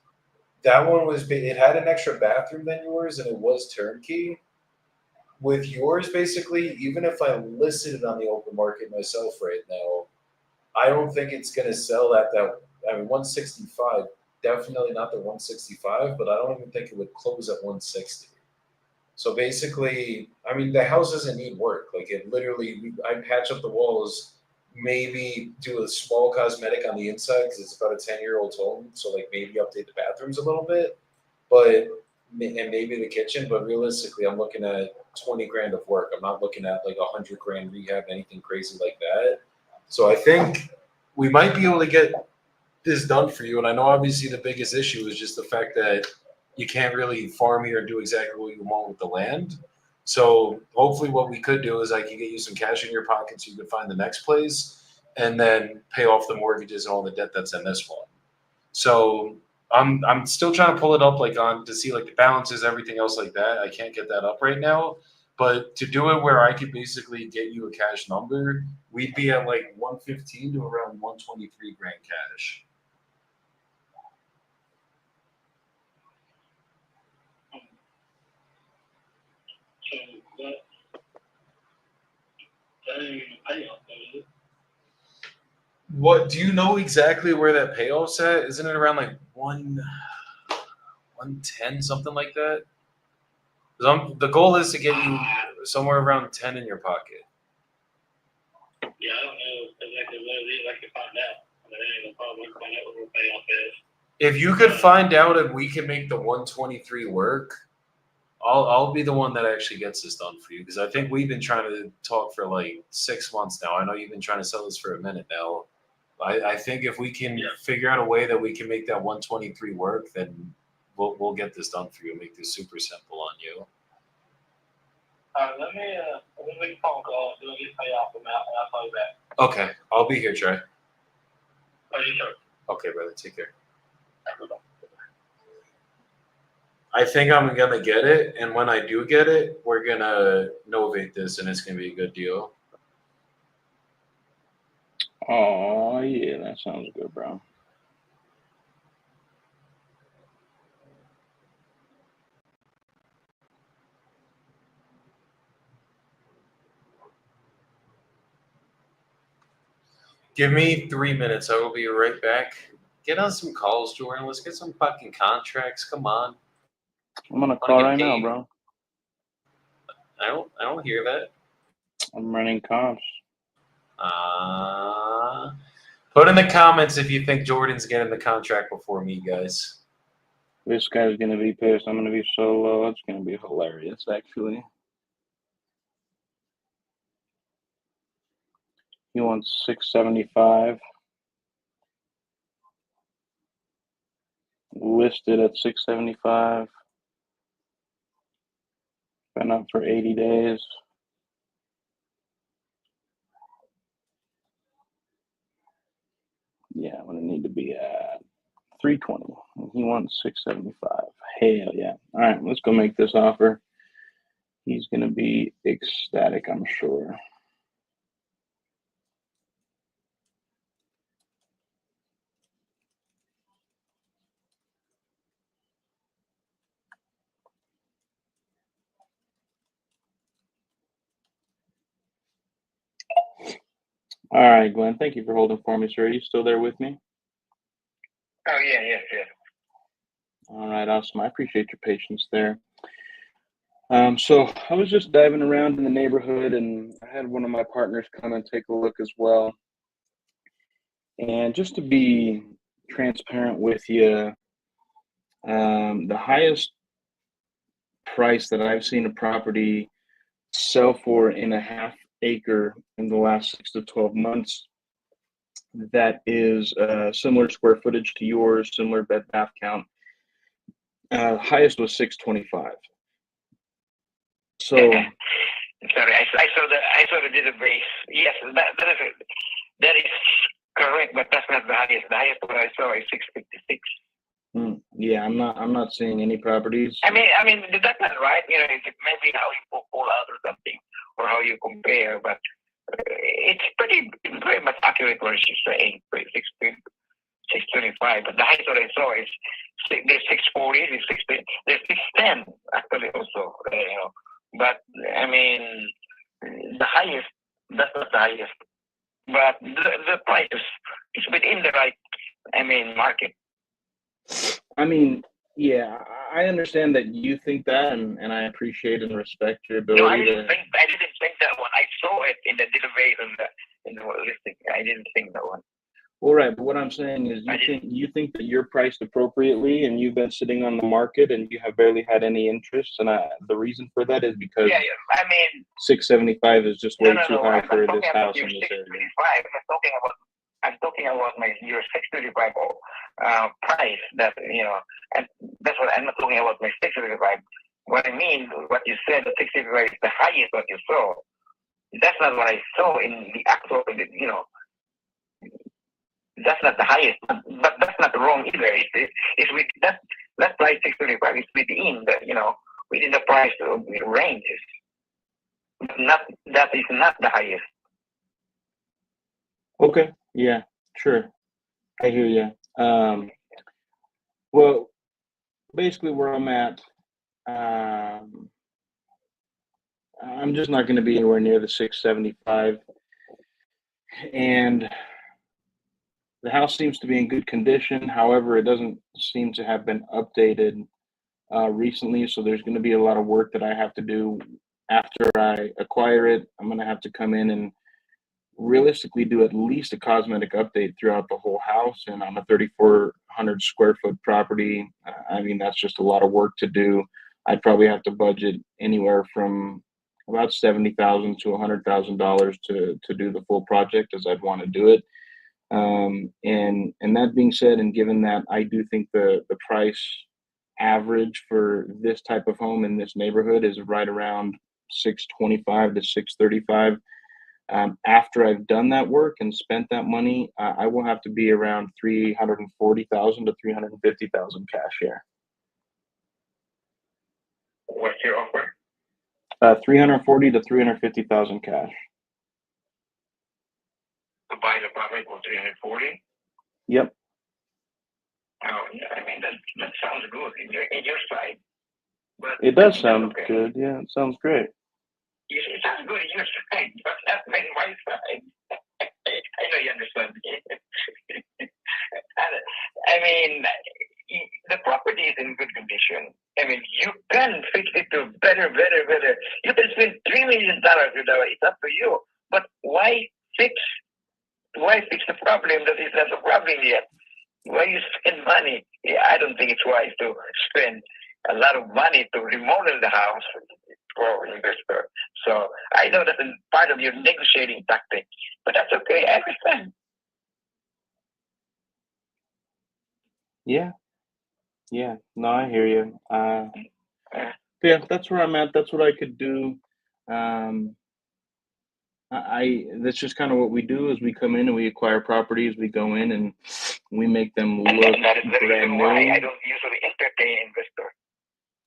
That one was it had an extra bathroom than yours and it was turnkey. With yours, basically, even if I listed it on the open market myself right now, I don't think it's gonna sell at that. I mean, 165, definitely not the 165, but I don't even think it would close at 160. So basically, I mean, the house doesn't need work. Like it literally, I patch up the walls, maybe do a small cosmetic on the inside because it's about a 10-year-old home. So like maybe update the bathrooms a little bit, but and maybe the kitchen. But realistically, I'm looking at 20 grand of work. I'm not looking at like 100 grand rehab, anything crazy like that. So I think we might be able to get this done for you. And I know obviously the biggest issue is just the fact that you can't really farm here and do exactly what you want with the land. So hopefully what we could do is I can get you some cash in your pocket so you can find the next place and then pay off the mortgages and all the debt that's in this one. So I'm still trying to pull it up like on to see like the balances, everything else like that. I can't get that up right now. But to do it where I could basically get you a cash number, we'd be at like 115 to around 123 grand cash. So that ain't even a payoff, though, is it? What do you know exactly where that payoff's at? Isn't it around like 110, something like that? 'Cause the goal is to get you somewhere around 10 in your pocket. Yeah, I don't know exactly what it is. I can find out. I mean, that ain't no problem. I can find out what the payoff is. If you could find out if we can make the 123 work, I'll be the one that actually gets this done for you because I think we've been trying to talk for like 6 months now. I know you've been trying to sell this for a minute now. I think if we can figure out a way that we can make that 123 work, then we'll get this done for you. Make this super simple on you. Let me make a phone call. Do get payoff amount, and I'll call you back. Okay, I'll be here, Trey. Oh, you sure? Okay, brother, take care. I think I'm gonna get it, and when I do get it, we're gonna novate this, and it's gonna be a good deal. Oh yeah, that sounds good, bro. Give me 3 minutes. I will be right back. Get on some calls, Jordan. Let's get some fucking contracts. Come on. I'm on a call get right now, paid. bro. I don't hear that. I'm running comps. Put in the comments if you think Jordan's getting the contract before me, guys. This guy's gonna be pissed. I'm gonna be so low. It's gonna be hilarious, actually. He wants 675. Listed at 675. Been up for 80 days. Yeah, I'm gonna need to be at 320. He wants 675. Hell yeah. All right, let's go make this offer. He's gonna be ecstatic, I'm sure. All right, Glenn. Thank you for holding for me, sir. Are you still there with me? Oh, yeah. All right, awesome. I appreciate your patience there. So I was just diving around in the neighborhood, and I had one of my partners come and take a look as well. And just to be transparent with you, the highest price that I've seen a property sell for in a half acre in the last 6 to 12 months that is similar square footage to yours, similar bed bath count. Highest was 625. So sorry, I saw the database. Yes, that is correct, but that's not the highest. The highest one I saw is 656. Yeah, I'm not seeing any properties. I mean, that's not right. You know, it maybe how you pull out or something, or how you compare, but it's very much accurate what she's saying. 625, but the highest that I saw is there's 640, there's 610, there's 610 actually also. You know, but I mean, the highest, that's not the highest, but the price is within the right, I mean, market. I mean, yeah, I understand that you think that, and I appreciate and respect your No, I ability didn't to. think that one. I saw it in the database in the listing. I didn't think that one. All right, but what I'm saying is, you think that you're priced appropriately, and you've been sitting on the market, and you have barely had any interest, and the reason for that is because Yeah, I mean, 675 is just way too high I'm for talking this about house your in this area. 625. I'm talking about my your 625 price. That you know, and that's what I'm not talking about my 625. What I mean, what you said, the 625 is the highest what you saw. That's not what I saw in the actual. You know, that's not the highest, but that's not wrong either. It's with that price 625 is within the within the price of the ranges. Not that is not the highest. Okay, yeah, sure, I hear you. Well, basically where I'm at, I'm just not going to be anywhere near the 675, and the house seems to be in good condition. However, it doesn't seem to have been updated recently, so there's going to be a lot of work that I have to do after I acquire it. I'm going to have to come in and realistically do at least a cosmetic update throughout the whole house. And on a 3,400 square foot property, I mean, that's just a lot of work to do. I'd probably have to budget anywhere from about $70,000 to $100,000 to do the full project, as I'd want to do it. And that being said, and given that I do think the price average for this type of home in this neighborhood is right around 625 to 635. After I've done that work and spent that money, I will have to be around 340,000 to 350,000 cash here. What's your offer? 340 to 350,000 cash. To buy the property for 340? Yep. Oh, yeah, I mean that sounds good in your side. But it does sound good. Yeah, it sounds great. It sounds good in your side, but not in my side. I know you understand. I mean, the property is in good condition. I mean, you can fix it to better. You can spend $3 million with it. It's up to you. But why fix the problem that is not a problem yet? Why you spend money? Yeah, I don't think it's wise to spend a lot of money to remodel the house for investor. So I know that's part of your negotiating tactic, but that's okay. I understand. Yeah. No, I hear you. Yeah, that's where I'm at. That's what I could do. That's just kind of what we do is we come in and we acquire properties. We go in and we make them look that is the brand reason new. why I don't usually entertain investors.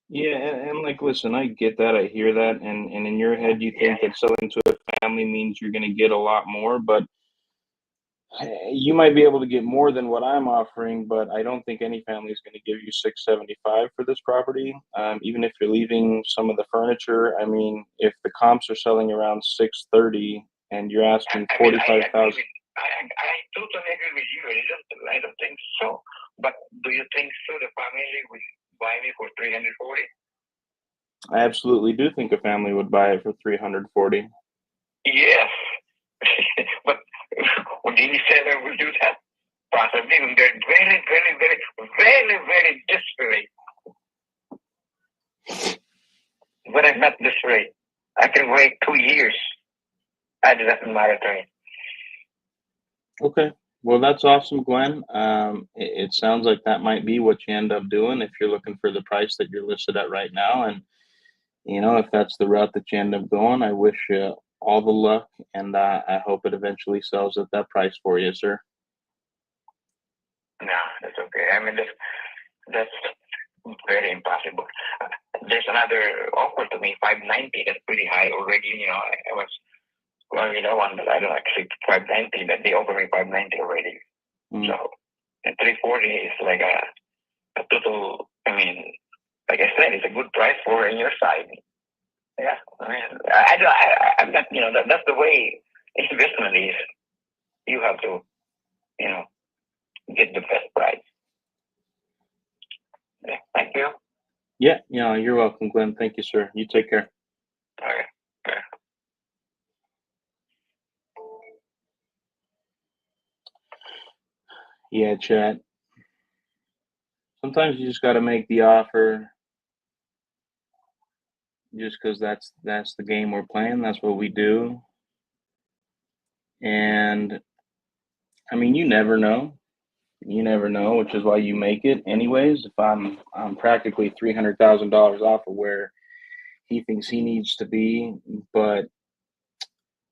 Yeah, and like, listen, I get that. I hear that. And in your head, you think that selling to a family means you're going to get a lot more, but you might be able to get more than what I'm offering, but I don't think any family is going to give you $675 for this property. Even if you're leaving some of the furniture, I mean, if the comps are selling around $630 and you're asking $45,000. I totally agree with you. I don't think so. But do you think so? The family will buy me for 340? I absolutely do think a family would buy it for 340. Yes, but when any seller will do that, possibly when they're very desperate. But I'm not desperate. I can wait 2 years. It doesn't matter to me. Okay. Well, that's awesome, Glenn. It sounds like that might be what you end up doing if you're looking for the price that you're listed at right now. And, if that's the route that you end up going, I wish you all the luck, and I hope it eventually sells at that price for you, sir. No, that's okay. I mean, That's very impossible. There's another offer to me, 590. That's pretty high already. I was going with the one that I don't accept 590. That they offer me 590 already. So, and 340 is like a total. I mean, like I said, it's a good price for in your side. Yeah, I mean, I'm not. That's the way investment is. You have to, get the best price. Yeah, thank you. Yeah, you're welcome, Glenn. Thank you, sir. You take care. Okay. Okay. Yeah, chat. Sometimes you just got to make the offer just because that's the game we're playing. That's what we do. And I mean, you never know. You never know, which is why you make it anyways. If I'm practically $300,000 off of where he thinks he needs to be, but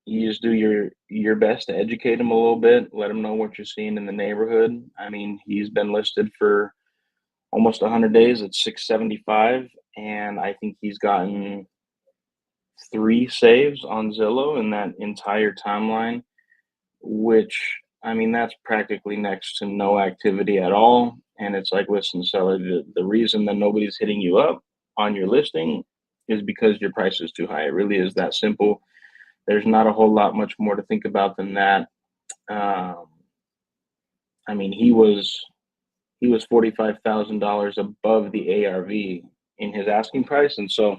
you just do your best to educate him a little bit, let him know what you're seeing in the neighborhood. I mean, he's been listed for almost 100 days at 675, and I think he's gotten 3 saves on Zillow in that entire timeline, which I mean, that's practically next to no activity at all. And it's like, listen, seller, the reason that nobody's hitting you up on your listing is because your price is too high. It really is that simple. There's not a whole lot much more to think about than that. I mean, he was $45,000 above the ARV in his asking price, and so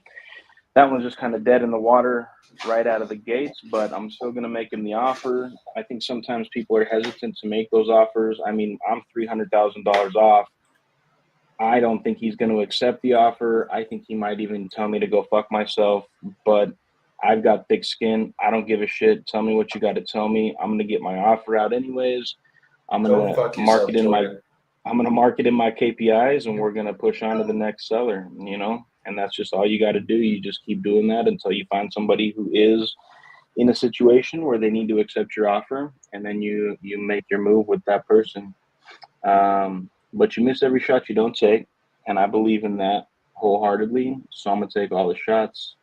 that one's just kind of dead in the water right out of the gates, but I'm still going to make him the offer. I think sometimes people are hesitant to make those offers. I mean, I'm $300,000 off. I don't think he's going to accept the offer. I think he might even tell me to go fuck myself, but I've got thick skin. I don't give a shit. Tell me what you got to tell me. I'm going to get my offer out anyways. I'm going to market in my KPIs, and we're going to push on to the next seller, and that's just all you got to do. You just keep doing that until you find somebody who is in a situation where they need to accept your offer, and then you make your move with that person. But you miss every shot you don't take, and I believe in that wholeheartedly. So I'm going to take all the shots,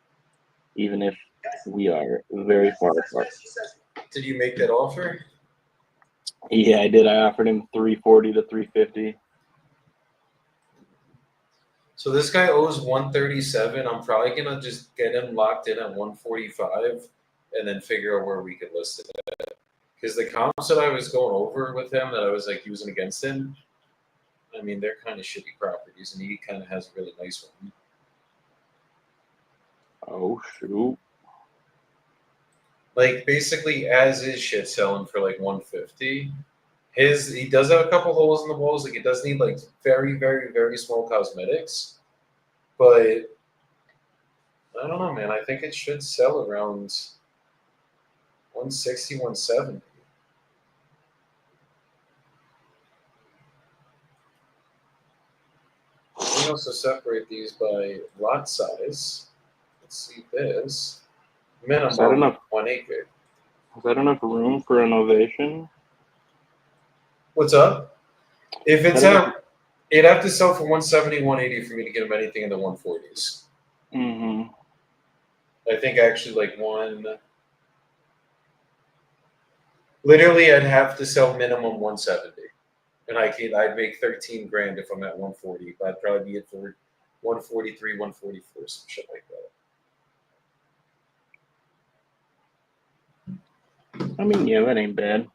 even if we are very far apart. Did you make that offer? Yeah, I did. I offered him 340 to 350. So this guy owes 137. I'm probably gonna just get him locked in at 145, and then figure out where we could list it at. Because the comps that I was going over with him, that I was like using against him, I mean, they're kind of shitty properties, and he kind of has a really nice one. Oh shoot! Like basically, as is shit selling for like 150. He does have a couple holes in the walls. Like it does need like very, very, very small cosmetics, but I don't know, man. I think it should sell around 160, 170. We can also separate these by lot size. Let's see this. Minimum 1 acre. Is that enough room for an ovation? What's up? If it's out, it'd have to sell for 170, 180 for me to get him anything in the 140s. Mm-hmm. I think actually literally I'd have to sell minimum 170. And I'd make 13 grand if I'm at 140, but I'd probably be at for 143, 144, some shit like that. I mean, yeah, that ain't bad.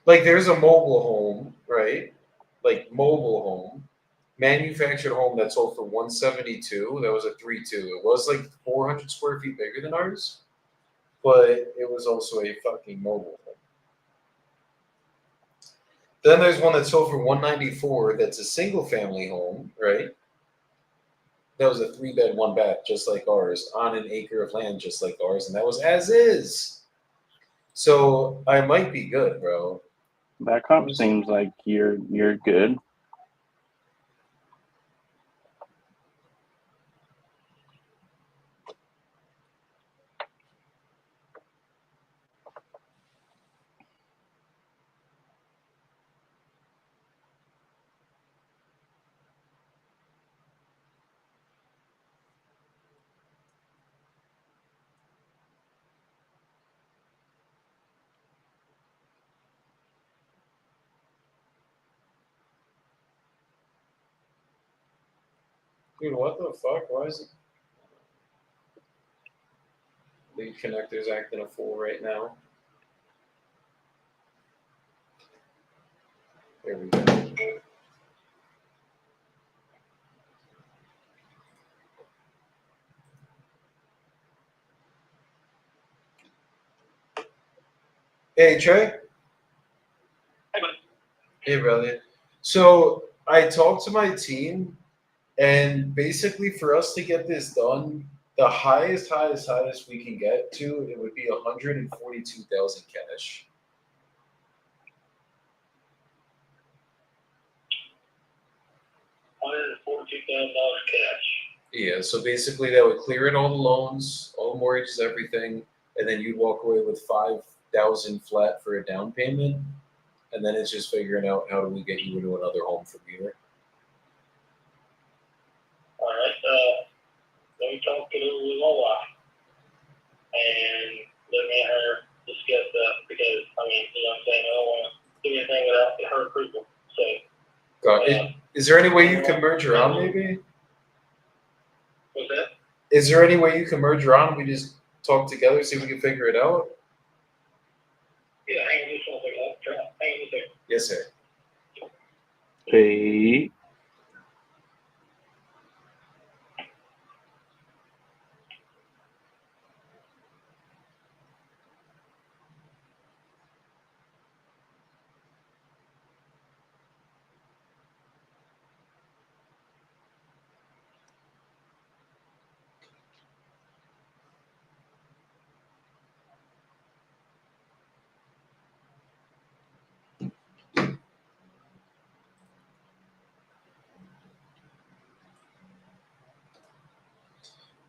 Like there's a mobile home, right? Like mobile home, manufactured home that sold for 172. That was a 3-2. It was like 400 square feet bigger than ours, but it was also a fucking mobile home. Then there's one that sold for 194. That's a single family home, right? That was a 3-bed, 1-bath, just like ours, on an acre of land, just like ours, and that was as is. So I might be good, bro. That comp seems like you're good. Dude, what the fuck? Why is it? Lead connector's acting a fool right now. There we go. Hey, Trey. Hey, brother. So I talked to my team, and basically for us to get this done, the highest we can get to, it would be 142,000 cash. $142,000 cash. Yeah, so basically that would clear in all the loans, all the mortgages, everything, and then you'd walk away with 5,000 flat for a down payment, and then it's just figuring out how do we get you into another home from here. All right. Let me talk it over with my wife, and let me and her discuss that because I mean, you know what I'm saying? I don't want to do anything without her approval. So. Got it. Is there any way you can merge around, maybe? What's that? Is there any way you can merge around and we just talk together, see if we can figure it out? Yeah, hang on just one second. I'll try. Hang on just a second. Yes, sir. Hey,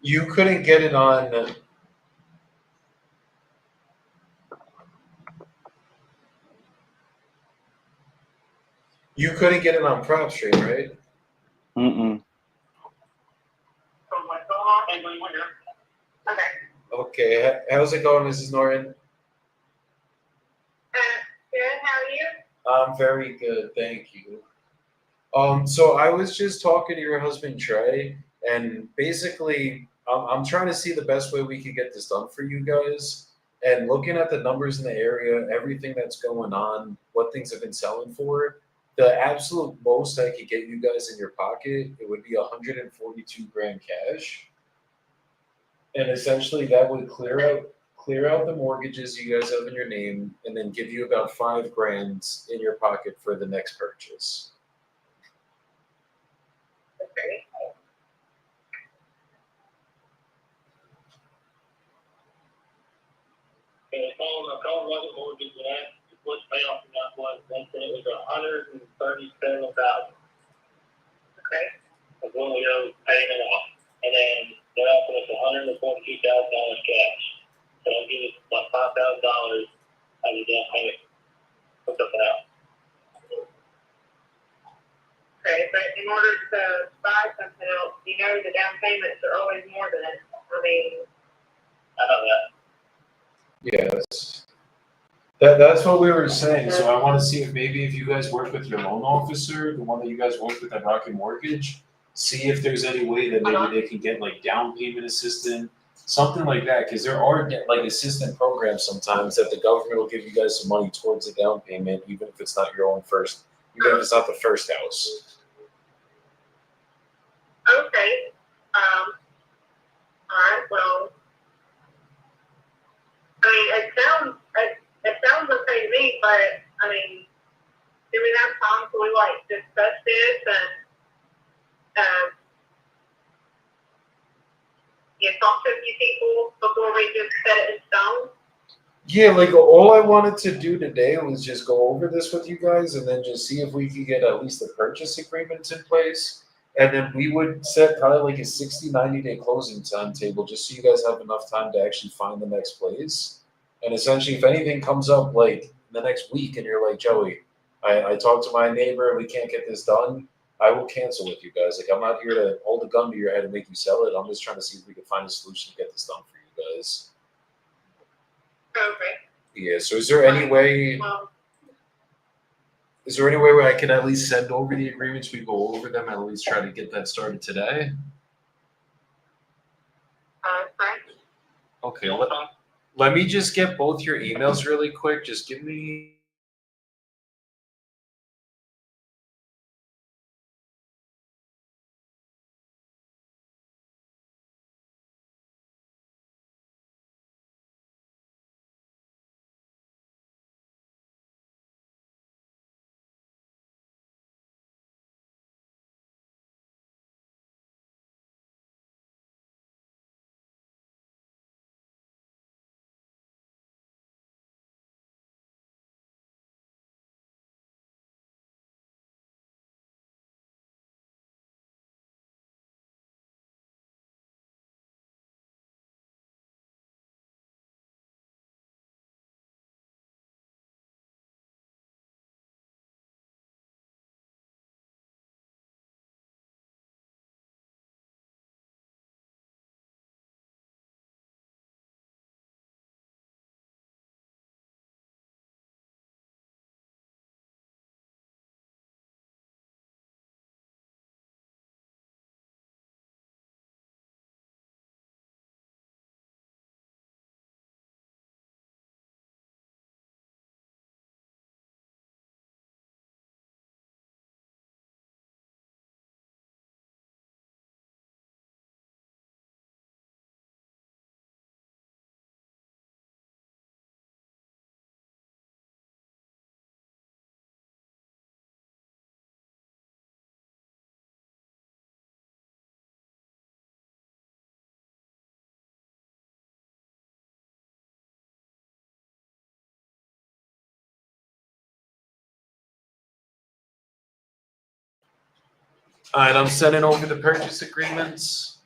You couldn't get it on. You couldn't get it on PropStream, right? mm-mm. So what's going on? And we wonder. Okay. Okay. How's it going, Mrs. Norton? Good, how are you? I'm very good, thank you. So I was just talking to your husband Trey, and basically, I'm trying to see the best way we could get this done for you guys. And looking at the numbers in the area, everything that's going on, what things have been selling for, the absolute most I could get you guys in your pocket, it would be 142 grand cash. And essentially, that would clear out the mortgages you guys have in your name, and then give you about 5 grand in your pocket for the next purchase. Okay. And the call wasn't mortgage, and that was payoff from that was, they said it was $137,000. Okay. That's what we owe paying it off. And then they're offering us $142,000 cash. So they'll give us like $5,000 as a down payment. Put something out. Okay, but in order to buy something else, you know the down payments are always more than, I mean, I know that. Yes. That's what we were saying. So I want to see if maybe if you guys work with your loan officer, the one that you guys work with at Rocket Mortgage, see if there's any way that maybe they can get like down payment assistance, something like that. Because there are like assistant programs sometimes that the government will give you guys some money towards the down payment, even if it's not your own first, even if it's not the first house. okay. All right, well, I mean, it sounds okay to me, but, I mean, do we have time to, like, discuss this and, talk to a few people before we just set it in stone? Yeah, like all I wanted to do today was just go over this with you guys and then just see if we could get at least the purchase agreements in place. And then we would set probably like a 60, 90-day closing timetable just so you guys have enough time to actually find the next place. And essentially, if anything comes up like the next week and you're like, Joey, I talked to my neighbor, we can't get this done, I will cancel with you guys. Like, I'm not here to hold a gun to your head and make you sell it. I'm just trying to see if we can find a solution to get this done for you guys. Okay. Yeah, so is there any way? Well, Is there any way where I can at least send over the agreements? We go over them, at least try to get that started today? Frank? Okay, let me just get both your emails really quick. Just give me. All right, I'm sending over the purchase agreements.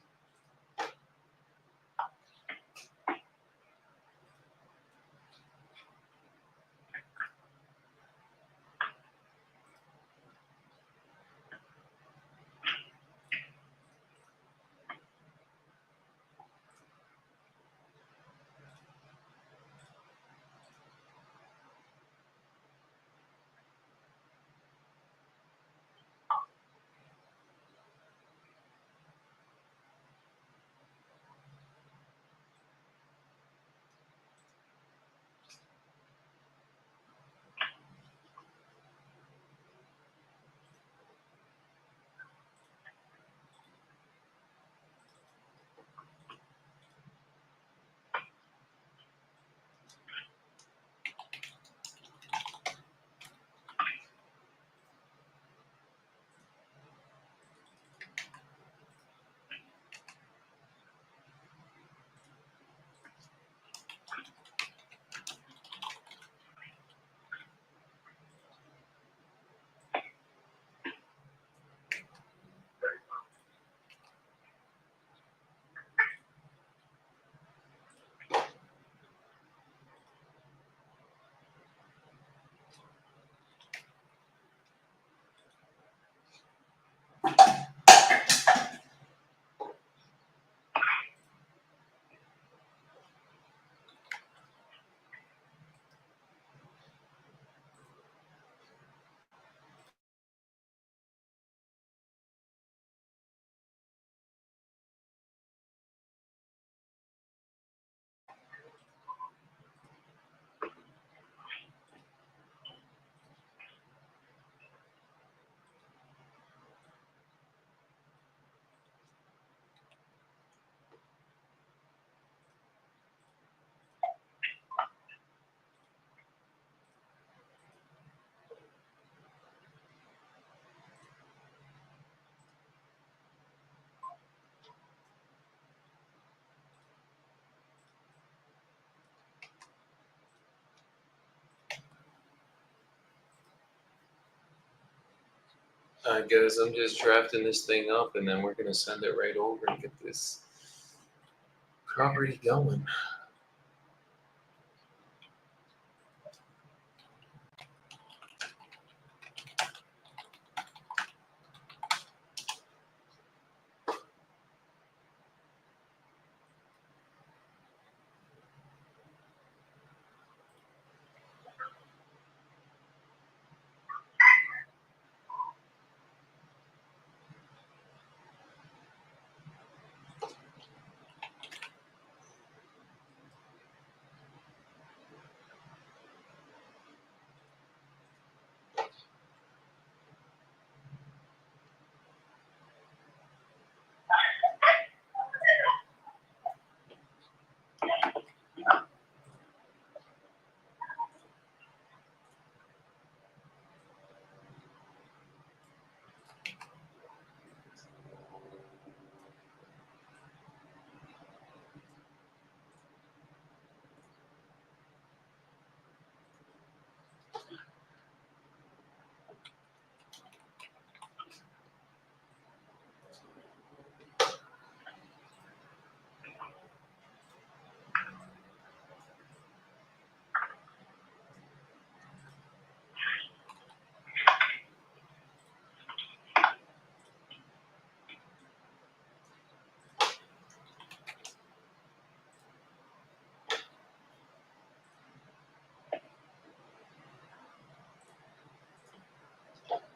All right, guys, I'm just drafting this thing up, and then we're gonna send it right over and get this property going.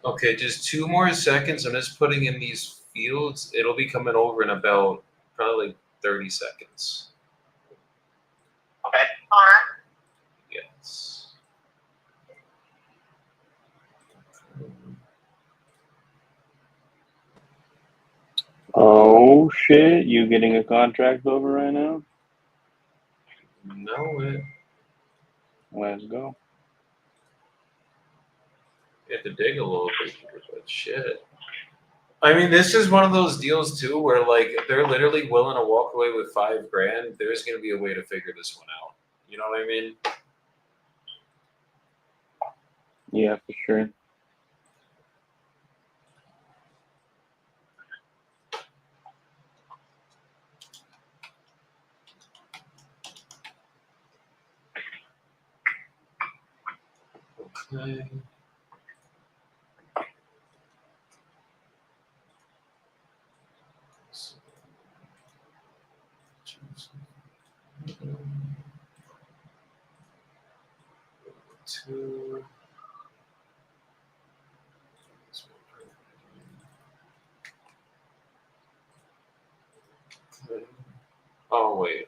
Okay, just 2 more seconds. I'm just putting in these fields. It'll be coming over in about probably like 30 seconds. Okay. All right. Yes. Oh shit! You getting a contract over right now? Know it. Let's go. You have to dig a little bit here, but shit. I mean, this is one of those deals too, where like they're literally willing to walk away with $5,000. There's gonna be a way to figure this one out. You know what I mean? Yeah, for sure. Okay. Two. Oh wait.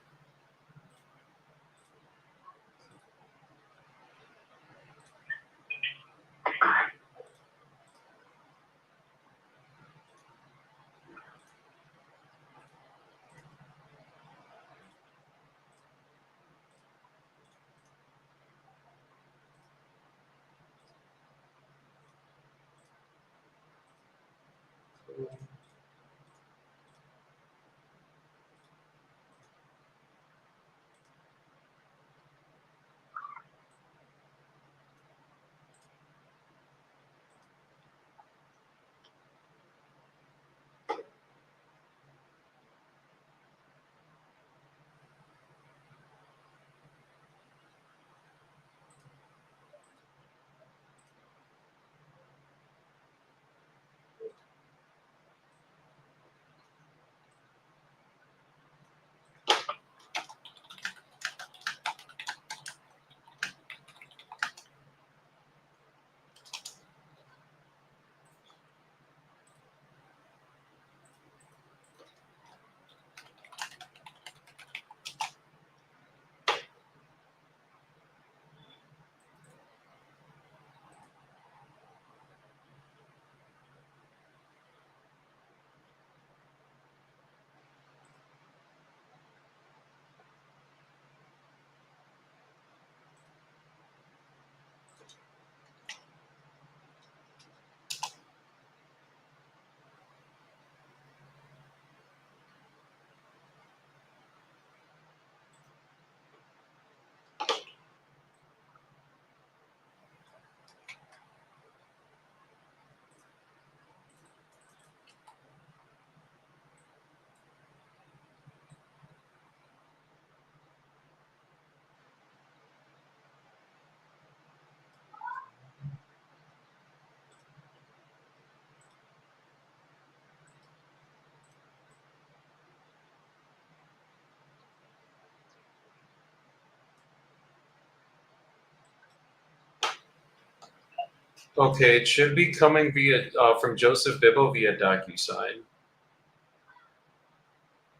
Okay, it should be coming via from Joseph Bibbo via DocuSign.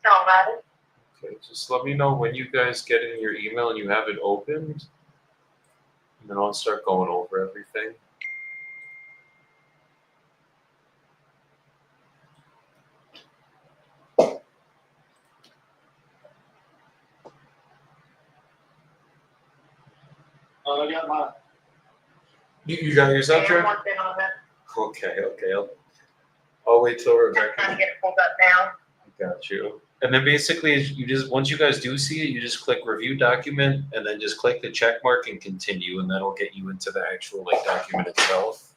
All right. Okay, just let me know when you guys get in your email and you have it opened, and then I'll start going over everything. I got mine. You got yours up, Okay, I'm Trey? working on it. Okay. I'll wait till I'm trying to Rebecca. get it pulled up now. Got you. And then basically, you just once you guys do see it, you just click review document, and then just click the check mark and continue, and that'll get you into the actual like document itself.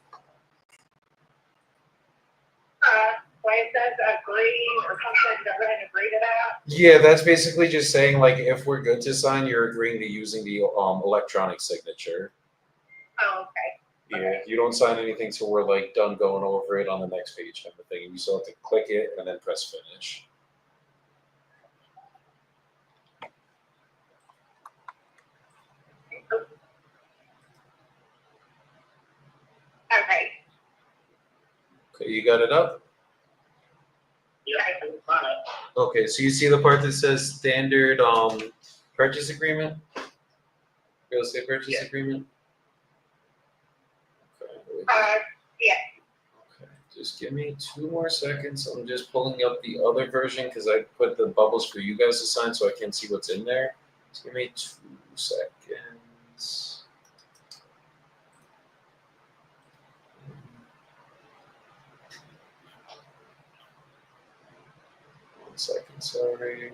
Where it says agree or something, go ahead and read it out. Yeah, that's basically just saying like if we're good to sign, you're agreeing to using the electronic signature. Oh, okay. Yeah, you don't sign anything till we're like done going over it on the next page type of thing. You still have to click it and then press finish. Okay. You got it up? Yeah, I can find it. Okay, so you see the part that says standard purchase agreement? Real estate purchase Yeah. agreement? Okay, Yeah. okay, just give me 2 more seconds. I'm just pulling up the other version because I put the bubbles for you guys to sign so I can see what's in there. Just give me 2 seconds. One second, sorry.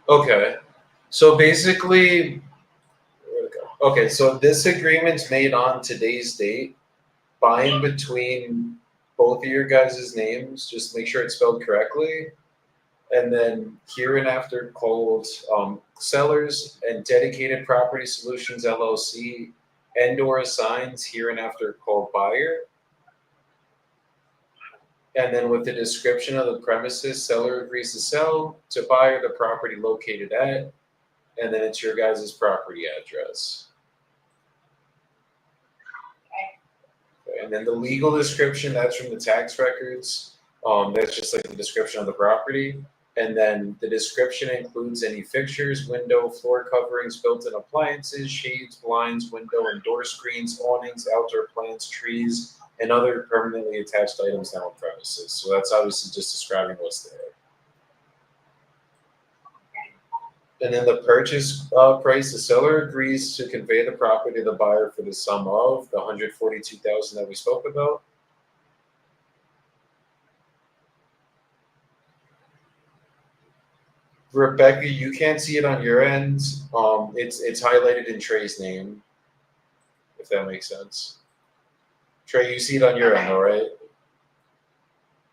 Okay, so basically, where'd it go? Okay, so this agreement's made on today's date, buying between both of your guys' names, just make sure it's spelled correctly. And then hereinafter called Sellers and Dedicated Property Solutions LLC, and/or assigns hereinafter called Buyer. And then with the description of the premises, seller agrees to sell to buyer the property located at, and then it's your guys' property address. Okay, and then the legal description, that's from the tax records. That's just like the description of the property. And then the description includes any fixtures, window, floor coverings, built-in appliances, shades, blinds, window and door screens, awnings, outdoor plants, trees, and other permanently attached items now on premises. So that's obviously just describing what's there. And then the purchase price, the seller agrees to convey the property to the buyer for the sum of the $142,000 that we spoke about. Rebecca, you can't see it on your end. It's highlighted in Trey's name, if that makes sense. Trey, you see it on your end, all right?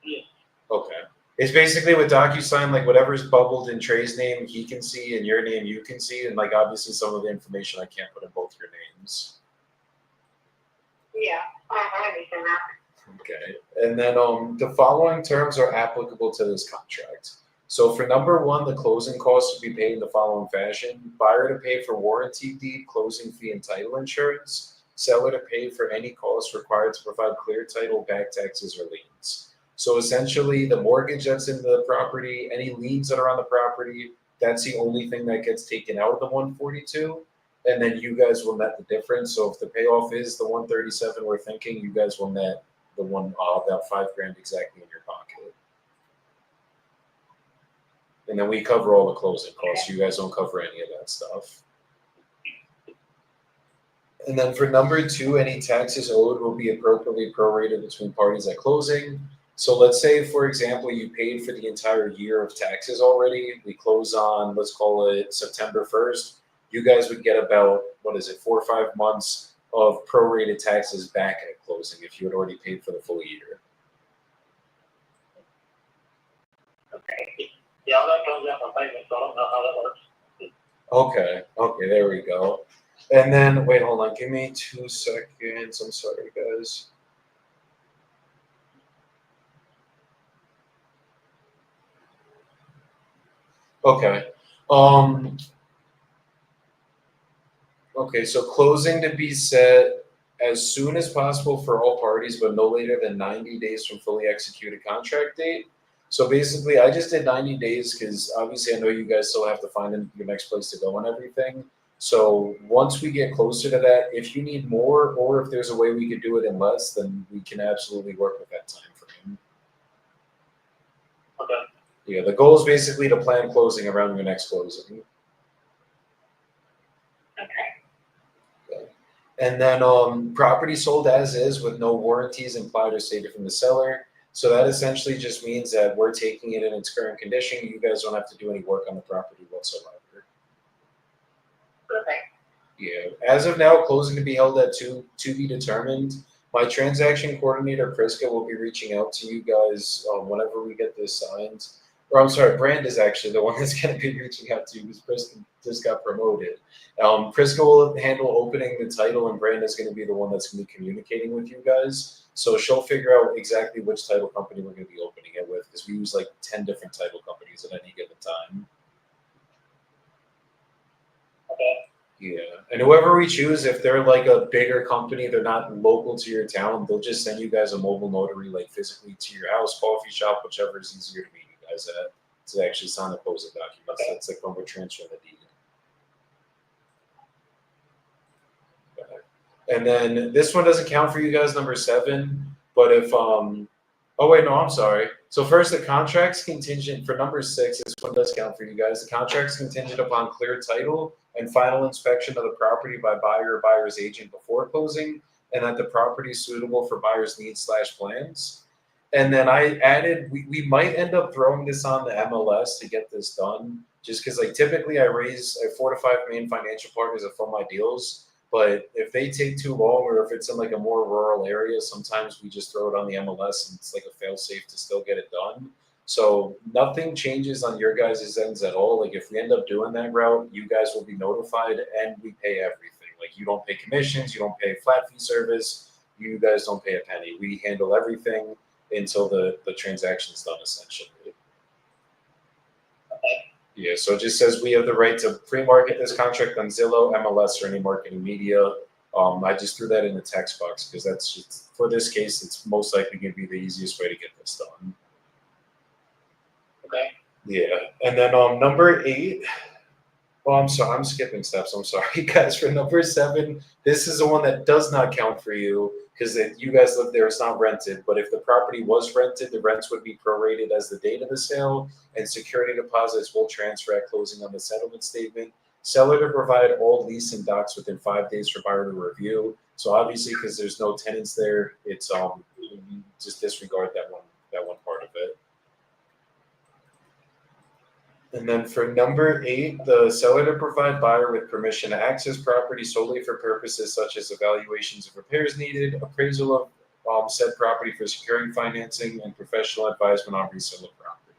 Yeah. Okay. It's basically with DocuSign, like whatever's bubbled in Trey's name, he can see, and your name you can see, and like obviously some of the information I can't put in both your names. Yeah, I understand that. Okay. And then the following terms are applicable to this contract. So for number 1, the closing costs will be paid in the following fashion: buyer to pay for warranty deed, closing fee, and title insurance; seller to pay for any costs required to provide clear title, back taxes, or liens. So essentially, the mortgage that's in the property, any liens that are on the property, that's the only thing that gets taken out of the 142, and then you guys will net the difference. So if the payoff is the 137, we're thinking you guys will net the about $5,000 exactly in your pocket. And then we cover all the closing costs. You guys don't cover any of that stuff. And then for number 2, any taxes owed will be appropriately prorated between parties at closing. So let's say, for example, you paid for the entire year of taxes already. We close on, let's call it September 1st. You guys would get about, 4 or 5 months of prorated taxes back at closing if you had already paid for the full year. Okay. Yeah, all that comes out my payment, so I don't know how that works. Okay, there we go. And then, wait, hold on, give me 2 seconds. I'm sorry, guys. Okay. Okay, so closing to be set as soon as possible for all parties, but no later than 90 days from fully executed contract date. So basically, I just did 90 days because obviously I know you guys still have to find your next place to go and everything. So once we get closer to that, if you need more, or if there's a way we could do it in less, then we can absolutely work with that time frame. Okay. Yeah, the goal is basically to plan closing around your next closing. Okay. And then property sold as is with no warranties implied or stated from the seller. So that essentially just means that we're taking it in its current condition. You guys don't have to do any work on the property whatsoever. Okay. Yeah. As of now, closing to be held at to be determined. My transaction coordinator, Priska, will be reaching out to you guys whenever we get this signed. or I'm sorry, Brand is actually the one that's going to be reaching out to you because Prisca just got promoted. Prisca will handle opening the title, and Brand is going to be the one that's going to be communicating with you guys. So she'll figure out exactly which title company we're going to be opening it with, because we use like 10 different title companies at any given time. Okay. Yeah, and whoever we choose, if they're like a bigger company, they're not local to your town, they'll just send you guys a mobile notary, like physically to your house, coffee shop, whichever is easier to meet you guys at, to actually sign the closing documents. That's like when we're transferring the deed. Okay. And then this one doesn't count for you guys, number 7. But if oh wait, no, I'm sorry. So first, the contract's contingent for number 6. This one does count for you guys. The contract's contingent upon clear title and final inspection of the property by buyer or buyer's agent before closing, and that the property is suitable for buyer's needs/plans. And then I added, we might end up throwing this on the MLS to get this done, just because like typically I raise 4 to 5 main financial partners that fund my deals. But if they take too long, or if it's in like a more rural area, sometimes we just throw it on the MLS and it's like a fail safe to still get it done. So nothing changes on your guys' ends at all. Like if we end up doing that route, you guys will be notified and we pay everything. Like you don't pay commissions, you don't pay flat fee service, you guys don't pay a penny. We handle everything until the transaction's done essentially. Yeah, so it just says we have the right to pre-market this contract on Zillow, MLS, or any marketing media. I just threw that in the text box because that's just, for this case, it's most likely going to be the easiest way to get this done. Okay. Yeah, and then number 8. Oh, I'm sorry, I'm skipping steps. I'm sorry, guys. For number 7, this is the one that does not count for you because you guys live there. It's not rented. But if the property was rented, the rents would be prorated as the date of the sale, and security deposits will transfer at closing on the settlement statement. Seller to provide all lease and docs within 5 days for buyer to review. So obviously, because there's no tenants there, it's you just disregard that one part of it. And then for number 8, the seller to provide buyer with permission to access property solely for purposes such as evaluations of repairs needed, appraisal of said property for securing financing, and professional advisement on resale of property.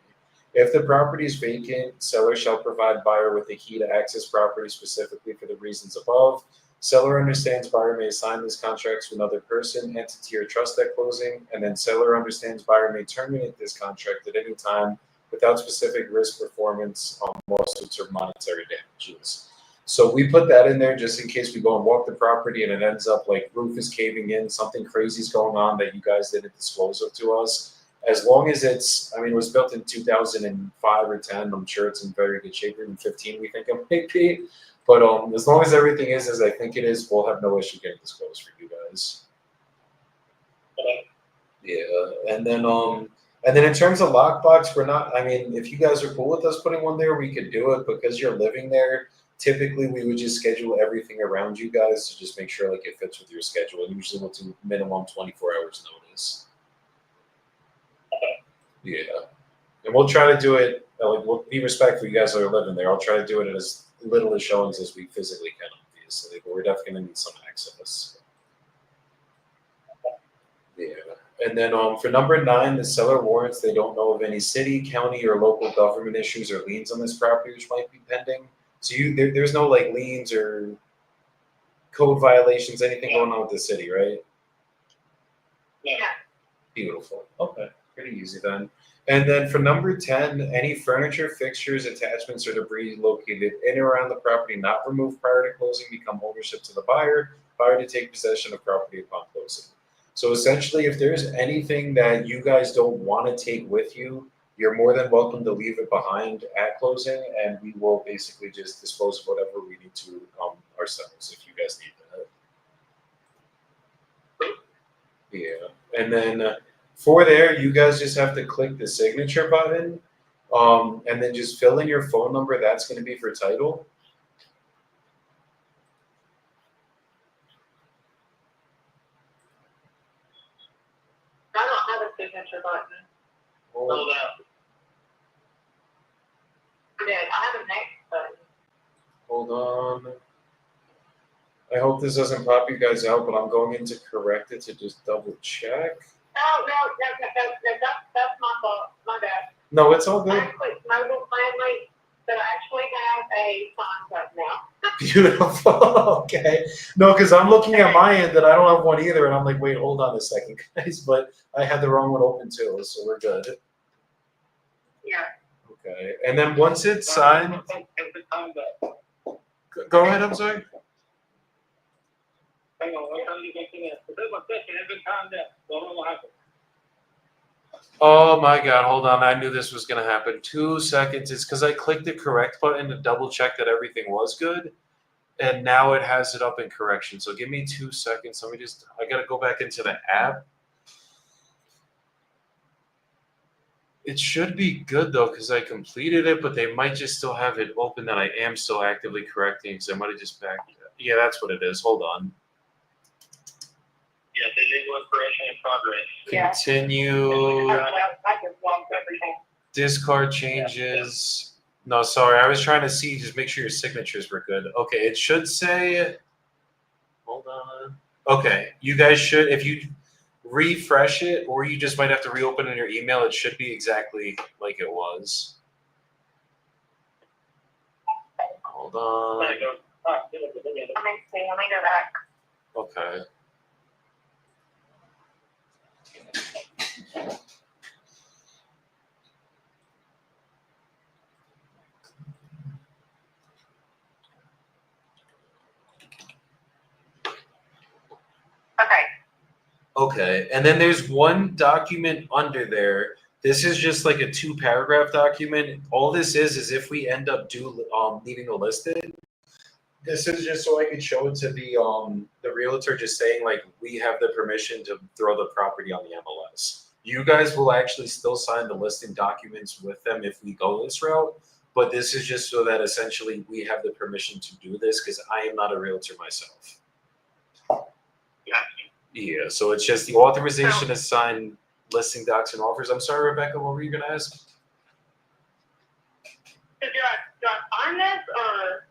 If the property is vacant, seller shall provide buyer with a key to access property specifically for the reasons above. Seller understands buyer may assign this contract to another person, entity, or trust at closing, and then seller understands buyer may terminate this contract at any time without specific risk, performance, lawsuits, or monetary damages. So we put that in there just in case we go and walk the property and it ends up like roof is caving in, something crazy is going on that you guys didn't disclose of to us. As long as it's, I mean, it was built in 2005 or 10, I'm sure it's in very good shape. Even 15, we think it might be. But as long as everything is as I think it is, we'll have no issue getting disclosed for you guys. Yeah, and then in terms of lockbox, we're not, I mean, if you guys are cool with us putting one there, we could do it. Because you're living there, typically we would just schedule everything around you guys to just make sure like it fits with your schedule. And usually we'll do minimum 24 hours notice. Yeah. And we'll try to do it, like, we'll be respectful. You guys that are living there. I'll try to do it as little as showings as we physically can, obviously. But we're definitely going to need some access. Yeah. And then for number 9, the seller warrants they don't know of any city, county, or local government issues or liens on this property which might be pending. So there's no like liens or code violations, anything going on with the city, right? Yeah. Beautiful. Okay, pretty easy then. And then for number 10, any furniture, fixtures, attachments, or debris located in or around the property not removed prior to closing become ownership to the buyer to take possession of property upon closing. So essentially, if there's anything that you guys don't want to take with you, you're more than welcome to leave it behind at closing, and we will basically just dispose of whatever we need to ourselves if you guys need that. Yeah, and then for there, you guys just have to click the signature button, and then just fill in your phone number. That's going to be for title. I don't have a signature button. Hold out. Yeah, I have a next button. Hold on. I hope this doesn't pop you guys out, but I'm going in to correct it to just double check. Oh, no, that's my fault. My bad. No, it's all good. Actually, my little family, but I actually have a sign up now. Beautiful. Okay. No, because I'm looking at my end and I don't have one either, and I'm like, wait, hold on a second, guys. But I had the wrong one open too, so we're good. Yeah. Okay. And then once it's signed, Every time that, go ahead. I'm sorry. hang on, what time you gonna see that? That's my question, every time that, what will happen? Oh my God, hold on. I knew this was gonna happen. 2 seconds. It's because I clicked the correct button to double check that everything was good. And now it has it up in correction. So give me 2 seconds. Let me just, I gotta go back into the app. It should be good though, because I completed it, but they might just still have it open that I am still actively correcting, because I might have just backed. Yeah, that's what it is. Hold on. Yes, it is one correction in progress. Yeah. Continue. I just logged everything. Discard changes. No, sorry. I was trying to see, just make sure your signatures were good. Okay, it should say. Hold on. Okay, you guys should, if you refresh it, or you just might have to reopen in your email, it should be exactly like it was. Hold on. Let me go. Let me see, let me go back. Okay. Okay. Okay, and then there's one document under there. This is just like a 2-paragraph document. All this is if we end up leaving it listed, this is just so I can show it to the realtor, just saying like we have the permission to throw the property on the MLS. You guys will actually still sign the listing documents with them if we go this route, but this is just so that essentially we have the permission to do this, because I am not a realtor myself. Yeah, so it's just the authorization to sign listing docs and offers. I'm sorry, Rebecca, what were you gonna ask? So do I sign this or?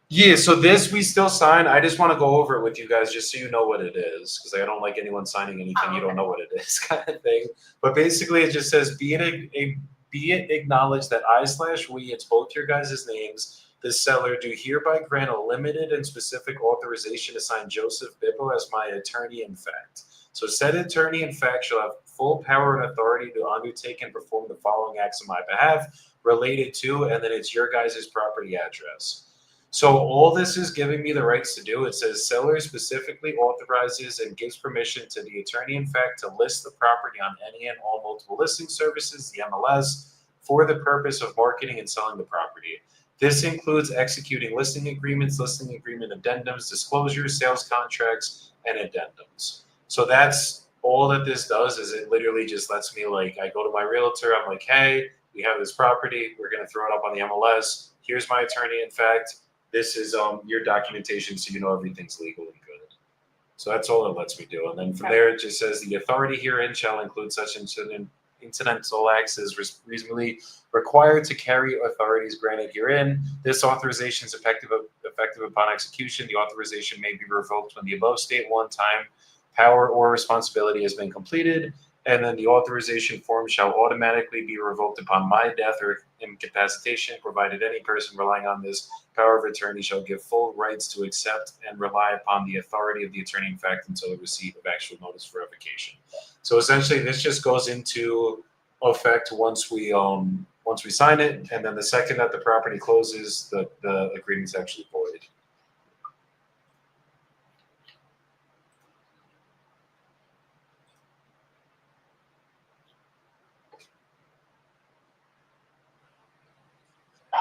Yeah, so this we still sign. I just want to go over it with you guys just so you know what it is, because I don't like anyone signing anything you don't know what it is, kind of thing. But basically, it just says, be it acknowledged that I/we, it's both your guys' names, the seller, do hereby grant a limited and specific authorization to sign Joseph Bippo as my attorney in fact. So said attorney in fact shall have full power and authority to undertake and perform the following acts on my behalf related to, and then it's your guys' property address. So all this is giving me the rights to do. It says seller specifically authorizes and gives permission to the attorney in fact to list the property on any and all multiple listing services, the MLS, for the purpose of marketing and selling the property. This includes executing listing agreements, listing agreement addendums, disclosures, sales contracts, and addendums. So that's all that this does, is it literally just lets me, like, I go to my realtor, I'm like, hey, we have this property, we're gonna throw it up on the MLS. Here's my attorney in fact. This is your documentation, so you know everything's legal and good. So that's all it lets me do. And then from there, it just says the authority herein shall include such incidental acts as reasonably required to carry authorities granted herein. This authorization is effective upon execution. The authorization may be revoked when the above state one time power or responsibility has been completed. And then the authorization form shall automatically be revoked upon my death or incapacitation, provided any person relying on this power of attorney shall give full rights to accept and rely upon the authority of the attorney in fact until the receipt of actual notice of revocation. So essentially, this just goes into effect once we sign it, and then the second that the property closes, the agreement's actually void.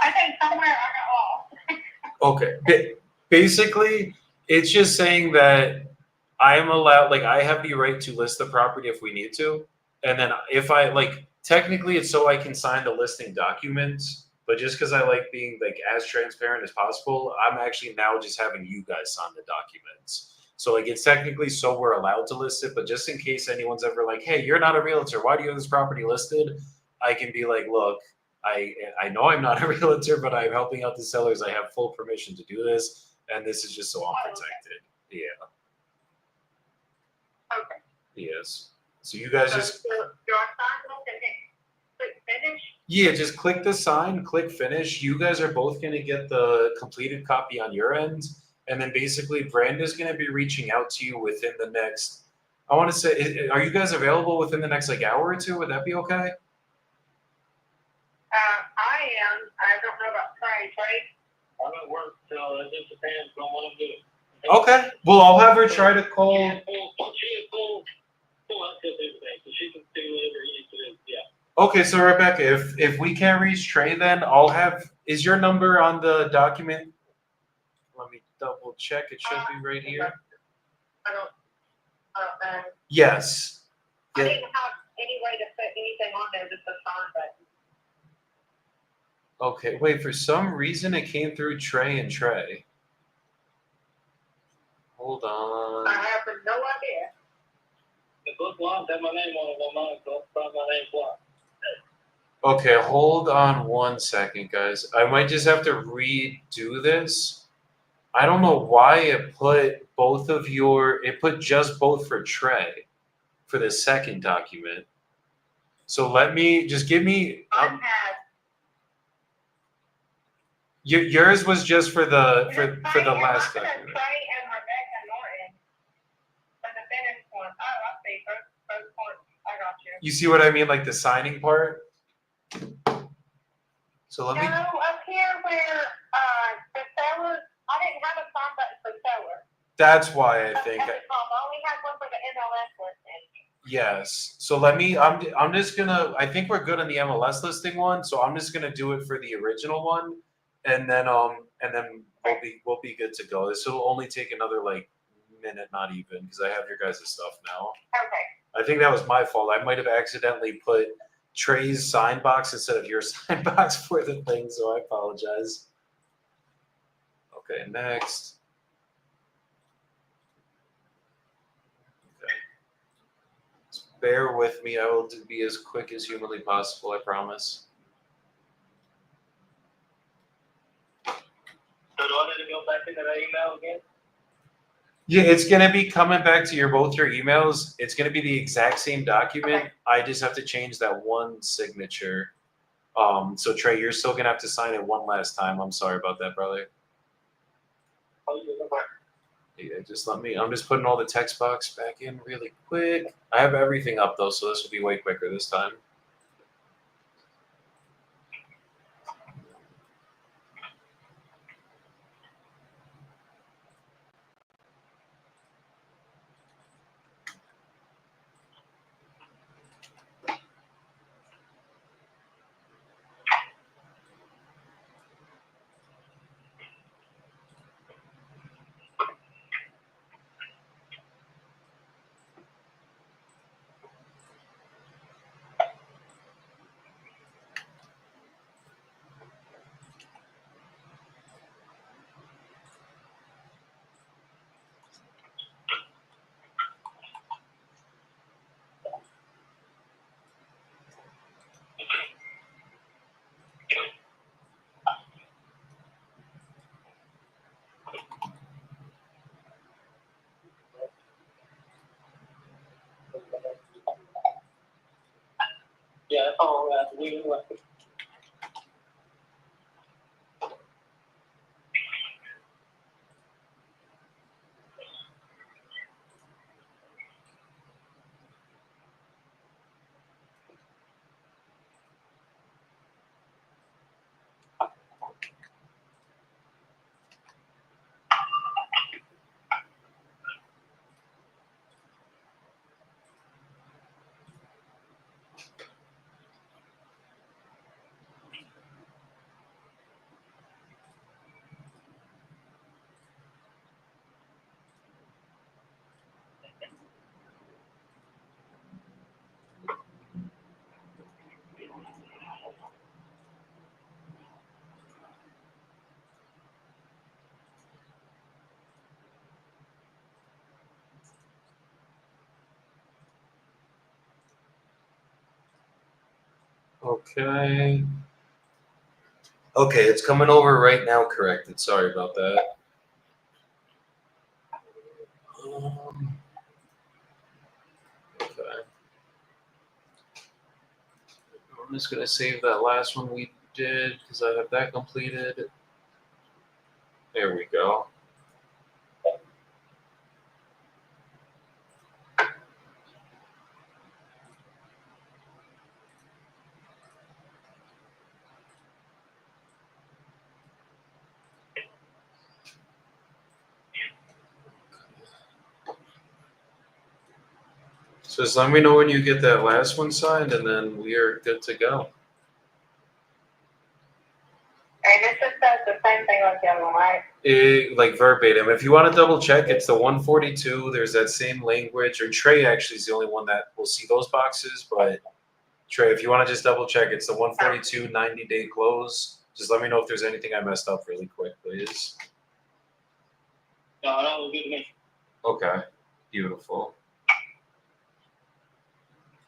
I think somewhere I got lost. Okay. Basically, it's just saying that I am allowed, like, I have the right to list the property if we need to. And then if I, like, technically it's so I can sign the listing documents, but just because I like being, like, as transparent as possible, I'm actually now just having you guys sign the documents. So, like, it's technically so we're allowed to list it, but just in case anyone's ever like, hey, you're not a realtor, why do you have this property listed? I can be like, look, I know I'm not a realtor, but I'm helping out the sellers. I have full permission to do this, and this is just so I'm protected. Yeah. Okay. Yes. So you guys just Do I sign this and then? Click finish. Yeah, just click the sign, click finish. You guys are both going to get the completed copy on your end. And then basically, Branda's going to be reaching out to you within the next, I want to say, are you guys available within the next like hour or two? Would that be okay? I am. I don't know about Trey. Trey? I'm at work, so it just depends on what I'm doing. Okay. Well, I'll have her try to call. She is full access to everything, so she can do whatever you need to do. Yeah. Okay, so Rebecca, if we can't reach Trey, then I'll have. Is your number on the document? Let me double check. It should be right here. I don't. Yes. I Yeah. didn't have any way to put anything on there, just a sign button. Okay. Wait. For some reason, it came through Trey and Trey. Hold on. I have no idea. The book blocked had my name on it on mine, so I'll find my name blocked. Okay, hold on one second, guys. I might just have to redo this. I don't know why it put both of your. It put just both for Trey for the second document. So let me just give me. I had. Yours was just for the for the Trey, last I said document. Trey and Rebecca Norton for the finish one. Oh, I see. Both points. I got you. You see what I mean, like the signing part. So let me. No, up here where the seller, I didn't have a sign button for seller. That's why I think. I only had one for the MLS listing. Yes. So let me. I'm just gonna. I think we're good on the MLS listing one. So I'm just gonna do it for the original one, and then we'll be good to go. This will only take another like minute, not even, because I have your guys' stuff now. Okay. I think that was my fault. I might have accidentally put Trey's sign box instead of your sign box for the thing, so I apologize. Okay, next. Okay. Just bear with me. I will be as quick as humanly possible, I promise. So do I need to go back into that email again? Yeah, it's gonna be coming back to both your emails. It's gonna be the exact same document. Okay. I just have to change that one signature. So Trey, you're still gonna have to sign it one last time. I'm sorry about that, brother. Oh, yeah, no problem. Yeah, just let me. I'm just putting all the text box back in really quick. I have everything up though, so this will be way quicker this time. Yeah, that's all I have to do. Okay. Okay, it's coming over right now. Corrected. Sorry about that. Okay. I'm just gonna save that last one we did because I have that completed. There we go. So just let me know when you get that last one signed, and then we are good to go. And it just says the same thing on the other one, right? Like verbatim. If you want to double check, it's the 142. There's that same language. Or Trey actually is the only one that will see those boxes. But Trey, if you want to just double check, it's the 142 90-day close. Just let me know if there's anything I messed up really quick, please. No, that was good to me. Okay, beautiful.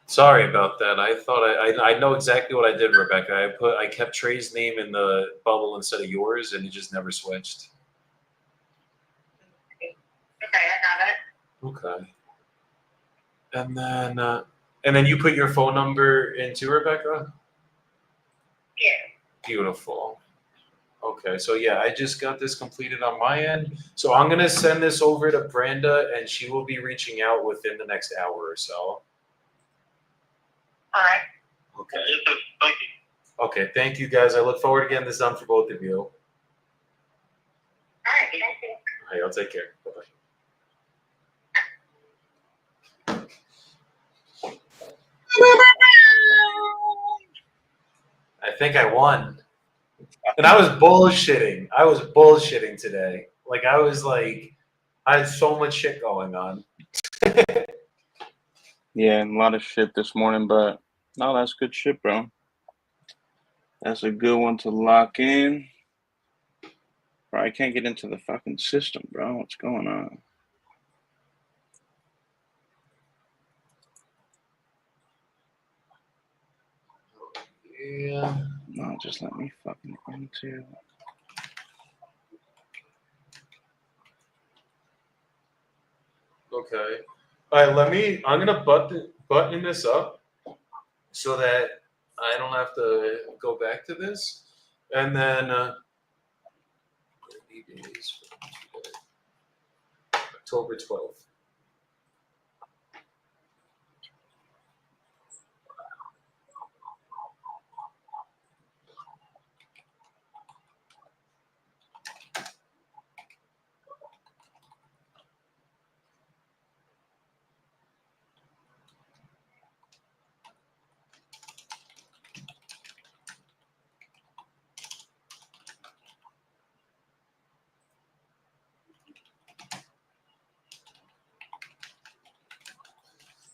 Sorry about that. I thought I know exactly what I did, Rebecca. I kept Trey's name in the bubble instead of yours, and it just never switched. Okay, I got it. Okay. And then you put your phone number into Rebecca? Yeah. Beautiful. Okay, so yeah, I just got this completed on my end. So I'm gonna send this over to Brenda, and she will be reaching out within the next hour or so. All right. Okay. Yes, sir. Thank you. Okay, thank you guys. I look forward to getting this done for both of you. All right, thank you. All right, I'll take care. Bye-bye. I think I won. And I was bullshitting. I was bullshitting today. Like, I had so much shit going on. Yeah, a lot of shit this morning, but no, that's good shit, bro. That's a good one to lock in. Bro, I can't get into the fucking system, bro. What's going on? Yeah. No, just let me fucking into. Okay. All right, I'm gonna button this up so that I don't have to go back to this. And then 30 days from today. October 12th.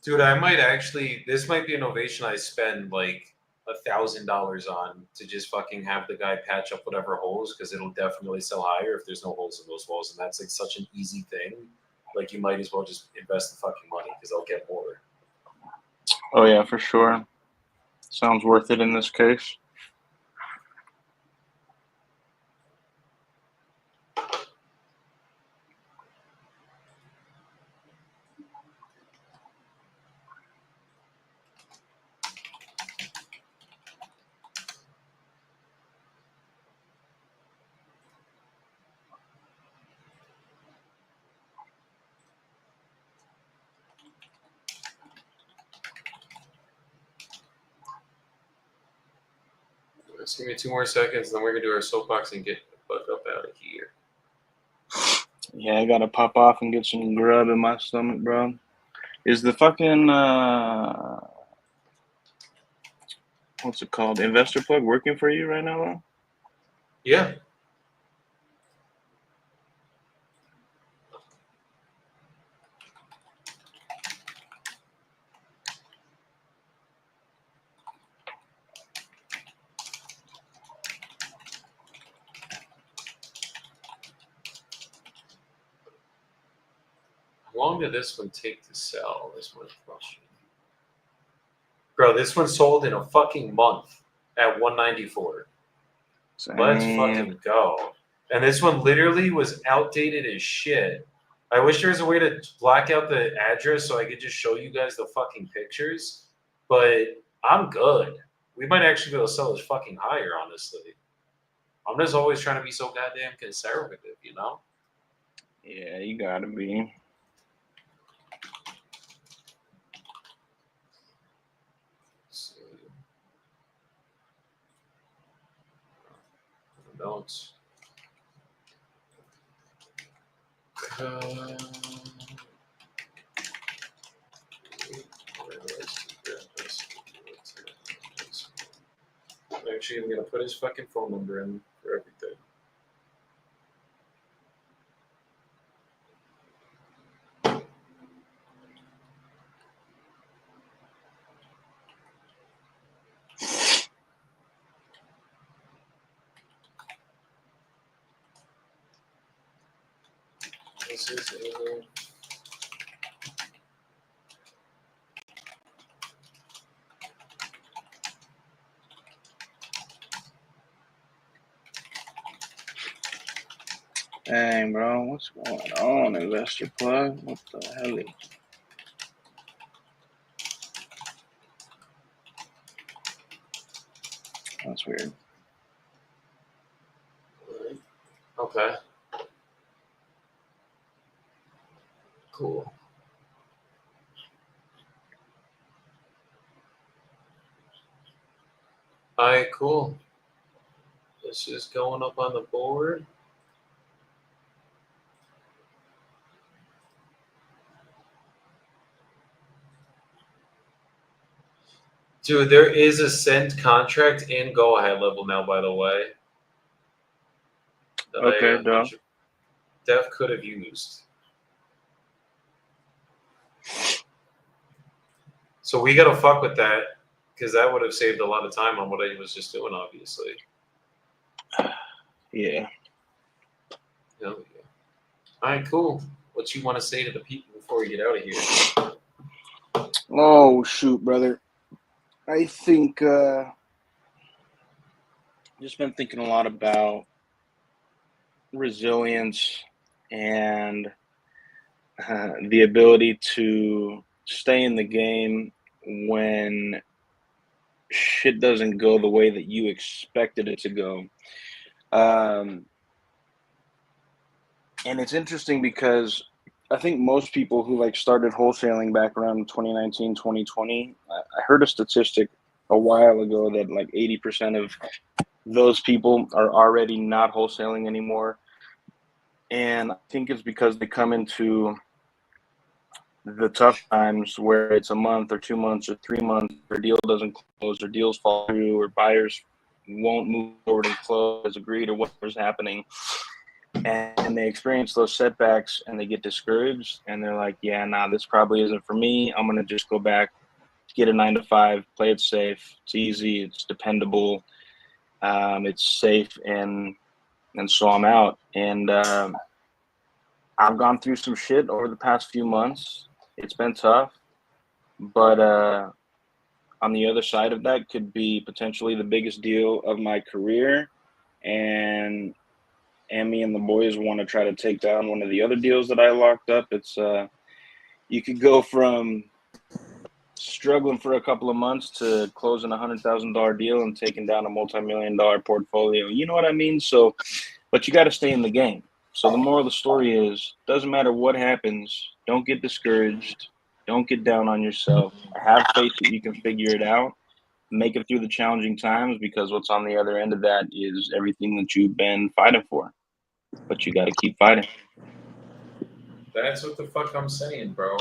Dude, this might be an ovation I spend like $1,000 on to just fucking have the guy patch up whatever holes, because it'll definitely sell higher if there's no holes in those walls, and that's like such an easy thing. Like, you might as well just invest the fucking money because I'll get more. Oh yeah, for sure. Sounds worth it in this case. Just give me 2 more seconds, and then we're gonna do our soapbox and get the fuck up out of here. Yeah, I gotta pop off and get some grub in my stomach, bro. Is the fucking what's it called? Investor Plug working for you right now, bro? Yeah. How long did this one take to sell? This one question. Bro, this one sold in a fucking month at 194. Let's fucking go. And this one literally was outdated as shit. I wish there was a way to black out the address so I could just show you guys the fucking pictures. But I'm good. we might actually be able to sell this fucking higher, honestly. I'm just always trying to be so goddamn conservative, you know? Yeah, you gotta be. So, don't. Actually, I'm gonna put his fucking phone number in for everything. This is Dang, bro, what's going on, Investor Plug? What the hell? That's weird. okay. Cool. All right, cool. This is going up on the board. Dude, there is a send contract in go ahead level now, by the way. That Okay, dope. Def could have used. So we gotta fuck with that, because that would have saved a lot of time on what I was just doing, obviously. Yeah. Hell yeah. All right, cool. What you want to say to the people before we get out of here? Oh, shoot, brother. I think just been thinking a lot about resilience and the ability to stay in the game when shit doesn't go the way that you expected it to go. And it's interesting because I think most people who like started wholesaling back around 2019, 2020, I heard a statistic a while ago that like 80% of those people are already not wholesaling anymore. And I think it's because they come into the tough times where it's a month or 2 months or 3 months, or deal doesn't close, or deals fall through, or buyers won't move forward and close as agreed, or whatever's happening. And they experience those setbacks and they get discouraged and they're like, yeah, nah, this probably isn't for me. I'm going to just go back, get a 9-to-5, play it safe. It's easy. It's dependable. It's safe. And so I'm out. And I've gone through some shit over the past few months. It's been tough. But on the other side of that could be potentially the biggest deal of my career. And me and the boys want to try to take down one of the other deals that I locked up. It's you could go from struggling for a couple of months to closing a $100,000 deal and taking down a multi-million-dollar portfolio. You know what I mean? So, but you got to stay in the game. So the moral of the story is, doesn't matter what happens, don't get discouraged, don't get down on yourself. Have faith that you can figure it out. Make it through the challenging times, because what's on the other end of that is everything that you've been fighting for. But you got to keep fighting. That's what the fuck I'm saying, bro.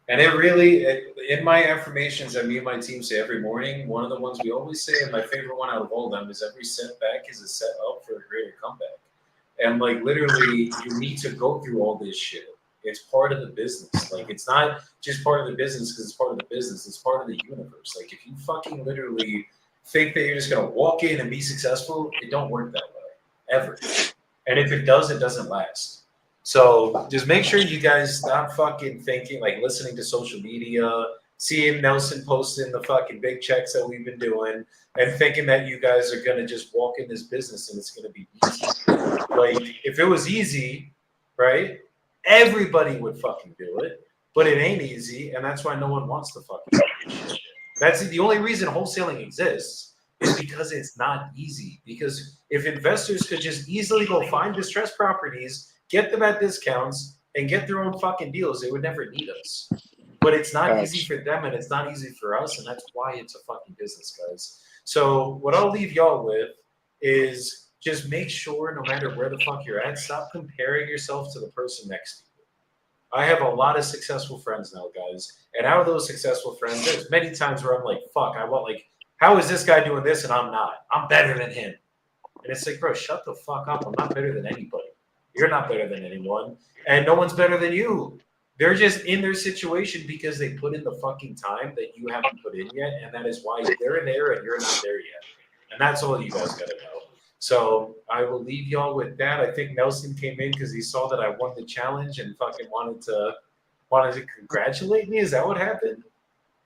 And it really, in my affirmations that me and my team say every morning, one of the ones we always say, and my favorite one out of all of them, is every setback is a set up for a greater comeback. And like literally, you need to go through all this shit. It's part of the business. Like, it's not just part of the business because it's part of the business. It's part of the universe. Like, if you fucking literally think that you're just gonna walk in and be successful, it don't work that way, ever. And if it does, it doesn't last. So just make sure you guys stop fucking thinking, like listening to social media, seeing Nelson posting the fucking big checks that we've been doing, and thinking that you guys are gonna just walk in this business and it's gonna be easy. Like, if it was easy, right? Everybody would fucking do it, but it ain't easy, and that's why no one wants to fucking do this shit. That's the only reason wholesaling exists is because it's not easy. Because if investors could just easily go find distressed properties, get them at discounts, and get their own fucking deals, they would never need us. But it's not Facts. easy for them, and it's not easy for us, and that's why it's a fucking business, guys. So what I'll leave y'all with is just make sure, no matter where the fuck you're at, stop comparing yourself to the person next to you. I have a lot of successful friends now, guys, and out of those successful friends, there's many times where I'm like, fuck, I want, like, how is this guy doing this and I'm not? I'm better than him. And it's like, bro, shut the fuck up. I'm not better than anybody. You're not better than anyone, and no one's better than you. They're just in their situation because they put in the fucking time that you haven't put in yet, and that is why they're there and you're not there yet. And that's all you guys gotta know. So I will leave y'all with that. I think Nelson came in because he saw that I won the challenge and fucking wanted to congratulate me. Is that what happened?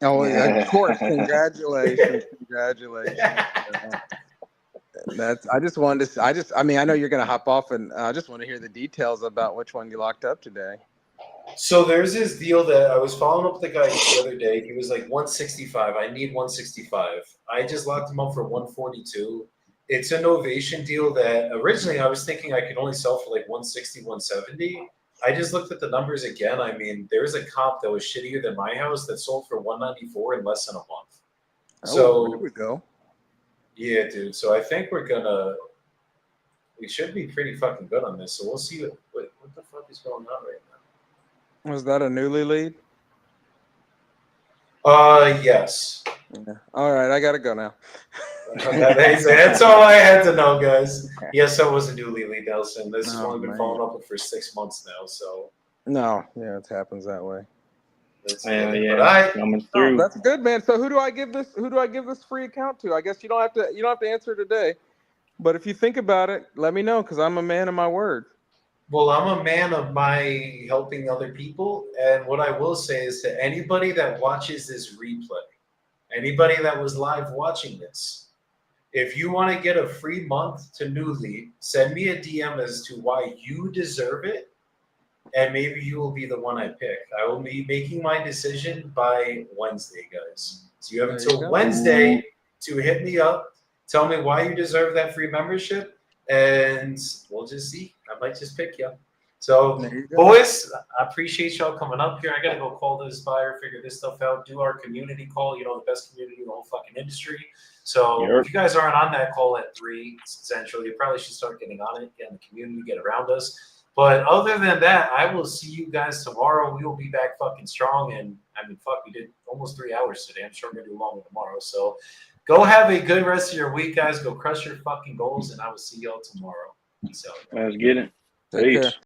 Oh, of course. Congratulations. Congratulations. That's. I just wanted to. I mean, I know you're gonna hop off, and I just want to hear the details about which one you locked up today. So there's this deal that I was following up with the guy the other day. He was like 165. I need 165. I just locked him up for 142. It's a novation deal that originally I was thinking I could only sell for like 160, 170. I just looked at the numbers again. I mean, there's a comp that was shittier than my house that sold for 194 in less than a month. So there we go. yeah, dude. So I think we should be pretty fucking good on this. So we'll see what the fuck is going on right now. Was that a newly lead? Yes. Yeah. All right, I gotta go now. That's all I had to know, guys. Yes, I was a new Lily Nelson. This has only been man. following up with for 6 months now, so No, yeah, it happens that way. that's Yeah, good. yeah, But I coming Oh, through. that's good, man. So who do I give this free account to? I guess you don't have to answer today. But if you think about it, let me know because I'm a man of my word. well, I'm a man of my helping other people, and what I will say is to anybody that watches this replay, anybody that was live watching this, if you want to get a free month to Newly, send me a DM as to why you deserve it, and maybe you will be the one I pick. I will be making my decision by Wednesday, guys. So you have There you until go. Wednesday to hit me up, tell me why you deserve that free membership, and we'll just see. I might just pick you. So, There you go. boys, I appreciate y'all coming up here. I gotta go call this buyer, figure this stuff out, do our community call. You know, the best community in the whole fucking industry. So Yep. if you guys aren't on that call at 3 Central, you probably should start getting on it, get in the community, get around us. But other than that, I will see you guys tomorrow. We will be back fucking strong. And I mean, fuck, we did almost 3 hours today. I'm sure we're gonna do longer tomorrow. So go have a good rest of your week, guys. Go crush your fucking goals, and I will see y'all tomorrow. Peace out. Let's get it. Take Peace. care.